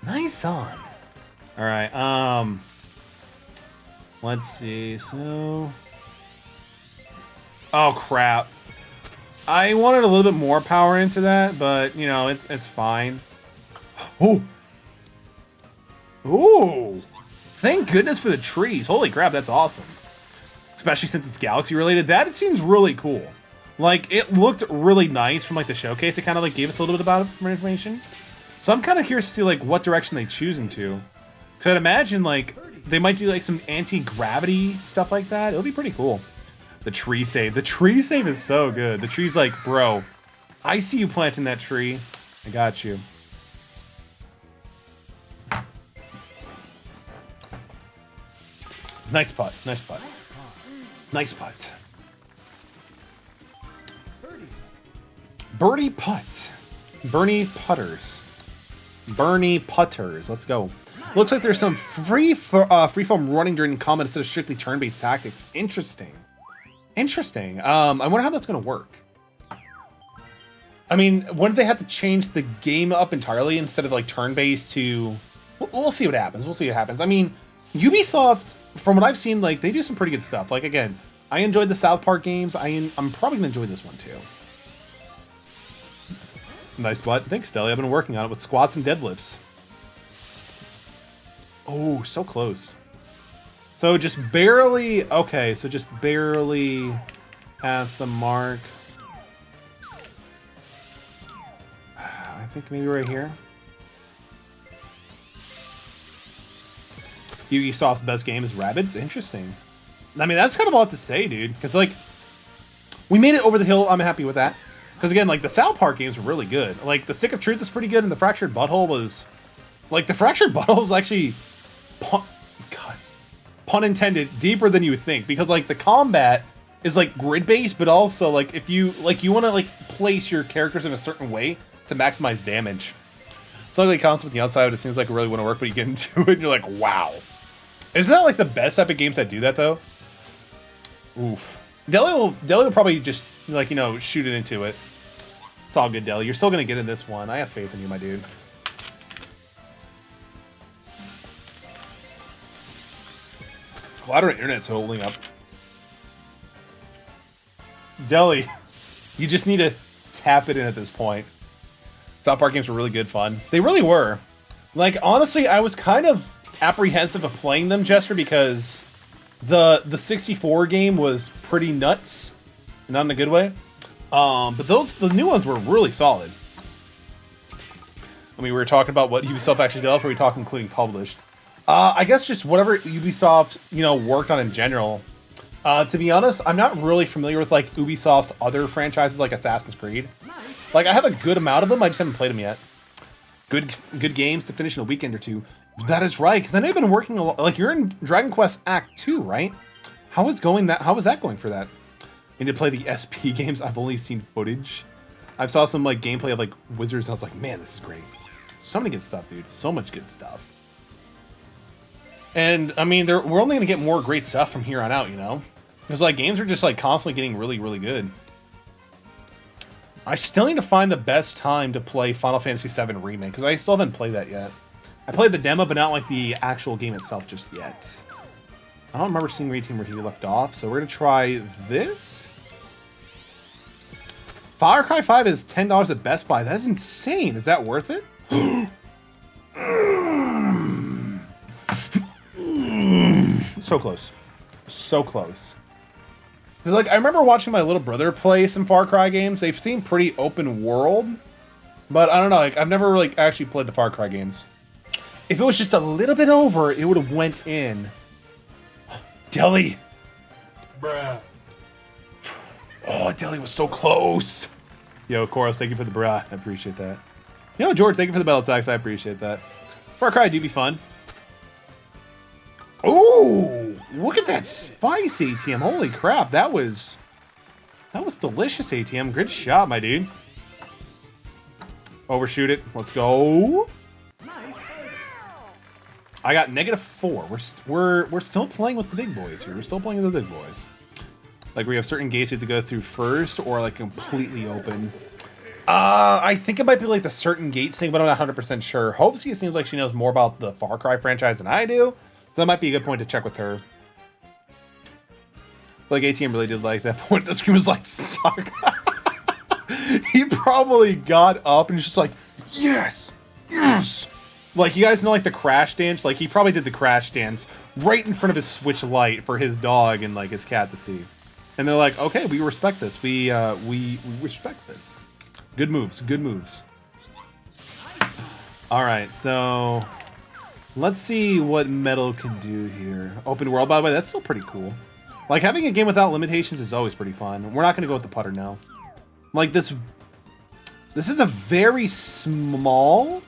Nice on. All right. Let's see. So. Oh crap. I wanted a little bit more power into that, but you know it's fine. Oh. Ooh. Thank goodness for the trees. Holy crap, that's awesome. Especially since it's galaxy related. That it seems really cool. Like it looked really nice from like the showcase. It kind of like gave us a little bit about more information. So I'm kind of curious to see like what direction they choose into. Cause I'd imagine like they might do like some anti-gravity stuff like that. It'll be pretty cool. The tree save. The tree save is so good. The tree's like, bro, I see you planting that tree. I got you. Nice putt. Nice putt. Nice putt. Birdie putt. Bernie putters. Bernie putters. Let's go. Looks like there's some freeform running during combat instead of strictly turn-based tactics. Interesting. Interesting. I wonder how that's going to work. I mean, wouldn't they have to change the game up entirely instead of like turn-based to... We'll see what happens. We'll see what happens. I mean, Ubisoft, from what I've seen, like they do some pretty good stuff. Like again, I enjoyed the South Park games. I'm probably going to enjoy this one too. Nice butt. Thanks, Deli. I've been working on it with squats and deadlifts. Oh, so close. So just barely... Okay, so just barely at the mark. I think maybe right here. Ubisoft's best game is Rabbids? Interesting. I mean, that's kind of a lot to say, dude. Because, like, we made it over the hill. I'm happy with that. Because, again, like, the South Park games were really good. Like, the Stick of Truth is pretty good, and the Fractured Butthole was... Like, the Fractured Butthole is actually... Pun intended, deeper than you would think. Because, like, the combat is, like, grid-based, but also, like, if you... Like, you want to, like, place your characters in a certain way to maximize damage. It's like the concept with the outside, but it seems like it really wouldn't work, but you get into it, and you're like, wow. Isn't that, like, the best type of games that do that, though? Oof. Deli will probably just, like, you know, shoot it into it. It's all good, Deli. You're still going to get in this one. I have faith in you, my dude. Glad our internet's holding up. Deli, you just need to tap it in at this point. South Park games were really good fun. They really were. Like, honestly, I was kind of apprehensive of playing them, Jester, because the 64 game was pretty nuts. Not in a good way. But the new ones were really solid. I mean, we were talking about what Ubisoft actually developed, or we talking including published. I guess just whatever Ubisoft, worked on in general. To be honest, I'm not really familiar with like Ubisoft's other franchises like Assassin's Creed. Like I have a good amount of them, I just haven't played them yet. Good games to finish in a weekend or two. That is right, because I know you've been working a lot. Like you're in Dragon Quest Act 2, right? How is that going for that? I need to play the SP games. I've only seen footage. I saw some like gameplay of like Wizards, and I was like, man, this is great. So many good stuff, dude. So much good stuff. And I mean, we're only gonna get more great stuff from here on out, because like games are just like constantly getting really, really good. I still need to find the best time to play Final Fantasy VII Remake because I still haven't played that yet. I played the demo, but not like the actual game itself just yet. I don't remember seeing Ray Team where he left off, so we're gonna try this. Far Cry 5 is $10 at Best Buy. That is insane. Is that worth it? So close. So close. Because, like, I remember watching my little brother play some Far Cry games. They've seemed pretty open world. But I don't know. Like, I've never really actually played the Far Cry games. If it was just a little bit over, it would have went in. Deli. Bruh. Oh, Deli was so close. Yo, Koros, thank you for the bruh. I appreciate that. George, thank you for the battle tax. I appreciate that. Far Cry do be fun. Ooh, look at that spice, ATM. Holy crap, that was delicious, ATM. Good shot, my dude. Overshoot it. Let's go. I got -4. We're still playing with the big boys here. We're still playing with the big boys. Like we have certain gates we have to go through first, or like completely open. I think it might be like the certain gates thing, but I'm not 100% sure. Hopesie, it seems like she knows more about the Far Cry franchise than I do. So that might be a good point to check with her. Like, ATM really did like that point. The screen was like, suck. He probably got up and was just like, yes, yes. Like, you guys know, like, the crash dance? Like, he probably did the crash dance right in front of his Switch Lite for his dog and, like, his cat to see. And they're like, okay, we respect this. We respect this. Good moves, good moves. All right, so... let's see what Metal can do here. Open world, by the way, that's still pretty cool. Like, having a game without limitations is always pretty fun. We're not going to go with the putter now. Like, this is a very small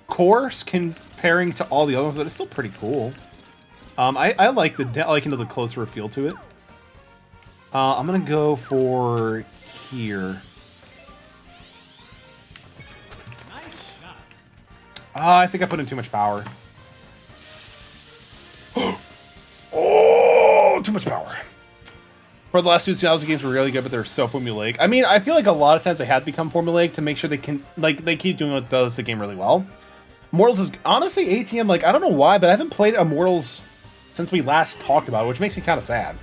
course comparing to all the other ones, but it's still pretty cool. I like the closer feel to it. I'm going to go for here. I think I put in too much power. Oh, too much power. For the last 2,000 games were really good, but they're so formulaic. I mean, I feel like a lot of times they have to become formulaic to make sure they can, like, they keep doing what does the game really well. Immortals is, honestly, ATM, like, I don't know why, but I haven't played Immortals since we last talked about it, which makes me kind of sad.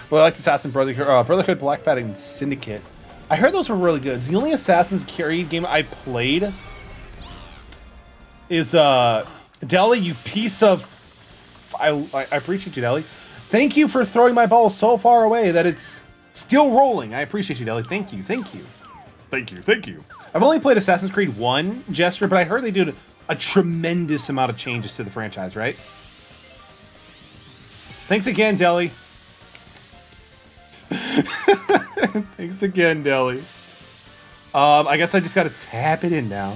But I like Assassin's Brotherhood, Black Flag, and Syndicate. I heard those were really good. The only Assassin's Creed game I played is Deli, you piece of... I appreciate you, Deli. Thank you for throwing my ball so far away that it's still rolling. I appreciate you, Deli. Thank you, thank you. Thank you, thank you. I've only played Assassin's Creed 1, Jester, but I heard they did a tremendous amount of changes to the franchise, right? Thanks again, Deli. Thanks again, Deli. I guess I just gotta tap it in now.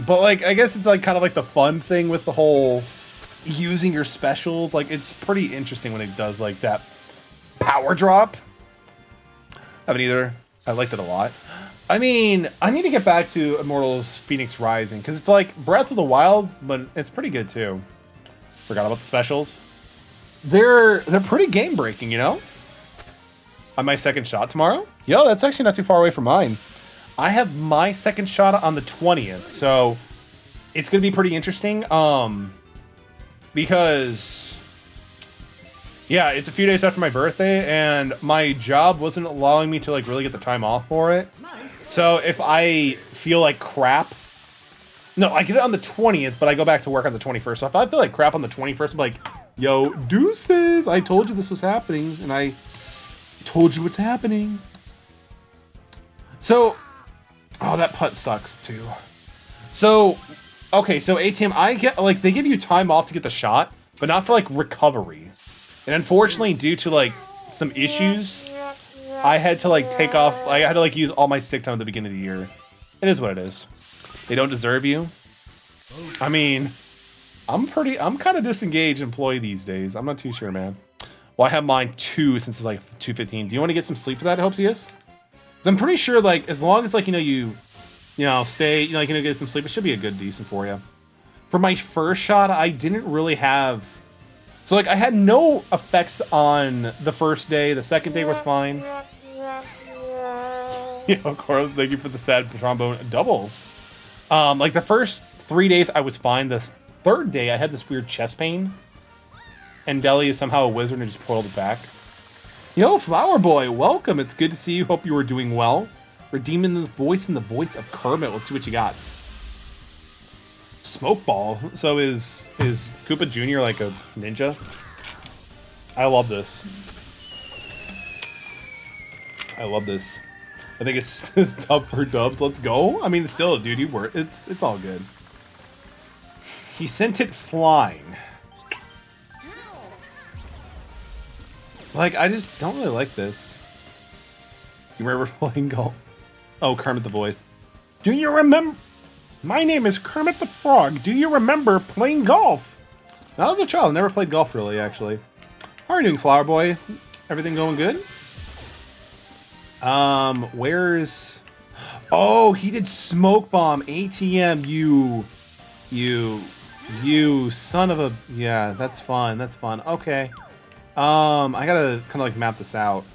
But, like, I guess it's, like, kind of like the fun thing with the whole using your specials. Like, it's pretty interesting when it does, like, that power drop. I haven't either. I liked it a lot. I mean, I need to get back to Immortals Phoenix Rising, because it's like Breath of the Wild, but it's pretty good, too. Forgot about the specials. They're pretty game-breaking, you know? On my second shot tomorrow? Yo, that's actually not too far away from mine. I have my second shot on the 20th, so it's going to be pretty interesting, because, yeah, it's a few days after my birthday, and my job wasn't allowing me to, like, really get the time off for it. So if I feel like crap, no, I get it on the 20th, but I go back to work on the 21st, so if I feel like crap on the 21st, I'm like, yo, deuces, I told you this was happening, and I Told you what's happening. So, oh, that putt sucks too. So, okay, so ATM, I get, like, they give you time off to get the shot, but not for, like, recovery. And unfortunately, due to, like, some issues, I had to, like, take off, I had to, like, use all my sick time at the beginning of the year. It is what it is. They don't deserve you. I mean, I'm kind of disengaged employee these days. I'm not too sure, man. Well, I have mine too, since it's, like, 2:15. Do you want to get some sleep for that, Hopesius? Because I'm pretty sure, like, as long as, like, you stay, like, get some sleep, it should be a good, decent for you. For my first shot, I didn't really have... So, like, I had no effects on the first day. The second day was fine. Yeah, of course, thank you for the sad trombone doubles. Like, the first 3 days, I was fine. The third day, I had this weird chest pain. And Deli is somehow a wizard and just pulled it back. Yo, Flower Boy, welcome. It's good to see you. Hope you are doing well. Redeeming the voice and the voice of Kermit. Let's see what you got. Smoke Ball. So is Koopa Jr. like a ninja? I love this. I love this. I think it's tough for dubs. Let's go. I mean, still, dude, you were. It's all good. He sent it flying. Like, I just don't really like this. You remember playing golf? Oh, Kermit the voice. Do you remember? My name is Kermit the Frog. Do you remember playing golf? When I was a child, I never played golf really, actually. How are you doing, Flower Boy? Everything going good? Where's... Oh, he did Smoke Bomb. ATM, you son of a... Yeah, that's fun. That's fun. Okay. I gotta kind of like map this out.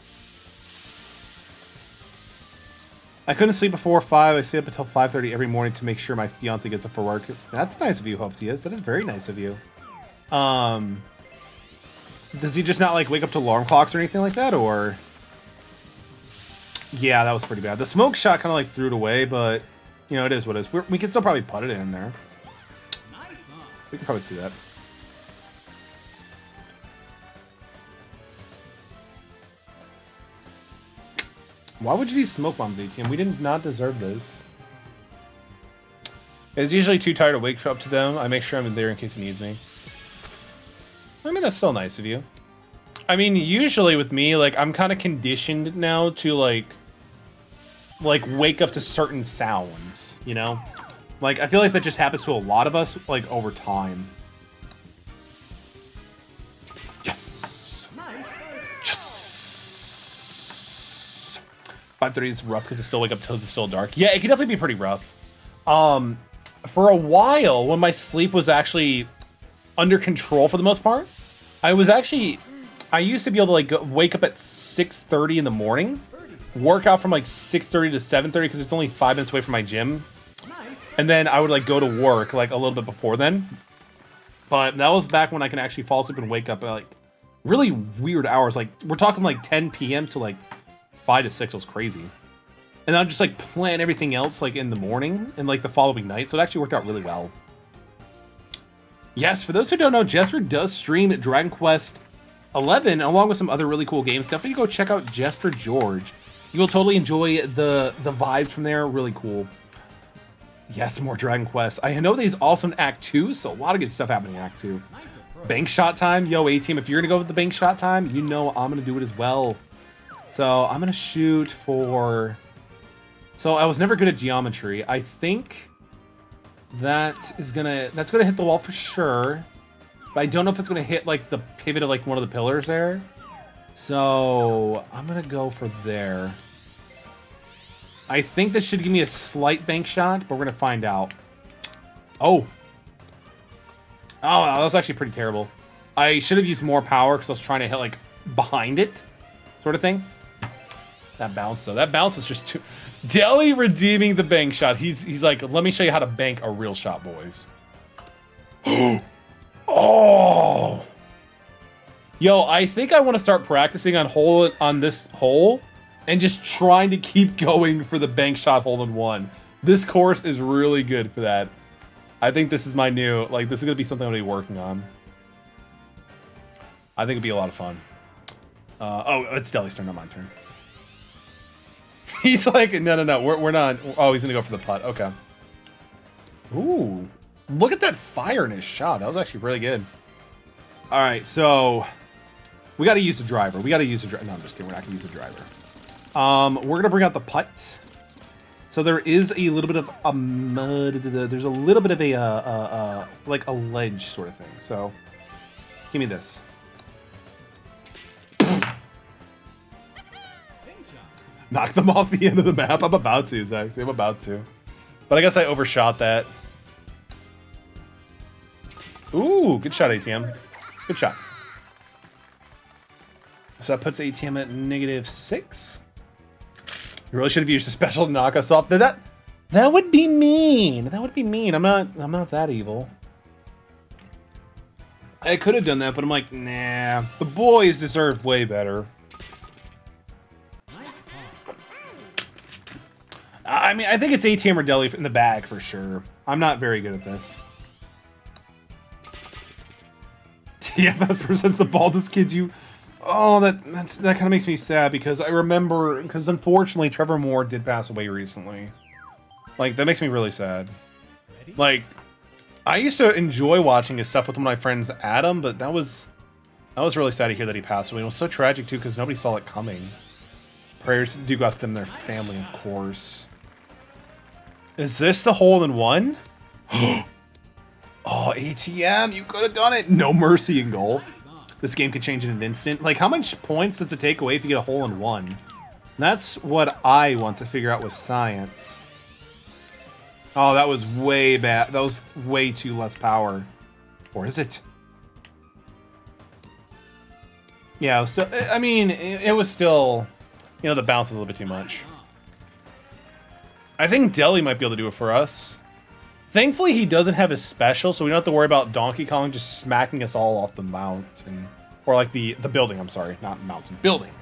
I couldn't sleep before 5. I stay up until 5:30 every morning to make sure my fiance gets up for work. That's nice of you, Hopesius. That is very nice of you. Does he just not like wake up to alarm clocks or anything like that, or? Yeah, that was pretty bad. The smoke shot kind of like threw it away, but you know, it is what it is. We can still probably put it in there. We can probably do that. Why would you use smoke bombs, ATM? We did not deserve this. It's usually too tired to wake up to them. I make sure I'm there in case he needs me. I mean, that's still nice of you. I mean, usually with me, like, I'm kind of conditioned now to, like, wake up to certain sounds, you know? Like, I feel like that just happens to a lot of us, like, over time. Yes! Yes! 5:30 is rough because it's still wake up till it's still dark. Yeah, it can definitely be pretty rough. For a while, when my sleep was actually under control for the most part, I used to be able to, like, wake up at 6:30 in the morning, work out from, like, 6:30 to 7:30 because it's only 5 minutes away from my gym. And then I would, like, go to work, like, a little bit before then. But that was back when I can actually fall asleep and wake up at, like, really weird hours. Like, we're talking, like, 10 p.m. to, like, 5 to 6. It was crazy. And I'd just, like, plan everything else, like, in the morning and, like, the following night. So it actually worked out really well. Yes, for those who don't know, Jester does stream Dragon Quest 11 along with some other really cool games. Definitely go check out Jester George. You will totally enjoy the vibes from there. Really cool. Yes, more Dragon Quest. I know that he's also in Act 2, so a lot of good stuff happening in Act 2. Bank shot time. Yo, A-Team, if you're going to go with the bank shot time, you know I'm going to do it as well. So I'm going to shoot for... So I was never good at geometry. I think that's gonna hit the wall for sure. But I don't know if it's gonna hit like the pivot of like one of the pillars there. So I'm gonna go for there. I think this should give me a slight bank shot, but we're gonna find out. Oh, that was actually pretty terrible. I should have used more power because I was trying to hit like behind it, sort of thing. That bounce though. That bounce was just too. Deli redeeming the bank shot. He's like, let me show you how to bank a real shot, boys. Oh, yo, I think I want to start practicing on this hole and just trying to keep going for the bank shot hole in one. This course is really good for that. I think this is my new, like, this is gonna be something I'm gonna be working on. I think it'd be a lot of fun. Oh, it's Deli's turn, not my turn. He's like, no, we're not. Oh, he's gonna go for the putt. Okay. Ooh, look at that fire in his shot. That was actually really good. All right, so we got to use the driver. We got to use the driver. No, I'm just kidding. We're not gonna use the driver. We're gonna bring out the putt. So there is a little bit of a mud. There's a little bit of a like a ledge sort of thing. So give me this. Knock them off the end of the map. I'm about to, Zach. I'm about to. But I guess I overshot that. Ooh, good shot, ATM. Good shot. So that puts ATM at -6. You really should have used a special to knock us off. That would be mean. That would be mean. I'm not that evil. I could have done that, but I'm like, nah. The boys deserve way better. I mean, I think it's ATM or Deli in the bag for sure. I'm not very good at this. TFS presents the baldest kids you... Oh, that kind of makes me sad because I remember... Because unfortunately, Trevor Moore did pass away recently. Like, that makes me really sad. Like, I used to enjoy watching his stuff with one of my friends, Adam, but that was really sad to hear that he passed away. It was so tragic, too, because nobody saw it coming. Prayers do go out to them and their family, of course. Is this the hole-in-one? Oh, ATM, you could have done it. No mercy in golf. This game could change in an instant. Like, how much points does it take away if you get a hole-in-one? That's what I want to figure out with science. Oh, that was way bad. That was way too less power. Or is it? Yeah, it was still... I mean, it was still... You know, the bounce was a little bit too much. I think Deli might be able to do it for us. Thankfully, he doesn't have his special, so we don't have to worry about Donkey Kong just smacking us all off the mountain. Or like the building, I'm sorry. Not mountain. Building.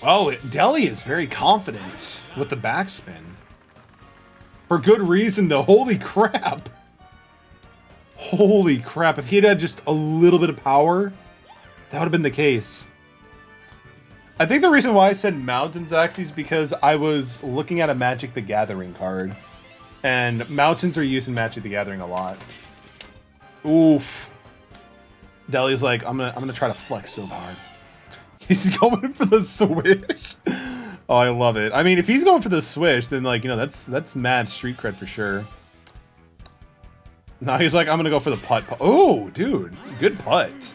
Oh, Deli is very confident with the backspin. For good reason, though. Holy crap. Holy crap. If he had just a little bit of power, that would have been the case. I think the reason why I said mountains, actually, is because I was looking at a Magic the Gathering card. And mountains are used in Magic the Gathering a lot. Oof. Deli's like, I'm gonna try to flex so hard. He's going for the swish. Oh, I love it. I mean, if he's going for the swish, then, like, you know, that's mad street cred for sure. Now he's like, I'm gonna go for the putt. Oh, dude. Good putt.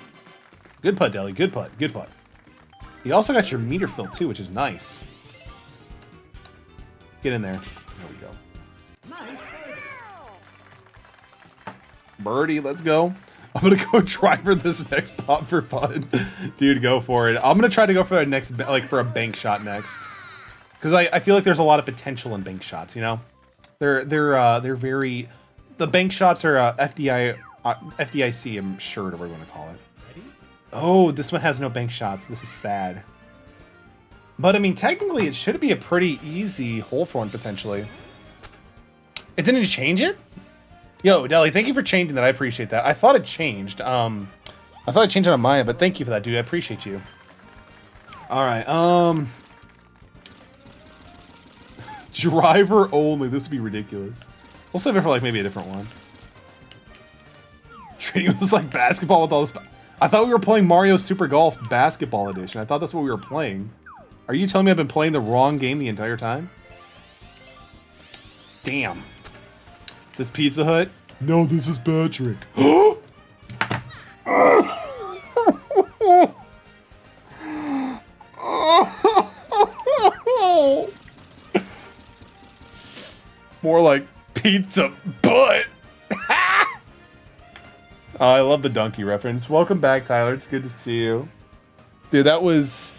Good putt, Deli. Good putt. Good putt. You also got your meter fill, too, which is nice. Get in there. There we go. Nice. Birdie, let's go. I'm gonna go try for this next pop for putt. Dude, go for it. I'm gonna try to go for a next, like, for a bank shot next. Because I feel like there's a lot of potential in bank shots, you know? They're very... The bank shots are FDIC, I'm sure, whatever we want to call it. Oh, this one has no bank shots. This is sad. But, I mean, technically, it should be a pretty easy hole for one, potentially. It didn't change it? Yo, Deli, thank you for changing that. I appreciate that. I thought it changed. I thought it changed it on my end, but thank you for that, dude. I appreciate you. Alright, driver only. This would be ridiculous. We'll save it for, like, maybe a different one. Treating this like basketball with all this... I thought we were playing Mario Super Golf Basketball Edition. I thought that's what we were playing. Are you telling me I've been playing the wrong game the entire time? Damn. Is this Pizza Hut? No, this is Patrick. More like pizza butt. Oh, I love the donkey reference. Welcome back, Tyler. It's good to see you. Dude, that was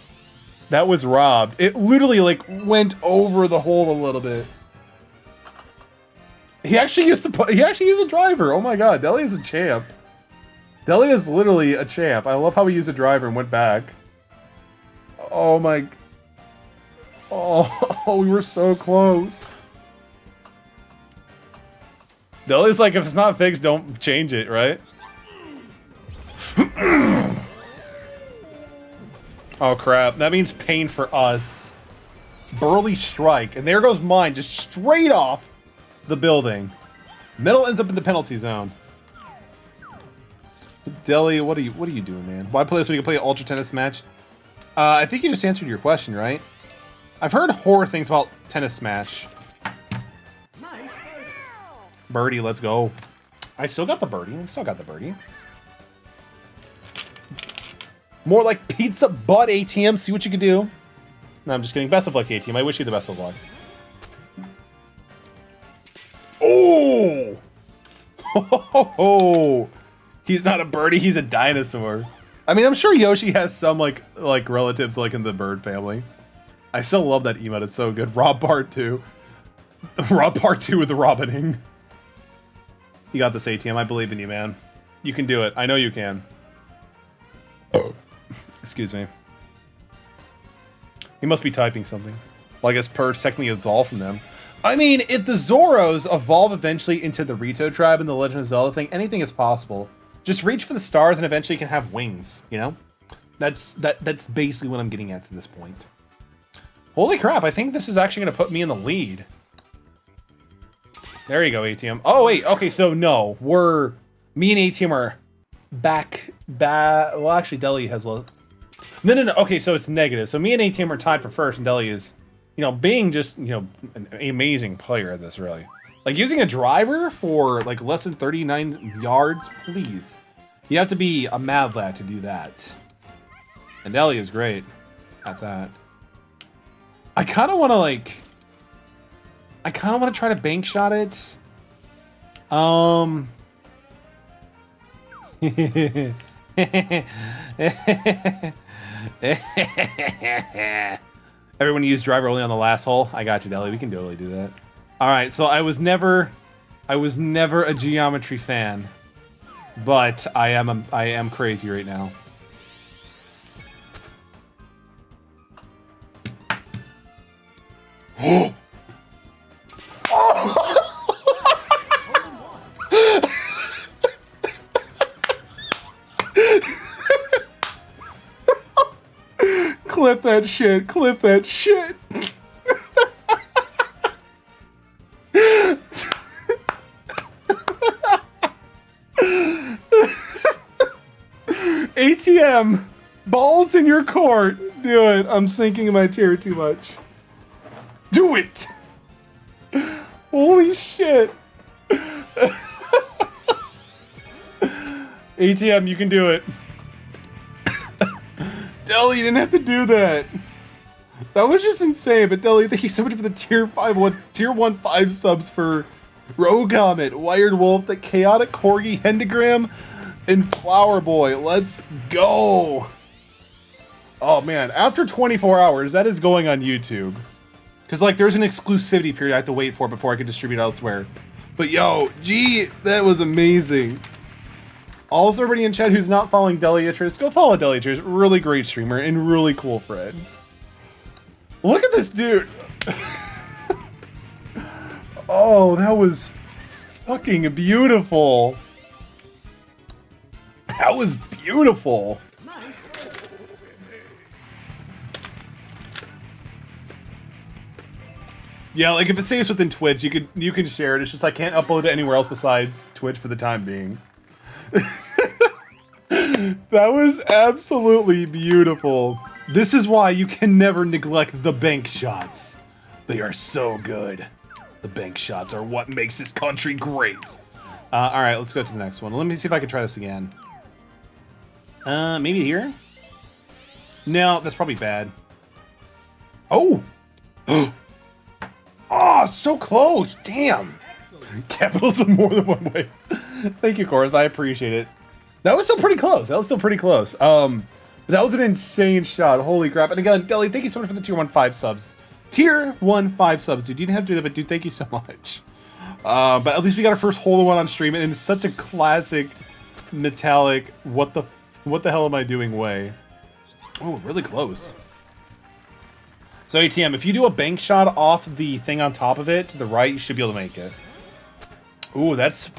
robbed. It literally, like, went over the hole a little bit. He actually used a driver. Oh my god, Deli is a champ. Deli is literally a champ. I love how he used a driver and went back. Oh my... Oh, we were so close. Deli's like, if it's not fixed, don't change it, right? Oh crap, that means pain for us. Burly strike, and there goes mine, just straight off the building. Middle ends up in the penalty zone. Deli, what are you doing, man? Why play this when you can play an Ultra Tennis match? I think you just answered your question, right? I've heard horror things about Tennis Smash. Nice. Birdie, let's go. I still got the birdie. More like pizza butt ATM. See what you can do. No, I'm just kidding. Best of luck, ATM. I wish you the best of luck. Oh! Oh! He's not a birdie. He's a dinosaur. I mean, I'm sure Yoshi has some like relatives like in the bird family. I still love that emote. It's so good. Rob Part 2. Rob Part 2 with the Robining. You got this, ATM. I believe in you, man. You can do it. I know you can. Oh. Excuse me. He must be typing something. Well, I guess Purge technically evolved from them. I mean, if the Zoros evolve eventually into the Rito tribe in the Legend of Zelda thing, anything is possible. Just reach for the stars and eventually you can have wings, you know? That's basically what I'm getting at this point. Holy crap, I think this is actually going to put me in the lead. There you go, ATM. Oh, wait, okay, so no. Me and ATM are back. Well, actually, Deli has... No. Okay, so it's negative. So me and ATM are tied for first, and Deli is, you know, being just, you know, an amazing player at this, really. Like, using a driver for, like, less than 39 yards, please. You have to be a mad lad to do that. And Deli is great at that. I kind of want to, like... I kind of want to try to bank shot it. Everyone use driver only on the last hole. I got you, Deli. We can totally do that. All right, so I was never a geometry fan, but I am crazy right now. Clip that shit. Clip that shit. ATM, balls in your court. Do it. I'm sinking in my chair too much. Do it. Holy shit. ATM, you can do it. Deli, you didn't have to do that. That was just insane. But Deli, thank you so much for the tier 1 5 subs for Rogomet, Wired Wolf, the Chaotic Corgi, Hendigram, and Flower Boy. Let's go. Oh man, after 24 hours, that is going on YouTube. Because like there's an exclusivity period I have to wait for before I can distribute elsewhere. But yo, gee, that was amazing. Also, everybody in chat who's not following Deliatrix, go follow Deliatrix. Really great streamer and really cool friend. Look at this dude. Oh, that was fucking beautiful. That was beautiful. Yeah, like if it stays within Twitch, you can share it. It's just I can't upload it anywhere else besides Twitch for the time being. That was absolutely beautiful. This is why you can never neglect the bank shots. They are so good. The bank shots are what makes this country great. All right, let's go to the next one. Let me see if I can try this again. Maybe here? No, that's probably bad. Oh! Oh, so close! Damn! Capitals of more than one way. Thank you, Chorus. I appreciate it. That was still pretty close. That was an insane shot. Holy crap. And again, Deli, thank you so much for the tier 1 5 subs. Tier 1 5 subs, dude. You didn't have to do that, but dude, thank you so much. But at least we got our first hole in one on stream, and it's such a classic metallic what the hell am I doing way. Oh, really close. So ATM, if you do a bank shot off the thing on top of it to the right, you should be able to make it. Ooh, that's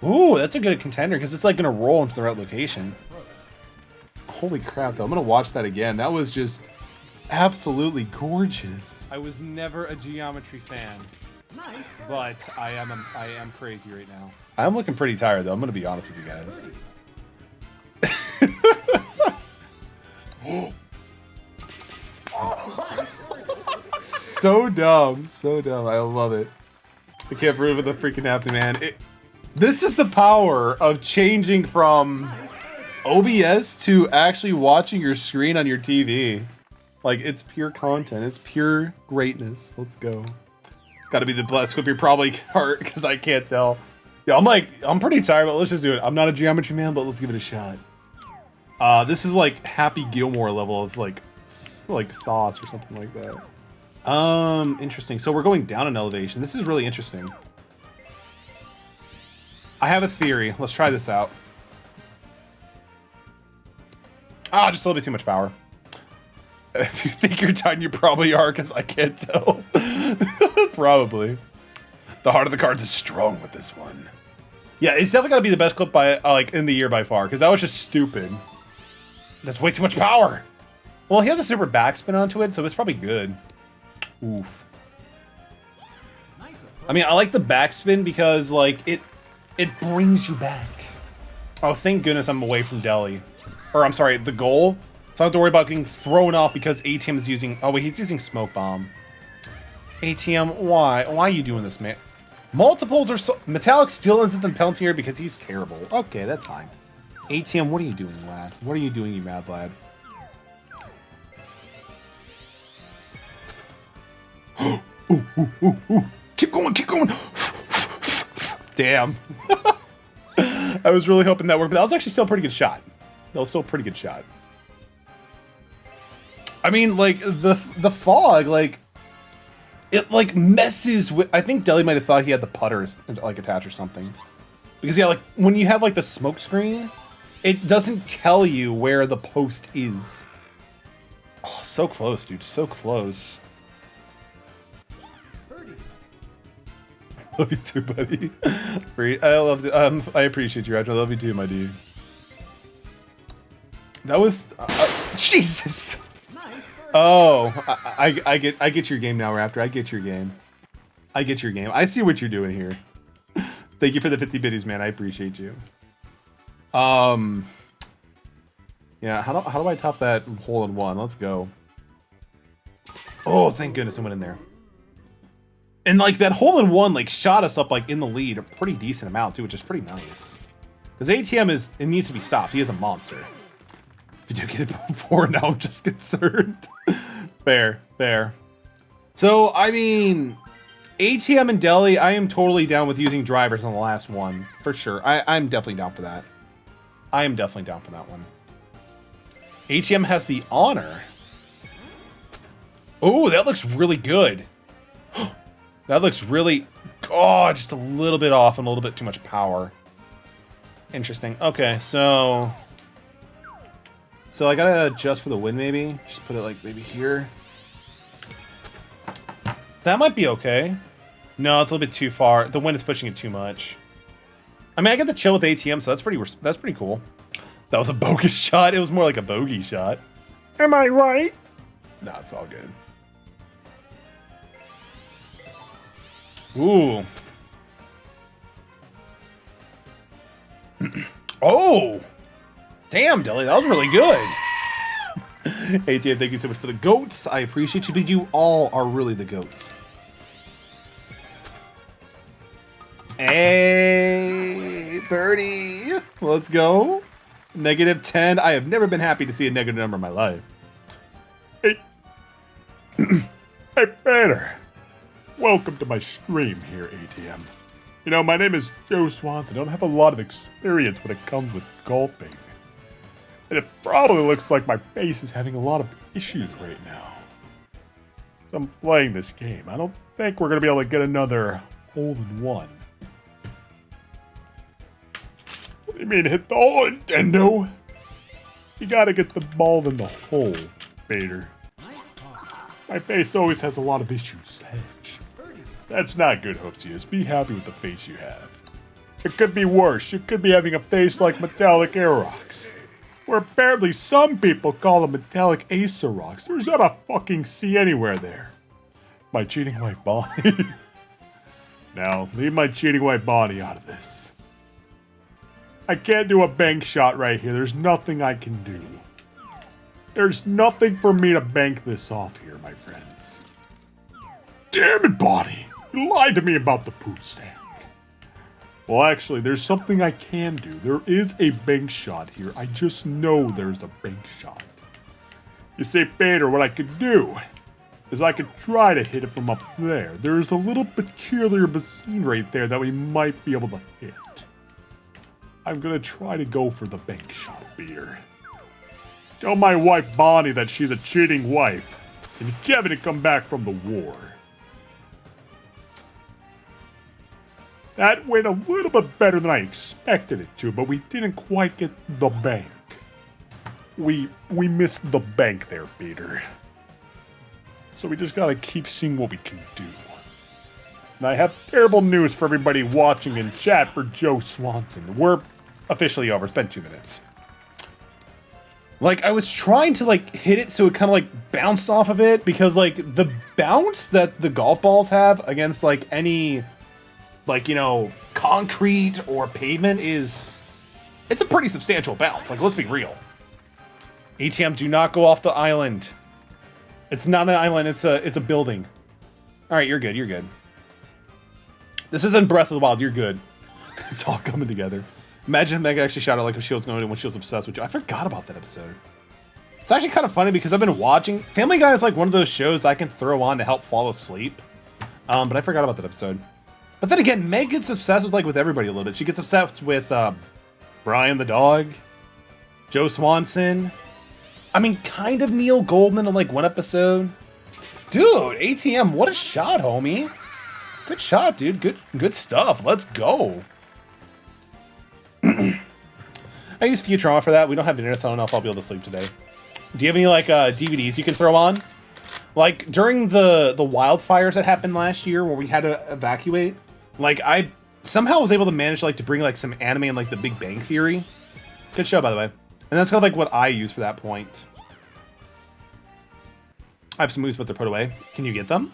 Ooh, that's a good contender because it's like gonna roll into the right location. Holy crap, though. I'm gonna watch that again. That was just absolutely gorgeous. I was never a geometry fan, Nice. but I am crazy right now. I'm looking pretty tired though. I'm gonna be honest with you guys. So dumb, so dumb. I love it. I can't believe it. The freaking happened, man. This is the power of changing from OBS to actually watching your screen on your TV. Like, it's pure content. It's pure greatness. Let's go. Gotta be the blessed whip. You're probably hurt because I can't tell. Yeah, I'm pretty tired, but let's just do it. I'm not a geometry man, but let's give it a shot. This is like Happy Gilmore level of like sauce or something like that. Interesting. So we're going down in elevation. This is really interesting. I have a theory. Let's try this out. Ah, just a little bit too much power. If you think you're done, you probably are, because I can't tell. Probably. The heart of the cards is strong with this one. Yeah, it's definitely gotta be the best clip by like in the year by far, because that was just stupid. That's way too much power. Well, he has a super backspin onto it, so it's probably good. Oof. I mean, I like the backspin because like it brings you back. Oh, thank goodness I'm away from Delhi. Or I'm sorry, the goal. So I don't have to worry about getting thrown off because ATM is using... Oh, wait, he's using Smoke Bomb. ATM, why? Why are you doing this, man? Multiples are so... Metallic still ends up in penalty here because he's terrible. Okay, that's fine. ATM, what are you doing, lad? What are you doing, you mad lad? Ooh. Keep going, keep going. Damn. I was really hoping that worked, but that was actually still a pretty good shot. That was still a pretty good shot. I mean, like, the fog, like, it, like, messes with... I think Deli might have thought he had the putter, like, attached or something. Because, yeah, like, when you have, like, the smoke screen, it doesn't tell you where the post is. Oh, so close, dude. So close. Love you too, buddy. I love it. I appreciate you, Raj. I love you too, my dude. That was Jesus. Oh, I get your game now, Raptor. I get your game. I get your game. I see what you're doing here. Thank you for the 50 biddies, man. I appreciate you. Yeah. How do I top that hole in one? Let's go. Oh, thank goodness I went in there. And like that hole in one like shot us up like in the lead a pretty decent amount too, which is pretty nice. Because ATM it needs to be stopped. He is a monster. If you do get it before, now I'm just concerned. Fair. So I mean, ATM and Deli, I am totally down with using drivers on the last one for sure. I'm definitely down for that. I am definitely down for that one. ATM has the honor. Oh, that looks really good. That looks really... Oh, just a little bit off and a little bit too much power. Interesting. Okay, so I gotta adjust for the wind, maybe. Just put it, like, maybe here. That might be okay. No, it's a little bit too far. The wind is pushing it too much. I mean, I get to chill with ATM, so that's pretty cool. That was a bogus shot. It was more like a bogey shot. Am I right? No, it's all good. Ooh. Oh! Damn, Dilly, that was really good. ATM, thank you so much for the goats. I appreciate you, but you all are really the goats. Hey, 30. Let's go. -10. I have never been happy to see a negative number in my life. Hey, hey, Banner. Welcome to my stream here, ATM. You know, my name is Joe Swanson. I don't have a lot of experience when it comes with golfing. And it probably looks like my face is having a lot of issues right now. So I'm playing this game. I don't think we're going to be able to get another hole-in-one. What do you mean hit the hole, Nintendo? You gotta get the ball in the hole, Vader. My face always has a lot of issues, Sedge. That's not good, Hoopsius. Be happy with the face you have. It could be worse. You could be having a face like metallic Aerox. Or apparently some people call them metallic Acerox. There's not a fucking C anywhere there. My cheating wife Bonnie. Now, leave my cheating wife Bonnie out of this. I can't do a bank shot right here. There's nothing I can do. There's nothing for me to bank this off here, my friends. Damn it, Bonnie! You lied to me about the poo sack. Well, actually, there's something I can do. There is a bank shot here. I just know there's a bank shot. You see, Peter, what I could do is I could try to hit it from up there. There's a little peculiar scene right there that we might be able to hit. I'm gonna try to go for the bank shot, Peter. Tell my wife Bonnie that she's a cheating wife, and Kevin to come back from the war. That went a little bit better than I expected it to, but we didn't quite get the bank. We missed the bank there, Peter. So we just gotta keep seeing what we can do. And I have terrible news for everybody watching in chat for Joe Swanson. We're officially over. It's been 2 minutes. Like, I was trying to, like, hit it so it kind of, like, bounced off of it, because, like, the bounce that the golf balls have against, like, any, like, you know, concrete or pavement it's a pretty substantial bounce. Like, let's be real. ATM, do not go off the island. It's not an island, it's a building. Alright, you're good, you're good. This isn't Breath of the Wild, you're good. It's all coming together. Imagine if Mega actually shouted like when Shield's going when Shield's obsessed with you. I forgot about that episode. It's actually kind of funny because I've been watching... Family Guy is like one of those shows I can throw on to help fall asleep. But I forgot about that episode. But then again, Meg gets obsessed with everybody a little bit. She gets obsessed with Brian the dog, Joe Swanson. I mean, kind of Neil Goldman in like one episode. Dude, ATM, what a shot, homie. Good shot, dude. Good stuff. Let's go. I use Futurama for that. We don't have internet, so I don't know if I'll be able to sleep today. Do you have any like DVDs you can throw on? Like during the wildfires that happened last year where we had to evacuate, like I somehow was able to manage like to bring like some anime and like The Big Bang Theory. Good show, by the way. And that's kind of like what I use for that point. I have some moves, but they're put away. Can you get them?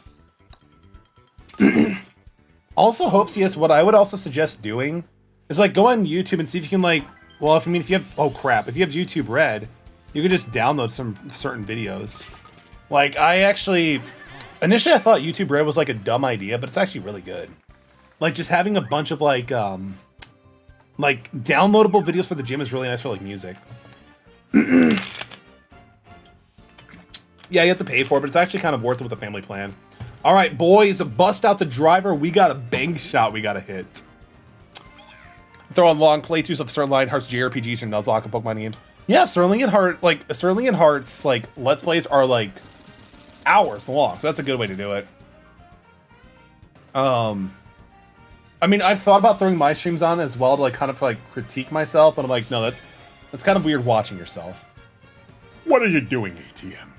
Also, Hopes, yes, what I would also suggest doing is like go on YouTube and see if you can like, well, if you have, oh crap, if you have YouTube Red, you could just download some certain videos. Like I actually, initially I thought YouTube Red was like a dumb idea, but it's actually really good. Like just having a bunch of like downloadable videos for the gym is really nice for like music. Yeah, you have to pay for it, but it's actually kind of worth it with a family plan. All right, boys, bust out the driver. We got a bank shot we got to hit. Throw on long playthroughs of certain Lionheart's JRPGs and Nuzlocke and Pokemon games. Yeah, Sterling and Heart's like Let's Plays are like hours long, so that's a good way to do it. I mean, I've thought about throwing my streams on as well to like kind of like critique myself, but I'm like, no, that's kind of weird watching yourself. What are you doing, ATM?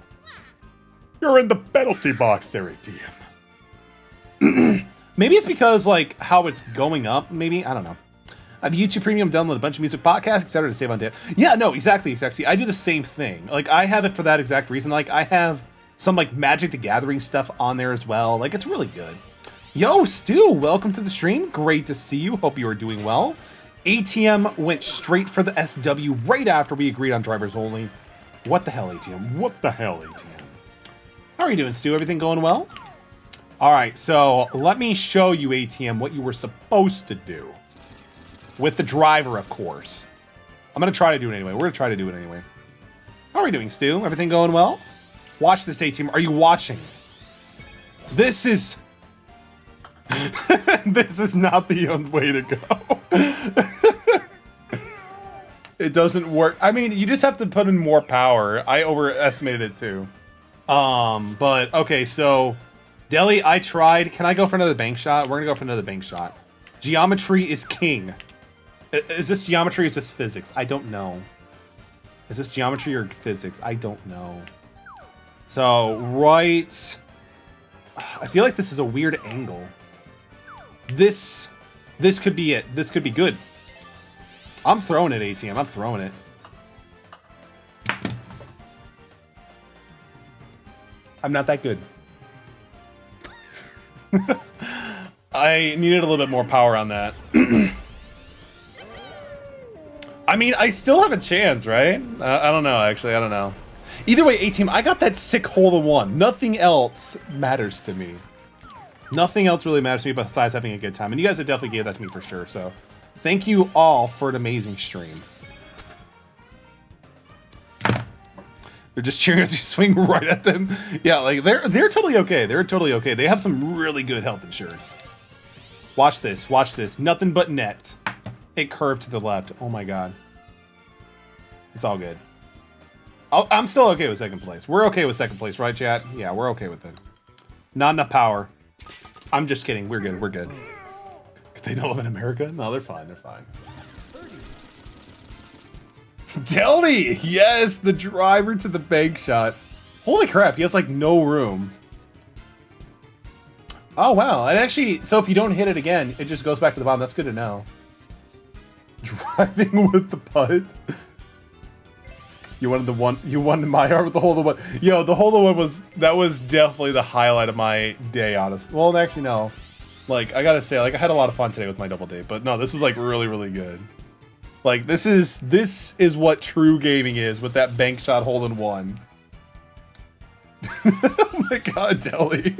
You're in the penalty box there, ATM. Maybe it's because like how it's going up. Maybe I don't know. I have YouTube Premium, download a bunch of music, podcasts, etc. to save on data. Yeah, no, exactly. I do the same thing. Like I have it for that exact reason. Like I have some like Magic the Gathering stuff on there as well. Like it's really good. Yo, Stu, welcome to the stream. Great to see you. Hope you are doing well. ATM went straight for the SW right after we agreed on drivers only. What the hell, ATM? What the hell, ATM? How are you doing, Stu? Everything going well? All right, so let me show you, ATM, what you were supposed to do. With the driver, of course. I'm going to try to do it anyway. We're going to try to do it anyway. How are we doing, Stu? Everything going well? Watch this, ATM. Are you watching? This is... this is not the way to go. It doesn't work. I mean, you just have to put in more power. I overestimated it, too. But, okay, so... Deli, I tried. Can I go for another bank shot? We're going to go for another bank shot. Geometry is king. Is this geometry or is this physics? I don't know. Is this geometry or physics? I don't know. So, right... I feel like this is a weird angle. This This could be it. This could be good. I'm throwing it, ATM. I'm throwing it. I'm not that good. I needed a little bit more power on that. I mean, I still have a chance, right? I don't know, actually. I don't know. Either way, A-Team, I got that sick hole-in-one. Nothing else matters to me. Nothing else really matters to me besides having a good time. And you guys have definitely gave that to me for sure, so... Thank you all for an amazing stream. They're just cheering as you swing right at them. Yeah, like, they're totally okay. They're totally okay. They have some really good health insurance. Watch this. Watch this. Nothing but net. It curved to the left. Oh my god. It's all good. I'm still okay with second place. We're okay with second place, right, chat? Yeah, we're okay with it. Not enough power. I'm just kidding. We're good. We're good. They don't live in America? No, they're fine. They're fine. Delty! Yes, the driver to the bank shot. Holy crap, he has like no room. Oh wow, and actually, so if you don't hit it again, it just goes back to the bottom. That's good to know. Driving with the putt. You wanted my arm with the hole in one. Yo, the hole in one was definitely the highlight of my day, honestly. Well, actually no. Like, I gotta say, like, I had a lot of fun today with my double date, but no, this was like really, really good. Like, this is what true gaming is with that bank shot hole in one. Oh my god, Delhi.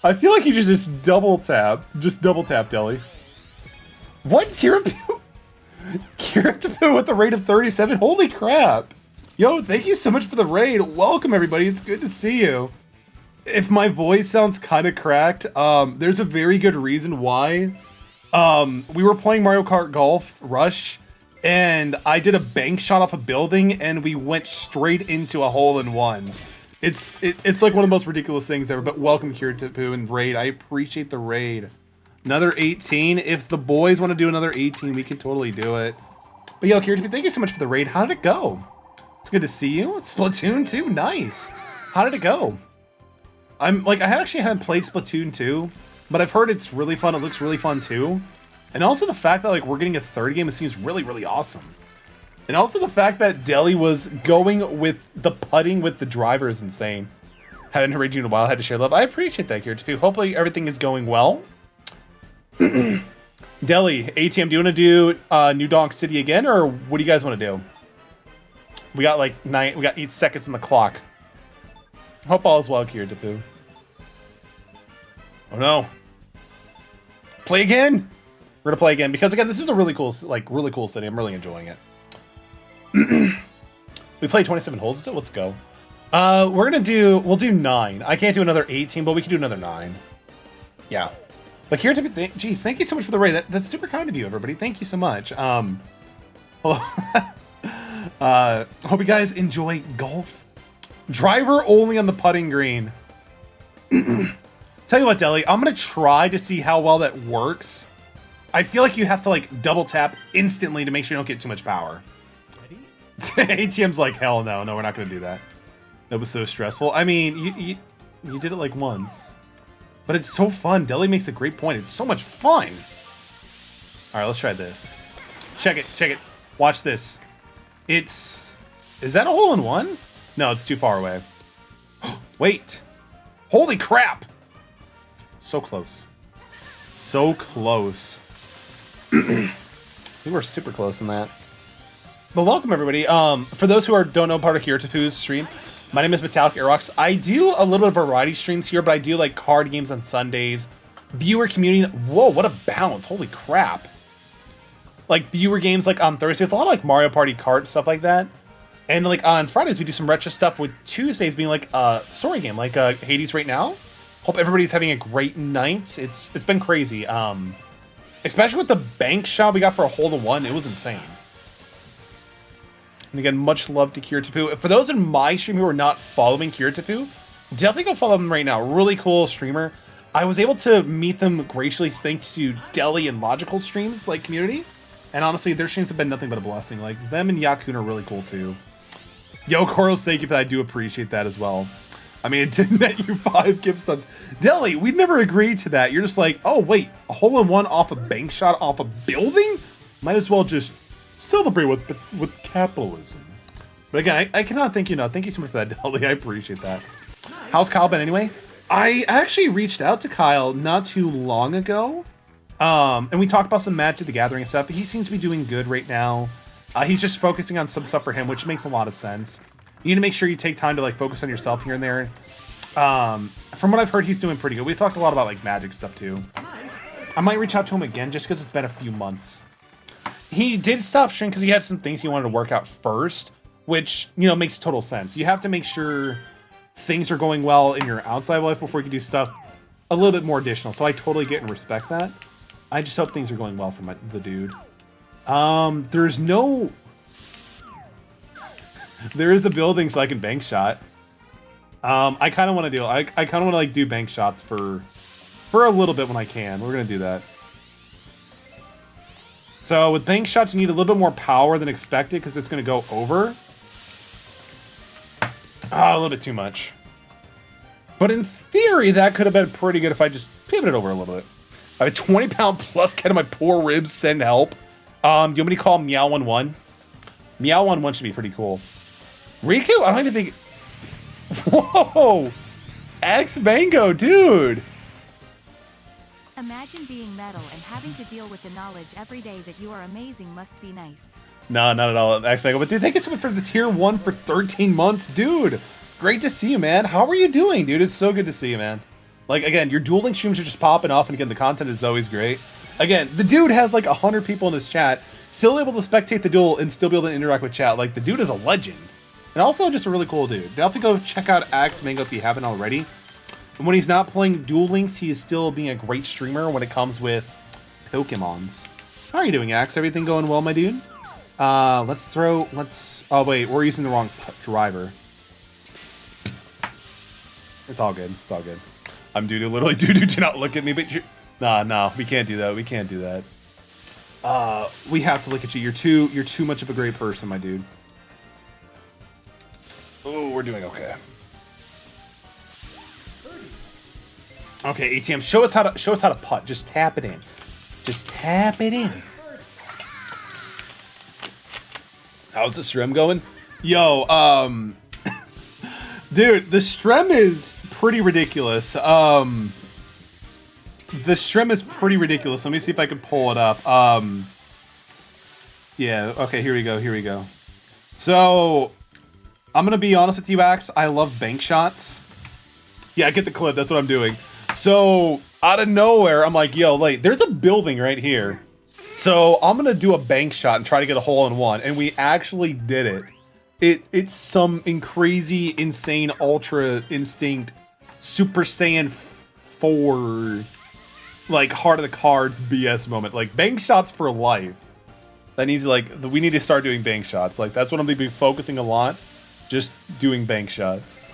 I feel like you just double tap. Just double tap, Delhi. What? Kirapu with the rate of 37? Holy crap. Yo, thank you so much for the raid. Welcome, everybody. It's good to see you. If my voice sounds kind of cracked, there's a very good reason why. We were playing Mario Kart Golf Rush, and I did a bank shot off a building, and we went straight into a hole in one. It's like one of the most ridiculous things ever, but welcome here to Pooh and raid. I appreciate the raid. Another 18. If the boys want to do another 18, we can totally do it. But yo, Kirito, thank you so much for the raid. How did it go? It's good to see you. Splatoon 2, nice. How did it go? I actually haven't played Splatoon 2, but I've heard it's really fun. It looks really fun too. And also the fact that like we're getting a third game, it seems really, really awesome. And also the fact that Delhi was going with the putting with the driver is insane. Haven't heard you in a while, had to share love. I appreciate that, Kirito, too. Hopefully everything is going well. Delhi, ATM, do you want to do New Donk City again, or what do you guys want to do? We got like 8 seconds on the clock. Hope all is well, Kirito. Oh no. Play again? We're gonna play again because again, this is a really cool city. I'm really enjoying it. We played 27 holes. Let's go. We'll do 9. I can't do another 18, but we can do another 9. Yeah. But Kirito, geez, thank you so much for the raid. That's super kind of you, everybody. Thank you so much. Hello. Hope you guys enjoy golf. Driver only on the putting green. Tell you what, Delhi, I'm gonna try to see how well that works. I feel like you have to like double tap instantly to make sure you don't get too much power. ATM's like, hell no, we're not gonna do that. That was so stressful. I mean, you did it like once. But it's so fun. Delhi makes a great point. It's so much fun. Alright, let's try this. Check it. Watch this. Is that a hole in one? No, it's too far away. Wait. Holy crap! So close. So close. We were super close in that. But welcome, everybody. For those who don't know part of Kirito's stream, my name is Metallic Aerox. I do a little bit of variety streams here, but I do like card games on Sundays. Viewer community. Whoa, what a balance. Holy crap. Like viewer games like on Thursdays. It's a lot of like Mario Party Kart, stuff like that. And like on Fridays, we do some retro stuff with Tuesdays being like a story game, like Hades right now. Hope everybody's having a great night. It's been crazy. Especially with the bank shot we got for a hole in one. It was insane. And again, much love to Kirito. For those in my stream who are not following Kirito, definitely go follow them right now. Really cool streamer. I was able to meet them graciously thanks to Delhi and Logical streams, like community. And honestly, their streams have been nothing but a blessing. Like, them and Yakun are really cool too. Yo, Koros, thank you for that. I do appreciate that as well. I mean, it didn't net you 5 gift subs. Deli, we never agreed to that. You're just like, oh, wait, a hole-in-one off a bank shot off a building? Might as well just celebrate with capitalism. But again, I cannot thank you enough. Thank you so much for that, Deli. I appreciate that. How's Kyle been anyway? I actually reached out to Kyle not too long ago. And we talked about some Magic the Gathering and stuff. He seems to be doing good right now. He's just focusing on some stuff for him, which makes a lot of sense. You need to make sure you take time to like focus on yourself here and there. From what I've heard, he's doing pretty good. We talked a lot about like Magic stuff too. I might reach out to him again just because it's been a few months. He did stop streaming because he had some things he wanted to work out first, which, you know, makes total sense. You have to make sure things are going well in your outside life before you can do stuff a little bit more additional. So I totally get and respect that. I just hope things are going well for the dude. There's no... There is a building so I can bank shot. I kind of want to do... I kind of want to like do bank shots for a little bit when I can. We're going to do that. So with bank shots, you need a little bit more power than expected because it's going to go over. A little bit too much. But in theory, that could have been pretty good if I just pivoted over a little bit. I have a 20-pound plus cat of my poor ribs. Send help. You want me to call Meow11? Meow11 should be pretty cool. Riku? I don't even think... Whoa! X-Mango, dude! Imagine being metal and having to deal with the knowledge every day that you are amazing must be nice. No, not at all, X-Mango. But dude, thank you so much for the tier 1 for 13 months. Dude, great to see you, man. How are you doing, dude? It's so good to see you, man. Like, again, your Duel Link streams are just popping off, and again, the content is always great. Again, the dude has like 100 people in his chat, still able to spectate the duel and still be able to interact with chat. Like, the dude is a legend. And also just a really cool dude. Definitely go check out X-Mango if you haven't already. And when he's not playing Duel Links, he is still being a great streamer when it comes with Pokemons. How are you doing, Axe? Everything going well, my dude? Let's... Oh, wait, we're using the wrong driver. It's all good. It's all good. I'm Doo-Doo. Literally, Doo-Doo, do not look at me, but you're... Nah, we can't do that. We can't do that. We have to look at you. You're too much of a great person, my dude. Oh, we're doing okay. Okay, ATM, show us how to putt. Just tap it in. Just tap it in. How's the stream going? Yo, dude, the stream is pretty ridiculous. The stream is pretty ridiculous. Let me see if I can pull it up. Yeah, okay, here we go. So, I'm gonna be honest with you, Axe. I love bank shots. Yeah, I get the clip. That's what I'm doing. So, out of nowhere, I'm like, yo, like, there's a building right here. So, I'm gonna do a bank shot and try to get a hole-in-one. And we actually did it. It's some crazy, insane, Ultra Instinct, Super Saiyan 4, like, Heart of the Cards BS moment. Like, bank shots for life. That needs, like, we need to start doing bank shots. Like, that's what I'm gonna be focusing a lot. Just doing bank shots.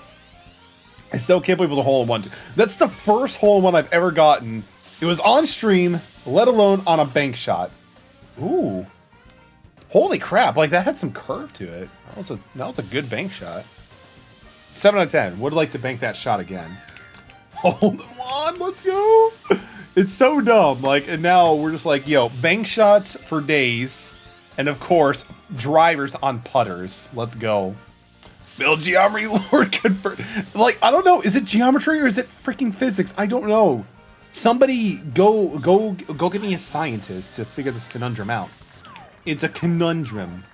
I still can't believe it was a hole-in-one. That's the first hole-in-one I've ever gotten. It was on stream, let alone on a bank shot. Ooh. Holy crap, like that had some curve to it. That was a good bank shot. 7 out of 10. Would like to bank that shot again. Hole-in-one, let's go. It's so dumb. Like, and now we're just like, yo, bank shots for days. And of course, drivers on putters. Let's go. Build Geometry Lord convert. Like, I don't know. Is it geometry or is it freaking physics? I don't know. Somebody go get me a scientist to figure this conundrum out. It's a conundrum.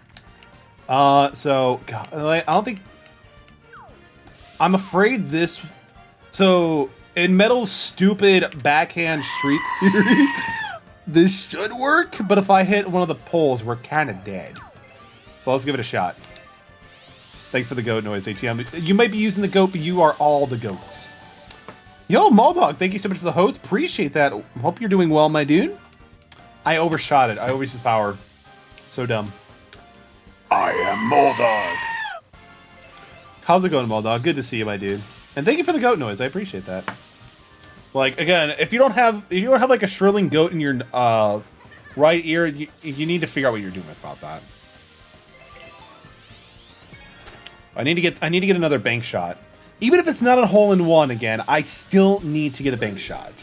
So, God, I don't think... I'm afraid this... So, in Metal's stupid backhand street theory, this should work, but if I hit one of the poles, we're kind of dead. So let's give it a shot. Thanks for the goat noise, ATM. You might be using the goat, but you are all the goats. Yo, Maldog, thank you so much for the host. Appreciate that. Hope you're doing well, my dude. I overshot it. I always use power. So dumb. I am Maldog. How's it going, Maldog? Good to see you, my dude. And thank you for the goat noise. I appreciate that. Like, again, if you don't have like a shrilling goat in your right ear, you need to figure out what you're doing about that. I need to get another bank shot. Even if it's not a hole-in-one again, I still need to get a bank shot.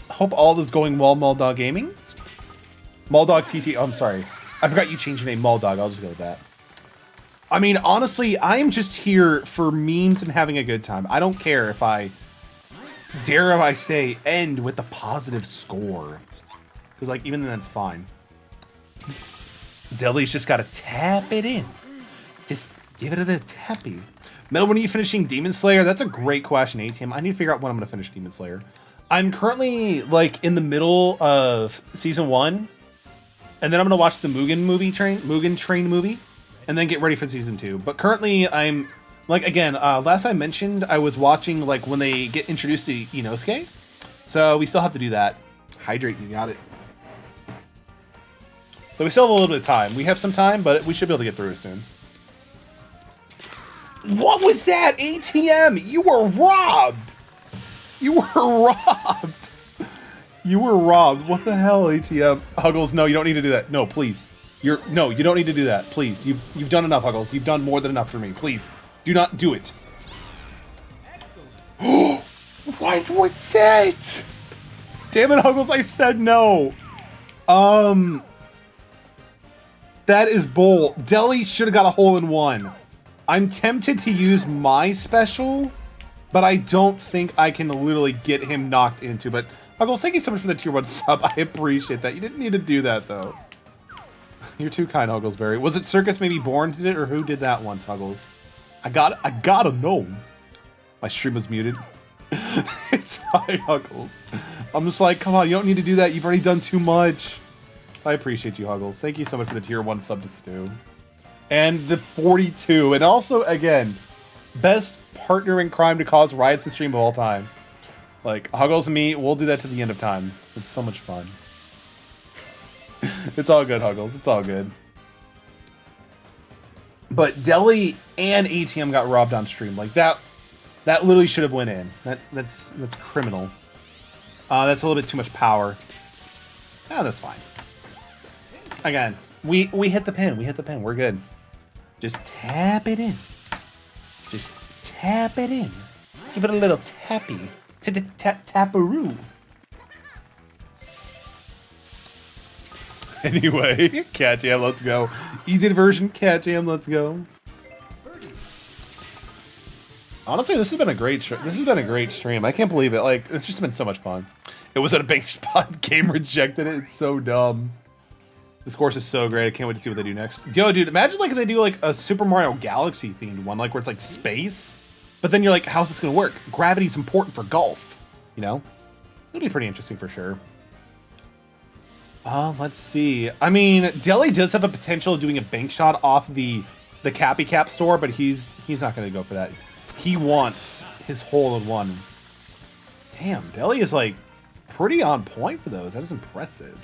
Hope all is going well, Muldog Gaming. Muldog TT. Oh, I'm sorry. I forgot you changed your name, Muldog. I'll just go with that. I mean, honestly, I am just here for memes and having a good time. I don't care if I, dare I say, end with a positive score. Because, like, even then, that's fine. Deli's just got to tap it in. Just give it a bit of tappy. Metal, when are you finishing Demon Slayer? That's a great question, ATM. I need to figure out when I'm going to finish Demon Slayer. I'm currently, like, in the middle of Season 1. And then I'm going to watch the Mugen Train movie. And then get ready for Season 2. But currently, I'm, like, again, last I mentioned, I was watching, like, when they get introduced to Inosuke. So we still have to do that. Hydrate, you got it. So we still have a little bit of time. We have some time, but we should be able to get through it soon. What was that, ATM? You were robbed! You were robbed! You were robbed. What the hell, ATM? Huggles, no, you don't need to do that. No, please. No, you don't need to do that. Please. You've done enough, Huggles. You've done more than enough for me. Please. Do not do it. What was that? Damn it, Huggles, I said no. That is bull. Deli should have got a hole-in-one. I'm tempted to use my special, but I don't think I can literally get him knocked into. But Huggles, thank you so much for the tier 1 sub. I appreciate that. You didn't need to do that, though. You're too kind, Hugglesberry. Was it Circus Maybe Born did it, or who did that once, Huggles? I gotta know. My stream was muted. It's fine, Huggles. I'm just like, come on, you don't need to do that. You've already done too much. I appreciate you, Huggles. Thank you so much for the tier 1 sub to Stu. And the 42. And also, again, best partner in crime to cause riots in stream of all time. Like, Huggles and me, we'll do that to the end of time. It's so much fun. It's all good, Huggles. It's all good. But Deli and ATM got robbed on stream. Like, that literally should have went in. That's criminal. That's a little bit too much power. Ah, that's fine. Again, we hit the pin. We hit the pin. We're good. Just tap it in. Just tap it in. Give it a little tappy. Taparoo. Anyway, Cat Jam, let's go. Easy version, Cat Jam, let's go. Honestly, this has been a great stream. I can't believe it. Like, it's just been so much fun. It was at a bank spot. Game rejected it. It's so dumb. This course is so great. I can't wait to see what they do next. Yo, dude, imagine like if they do like a Super Mario Galaxy themed one, like where it's like space, but then you're like, how's this gonna work? Gravity's important for golf, you know? It'll be pretty interesting for sure. Let's see. I mean, Deli does have a potential of doing a bank shot off the Cappy Cap store, but he's not gonna go for that. He wants his hole-in-one. Damn, Deli is like pretty on point for those. That is impressive.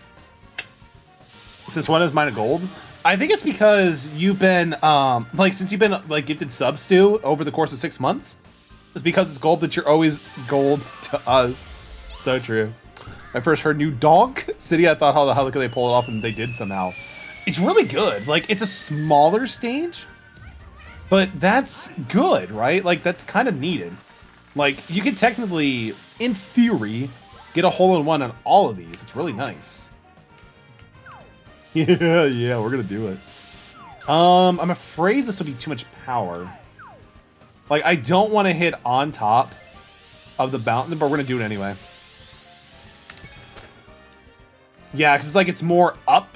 Since when is mine a gold? I think it's because you've been, since you've been, like, gifted subs to over the course of 6 months. It's because it's gold that you're always gold to us. So true. I first heard New Donk City, I thought, how the hell could they pull it off, and they did somehow. It's really good. Like, it's a smaller stage, but that's good, right? Like, that's kind of needed. Like, you can technically, in theory, get a hole-in-one on all of these. It's really nice. Yeah, we're gonna do it. I'm afraid this will be too much power. Like, I don't want to hit on top of the mountain, but we're gonna do it anyway. Yeah, because it's like it's more up,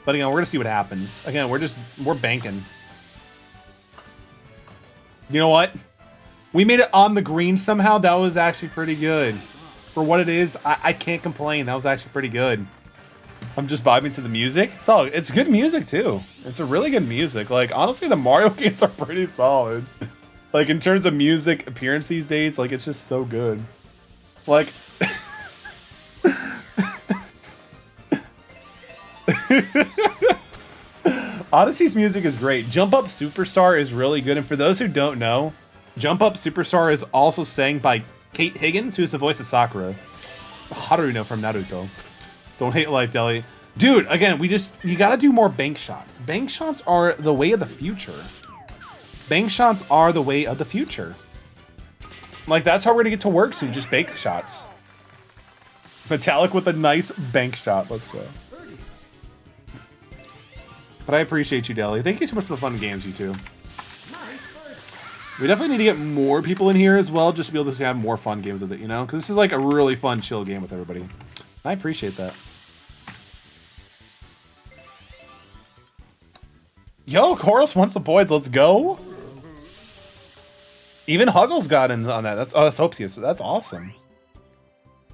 but again, we're gonna see what happens. Again, we're banking. You know what? We made it on the green somehow. That was actually pretty good. For what it is, I can't complain. That was actually pretty good. I'm just vibing to the music. It's good music too. It's a really good music. Like, honestly, the Mario games are pretty solid. Like, in terms of music appearance these days, like, it's just so good. Like, Odyssey's music is great. Jump Up Superstar is really good. And for those who don't know, Jump Up Superstar is also sang by Kate Higgins, who's the voice of Sakura. Haruno from Naruto. Don't hate life, Deli. Dude, again, you gotta do more bank shots. Bank shots are the way of the future. Bank shots are the way of the future. Like, that's how we're gonna get to work soon, just bank shots. Metallic with a nice bank shot. Let's go. But I appreciate you, Deli. Thank you so much for the fun games, you two. We definitely need to get more people in here as well, just to be able to have more fun games with it, you know? Because this is like a really fun, chill game with everybody. I appreciate that. Yo, Chorus wants the boys. Let's go. Even Huggles got in on that. That's Hopesius. So that's awesome.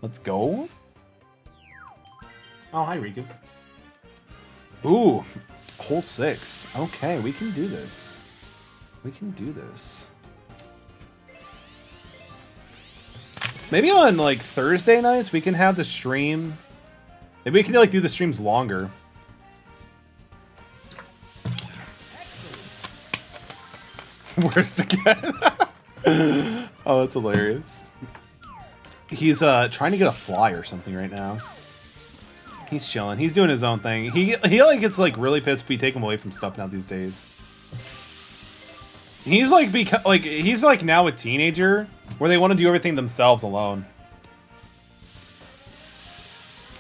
Let's go. Oh, hi, Riku. Ooh, hole 6. Okay, we can do this. We can do this. Maybe on, like, Thursday nights, we can have the stream. Maybe we can, like, do the streams longer. Worst again. Oh, that's hilarious. He's trying to get a fly or something right now. He's chilling. He's doing his own thing. He like gets like really pissed if we take him away from stuff now these days. He's like he's like now a teenager where they want to do everything themselves alone.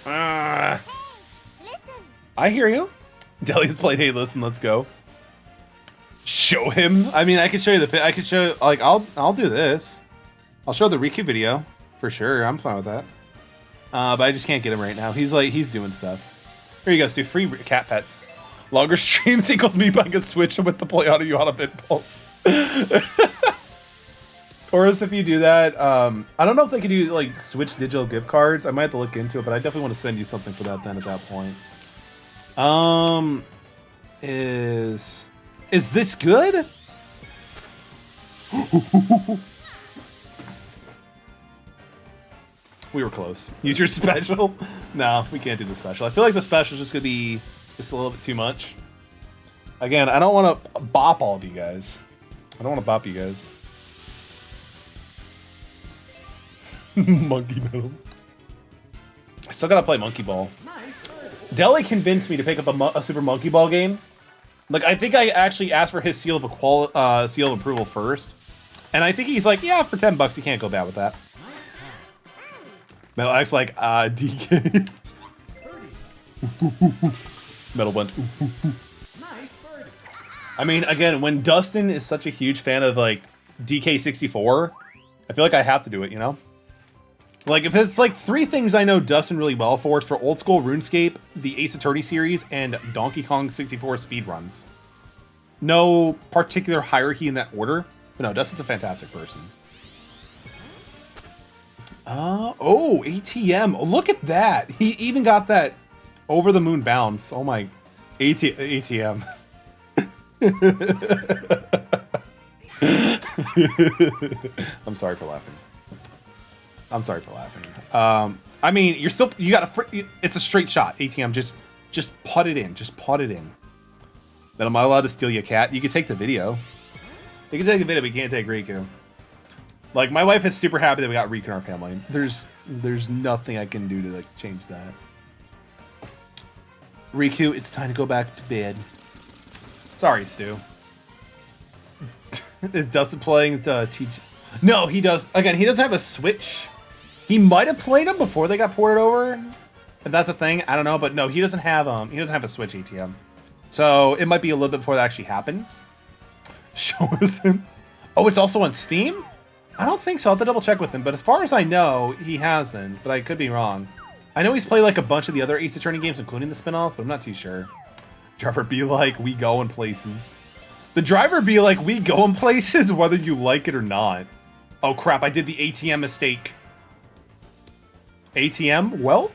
I hear you. Deli's played Hey Listen, let's go. Show him. I mean, I could show you I could show like I'll do this. I'll show the Riku video for sure. I'm fine with that. But I just can't get him right now. He's doing stuff. Here you go, Stu. Free cat pets. Longer streams equals me buying a Switch with the play auto you on a impulse. Chorus, if you do that, I don't know if they could do like Switch digital gift cards. I might have to look into it, but I definitely want to send you something for that then at that point. Is this good? We were close. Use your special? No, we can't do the special. I feel like the special is just gonna be just a little bit too much. Again, I don't want to bop all of you guys. I don't want to bop you guys. Monkey Metal. I still gotta play Monkey Ball. Deli convinced me to pick up a Super Monkey Ball game. Like, I think I actually asked for his seal of seal of approval first, and I think he's like, yeah, for $10 you can't go bad with that. Metal X like, DK. Metal went. I mean, again, when Dustin is such a huge fan of like DK64, I feel like I have to do it, you know? Like, if it's like 3 things I know Dustin really well for, it's for old school RuneScape, the Ace Attorney series, and Donkey Kong 64 speedruns. No particular hierarchy in that order, but no, Dustin's a fantastic person. Oh, ATM. Oh, look at that. He even got that over the moon bounce. Oh my, ATM. I'm sorry for laughing. I'm sorry for laughing. I mean, you got it's a straight shot. ATM, just put it in. Just put it in. But am I allowed to steal your cat? You can take the video. You can take the video, but you can't take Riku. Like, my wife is super happy that we got Riku in our family. There's nothing I can do to like change that. Riku, it's time to go back to bed. Sorry, Stu. Is Dustin playing the TG? No, he does. Again, he doesn't have a Switch. He might have played them before they got ported over. If that's a thing, I don't know. But no, he doesn't have a Switch ATM. So it might be a little bit before that actually happens. Show us him. Oh, it's also on Steam? I don't think so. I'll have to double check with him. But as far as I know, he hasn't. But I could be wrong. I know he's played like a bunch of the other Ace Attorney games, including the spin-offs, but I'm not too sure. Driver be like, we go in places. The driver be like, we go in places whether you like it or not. Oh crap, I did the ATM mistake. ATM? Well,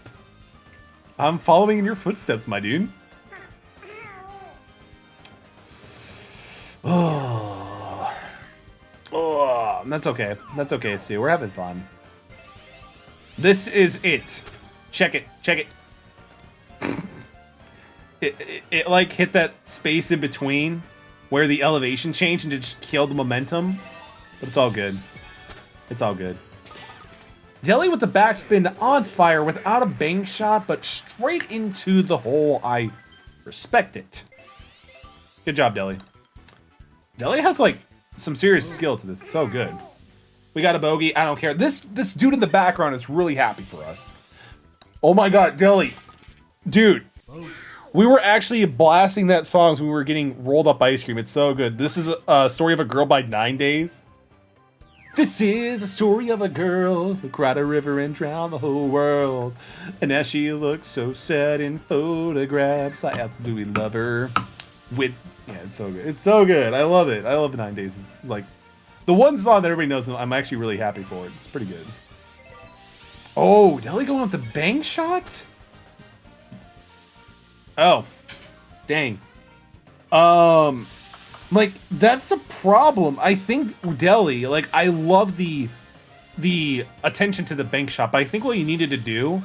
I'm following in your footsteps, my dude. Oh, that's okay. That's okay, Stu. We're having fun. This is it. Check it. Check it. It like hit that space in between where the elevation changed and it just killed the momentum. But it's all good. It's all good. Deli with the backspin on fire without a bang shot, but straight into the hole. I respect it. Good job, Deli. Deli has like some serious skill to this. It's so good. We got a bogey. I don't care. This dude in the background is really happy for us. Oh my god, Dilly. Dude. We were actually blasting that song when we were getting rolled up ice cream. It's so good. This is a story of a girl by 9 Days. This is a story of a girl who cried a river and drowned the whole world. And as she looks so sad in photographs, I asked, do we love her? With yeah, it's so good. It's so good. I love it. I love 9 Days. It's like the one song that everybody knows. I'm actually really happy for it. It's pretty good. Oh, Deli going with the bank shot? Oh, dang. Like, that's the problem. I think Deli, like, I love the attention to the bank shot, but I think what you needed to do,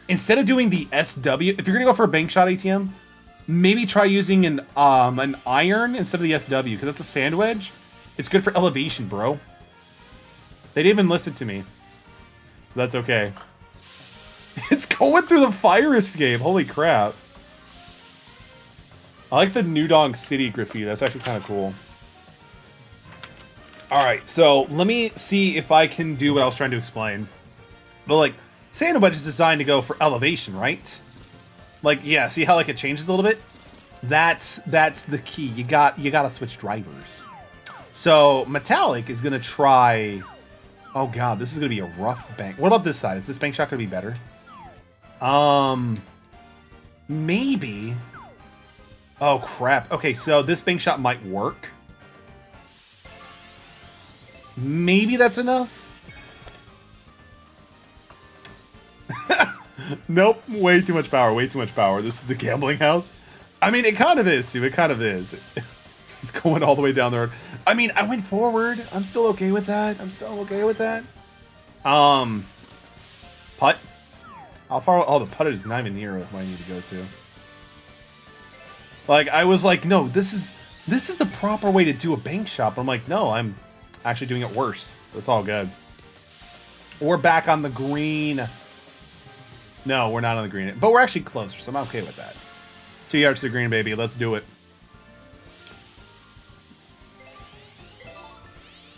instead of doing the SW, if you're gonna go for a bank shot ATM, maybe try using an iron instead of the SW, because that's a sand wedge. It's good for elevation, bro. They didn't even listen to me. That's okay. It's going through the fire escape. Holy crap. I like the New Donk City graffiti. That's actually kind of cool. Alright, so let me see if I can do what I was trying to explain. But, like, sand wedge is designed to go for elevation, right? Like, yeah, see how, like, it changes a little bit? That's the key. You gotta switch drivers. So, Metallic is gonna try... Oh, God, this is gonna be a rough bank. What about this side? Is this bank shot gonna be better? Maybe... Oh, crap. Okay, so this bank shot might work. Maybe that's enough? Nope. Way too much power. Way too much power. This is the gambling house. I mean, it kind of is, too. It kind of is. It's going all the way down the road. I mean, I went forward. I'm still okay with that. I'm still okay with that. Putt. How far? Oh, the putt is not even near where I need to go to. Like, I was like, no, this is the proper way to do a bank shot. But I'm like, no, I'm actually doing it worse. It's all good. We're back on the green. No, we're not on the green. But we're actually closer, so I'm okay with that. 2 yards to the green, baby. Let's do it.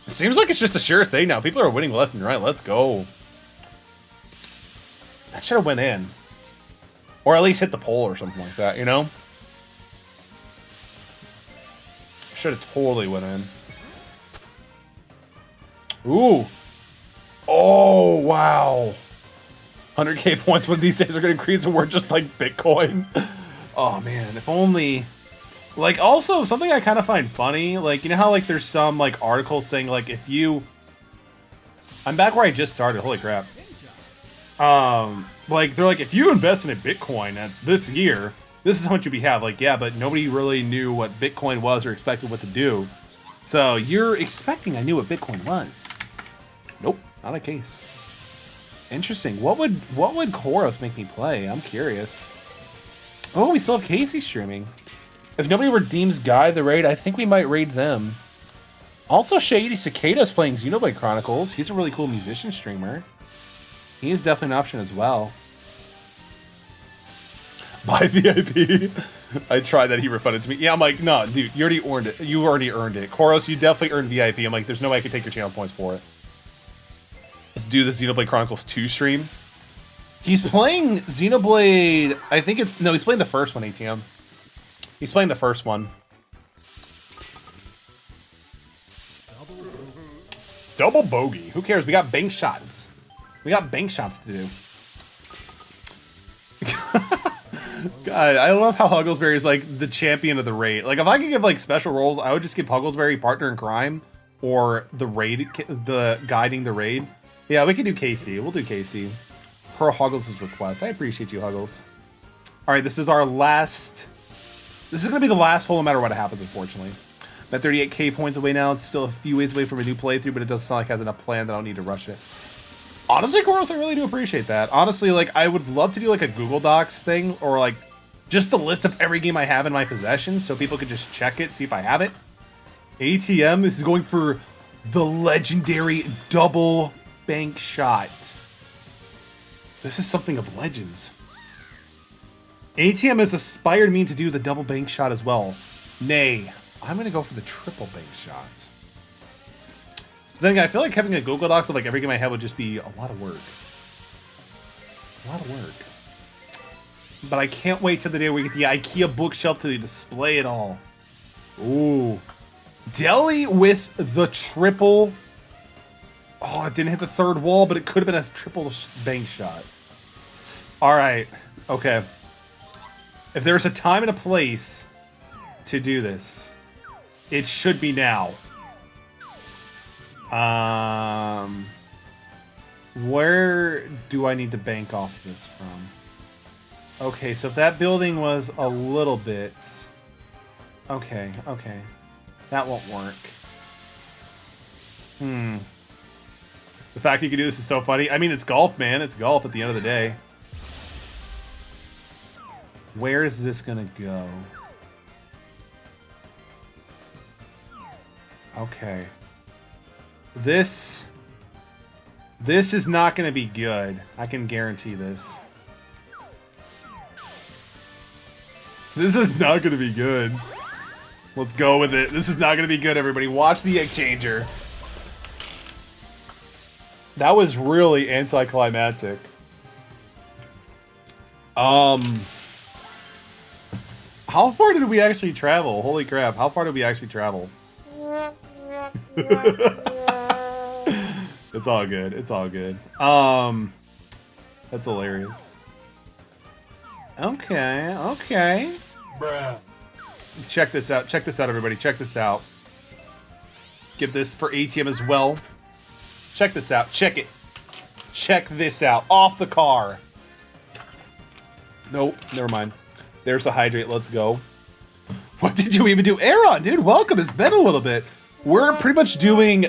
It seems like it's just a sure thing now. People are winning left and right. Let's go. That should have went in. Or at least hit the pole or something like that, you know? Should have totally went in. Ooh. Oh, wow. 100k points one of these days are going to increase and we're just like Bitcoin. Oh, man. If only... Like, also, something I kind of find funny, like, you know how, like, there's some, like, articles saying, like, if you... I'm back where I just started. Holy crap. Like, they're like, if you invest in a Bitcoin at this year... This is how much you have. Like, yeah, but nobody really knew what Bitcoin was or expected what to do. So you're expecting I knew what Bitcoin was. Nope, not a case. Interesting. What would Koros make me play? I'm curious. Oh, we still have Casey streaming. If nobody redeems Guy the raid, I think we might raid them. Also, Shady Cicada's playing Xenoblade Chronicles. He's a really cool musician streamer. He is definitely an option as well. Buy VIP. I tried that. He refunded to me. Yeah, I'm like, no, dude, you already earned it. You already earned it. Koros, you definitely earned VIP. I'm like, there's no way I can take your channel points for it. Let's do the Xenoblade Chronicles 2 stream. He's playing Xenoblade... I think it's... No, he's playing the first one, ATM. He's playing the first one. Double bogey. Who cares? We got bank shots. We got bank shots to do. God, I love how Hugglesberry is like the champion of the raid. Like, if I could give like special roles, I would just give Hugglesberry partner in crime or the raid, the guiding the raid. Yeah, we can do Casey. We'll do Casey. Per Huggles' request. I appreciate you, Huggles. All right, this is our last. This is gonna be the last hole, no matter what happens. Unfortunately, I'm at 38k points away now. It's still a few ways away from a new playthrough, but it doesn't sound like it has enough plan that I don't need to rush it. Honestly, Koros, I really do appreciate that. Honestly, like, I would love to do, like, a Google Docs thing, or, like, just a list of every game I have in my possession, so people could just check it, see if I have it. ATM is going for the legendary double bank shot. This is something of legends. ATM has inspired me to do the double bank shot as well. Nay, I'm going to go for the triple bank shots. Then again, I feel like having a Google Docs of like every game I have would just be a lot of work. A lot of work. But I can't wait till the day we get the IKEA bookshelf to display it all. Ooh. Deli with the triple. Oh, it didn't hit the third wall, but it could have been a triple bank shot. All right. Okay. If there's a time and a place to do this, it should be now. Where do I need to bank off this from? Okay, so if that building was a little bit... Okay. That won't work. The fact you can do this is so funny. I mean, it's golf, man. It's golf at the end of the day. Where is this gonna go? Okay. This is not gonna be good. I can guarantee this. This is not gonna be good. Let's go with it. This is not gonna be good, everybody. Watch the egg changer. That was really anticlimactic. How far did we actually travel? Holy crap, how far did we actually travel? It's all good. It's all good. That's hilarious. Okay. Bruh. Check this out. Check this out, everybody. Check this out. Give this for ATM as well. Check this out. Check it. Check this out. Off the car. Nope. Never mind. There's the hydrate. Let's go. What did you even do? Aaron, dude, welcome. It's been a little bit. We're pretty much doing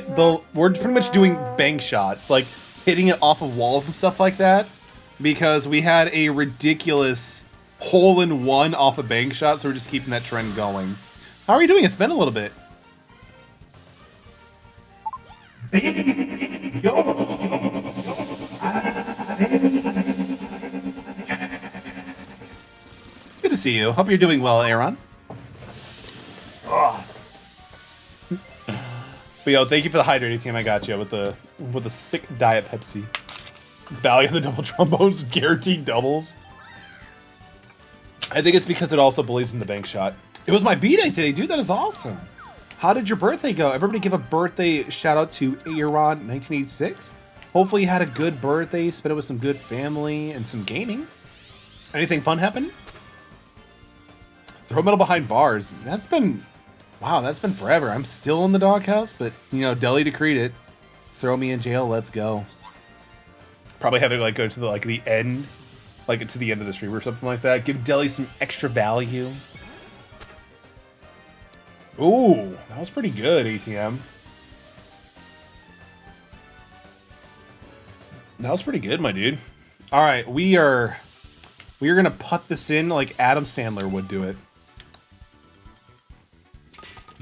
bank shots, like hitting it off of walls and stuff like that, because we had a ridiculous hole-in-one off a bank shot, so we're just keeping that trend going. How are you doing? It's been a little bit. Good to see you. Hope you're doing well, Aaron. But yo, thank you for the hydrating team. I got you with the sick Diet Pepsi. Value of the double trombones, guaranteed doubles. I think it's because it also believes in the bank shot. It was my B-day today, dude. That is awesome. How did your birthday go? Everybody give a birthday shout out to Aaron 1986. Hopefully you had a good birthday, spent it with some good family and some gaming. Anything fun happen? Throw metal behind bars. That's been... Wow, that's been forever. I'm still in the doghouse, but, you know, Deli decreed it. Throw me in jail, let's go. Probably have to, like, go to the end. Like, to the end of the stream or something like that. Give Deli some extra value. Ooh, that was pretty good, ATM. That was pretty good, my dude. All right, we are gonna put this in like Adam Sandler would do it.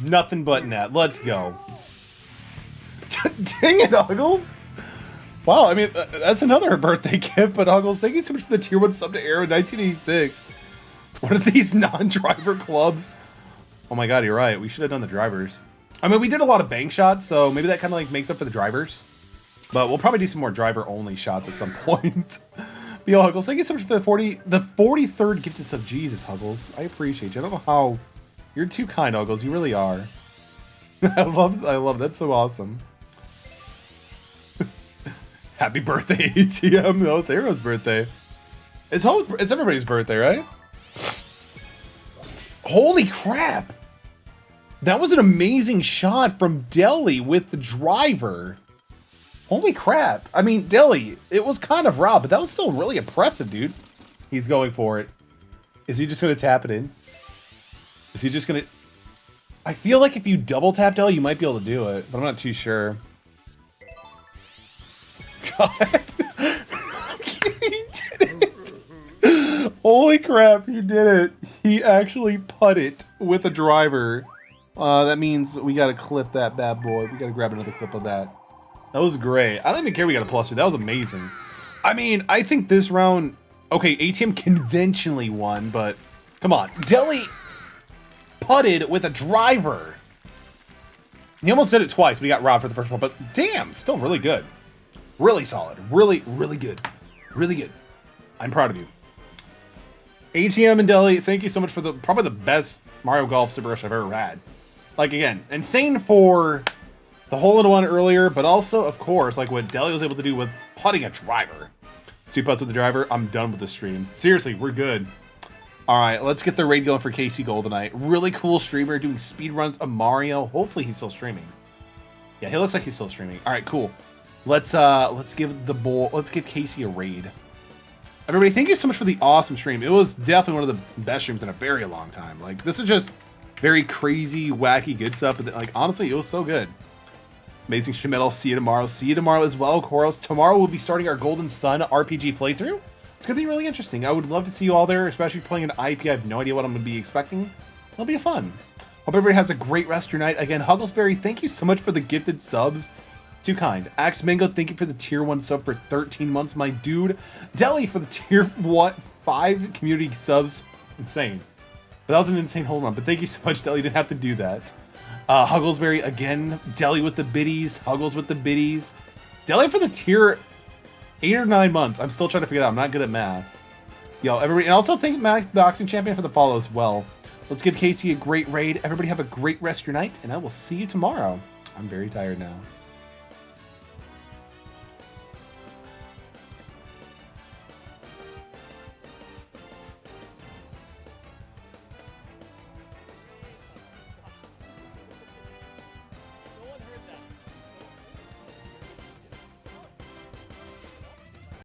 Nothing but net. Let's go. Dang it, Uggles. Wow, I mean, that's another birthday gift, but Uggles, thank you so much for the tier 1 sub to Arrow 1986. What are these non-driver clubs? Oh my god, you're right. We should have done the drivers. I mean, we did a lot of bank shots, so maybe that kind of like makes up for the drivers. But we'll probably do some more driver-only shots at some point. But yo, Huggles, thank you so much for the 43rd gifted sub. Jesus, Huggles. I appreciate you. I don't know how... You're too kind, Huggles. You really are. I love that's so awesome. Happy birthday, ATM. That was Arrow's birthday. It's everybody's birthday, right? Holy crap! That was an amazing shot from Deli with the driver. Holy crap. I mean, Deli, it was kind of raw, but that was still really impressive, dude. He's going for it. Is he just going to tap it in? Is he just going to... I feel like if you double tap Deli, you might be able to do it, but I'm not too sure. God. He did it. Holy crap, he did it. He actually putted with a driver. That means we got to clip that bad boy. We got to grab another clip of that. That was great. I don't even care we got a +2. That was amazing. I mean, I think this round... Okay, ATM conventionally won, but... Come on. Deli putted with a driver. He almost did it twice, but he got robbed for the first one. But damn, still really good. Really solid. Really, really good. Really good. I'm proud of you. ATM and Deli, thank you so much for probably the best Mario Golf Super Rush I've ever had. Like, again, insane for the hole-in-one earlier, but also, of course, like what Deli was able to do with putting a driver. It's 2 putts with the driver. I'm done with the stream. Seriously, we're good. All right, let's get the raid going for Casey Goldenite. Really cool streamer doing speed runs of Mario. Hopefully he's still streaming. Yeah, he looks like he's still streaming. All right, cool. Let's give Casey a raid. Everybody, thank you so much for the awesome stream. It was definitely one of the best streams in a very long time. Like, this is just very crazy, wacky, good stuff. But like, honestly, it was so good. Amazing stream metal. See you tomorrow. See you tomorrow as well, Koros. Tomorrow we'll be starting our Golden Sun RPG playthrough. It's going to be really interesting. I would love to see you all there, especially playing an IP. I have no idea what I'm going to be expecting. It'll be fun. Hope everybody has a great rest of your night. Again, Hugglesberry, thank you so much for the gifted subs. Too kind. Axe Mango, thank you for the tier 1 sub for 13 months, my dude. Deli for the tier 5 community subs. Insane. But that was an insane hold on. But thank you so much, Deli. You didn't have to do that. Hugglesberry again. Deli with the biddies. Huggles with the biddies. Deli for the tier 8 or 9 months. I'm still trying to figure it out. I'm not good at math. Yo, everybody. And also thank Max Boxing Champion for the follow as well. Let's give Casey a great raid. Everybody have a great rest of your night. And I will see you tomorrow. I'm very tired now.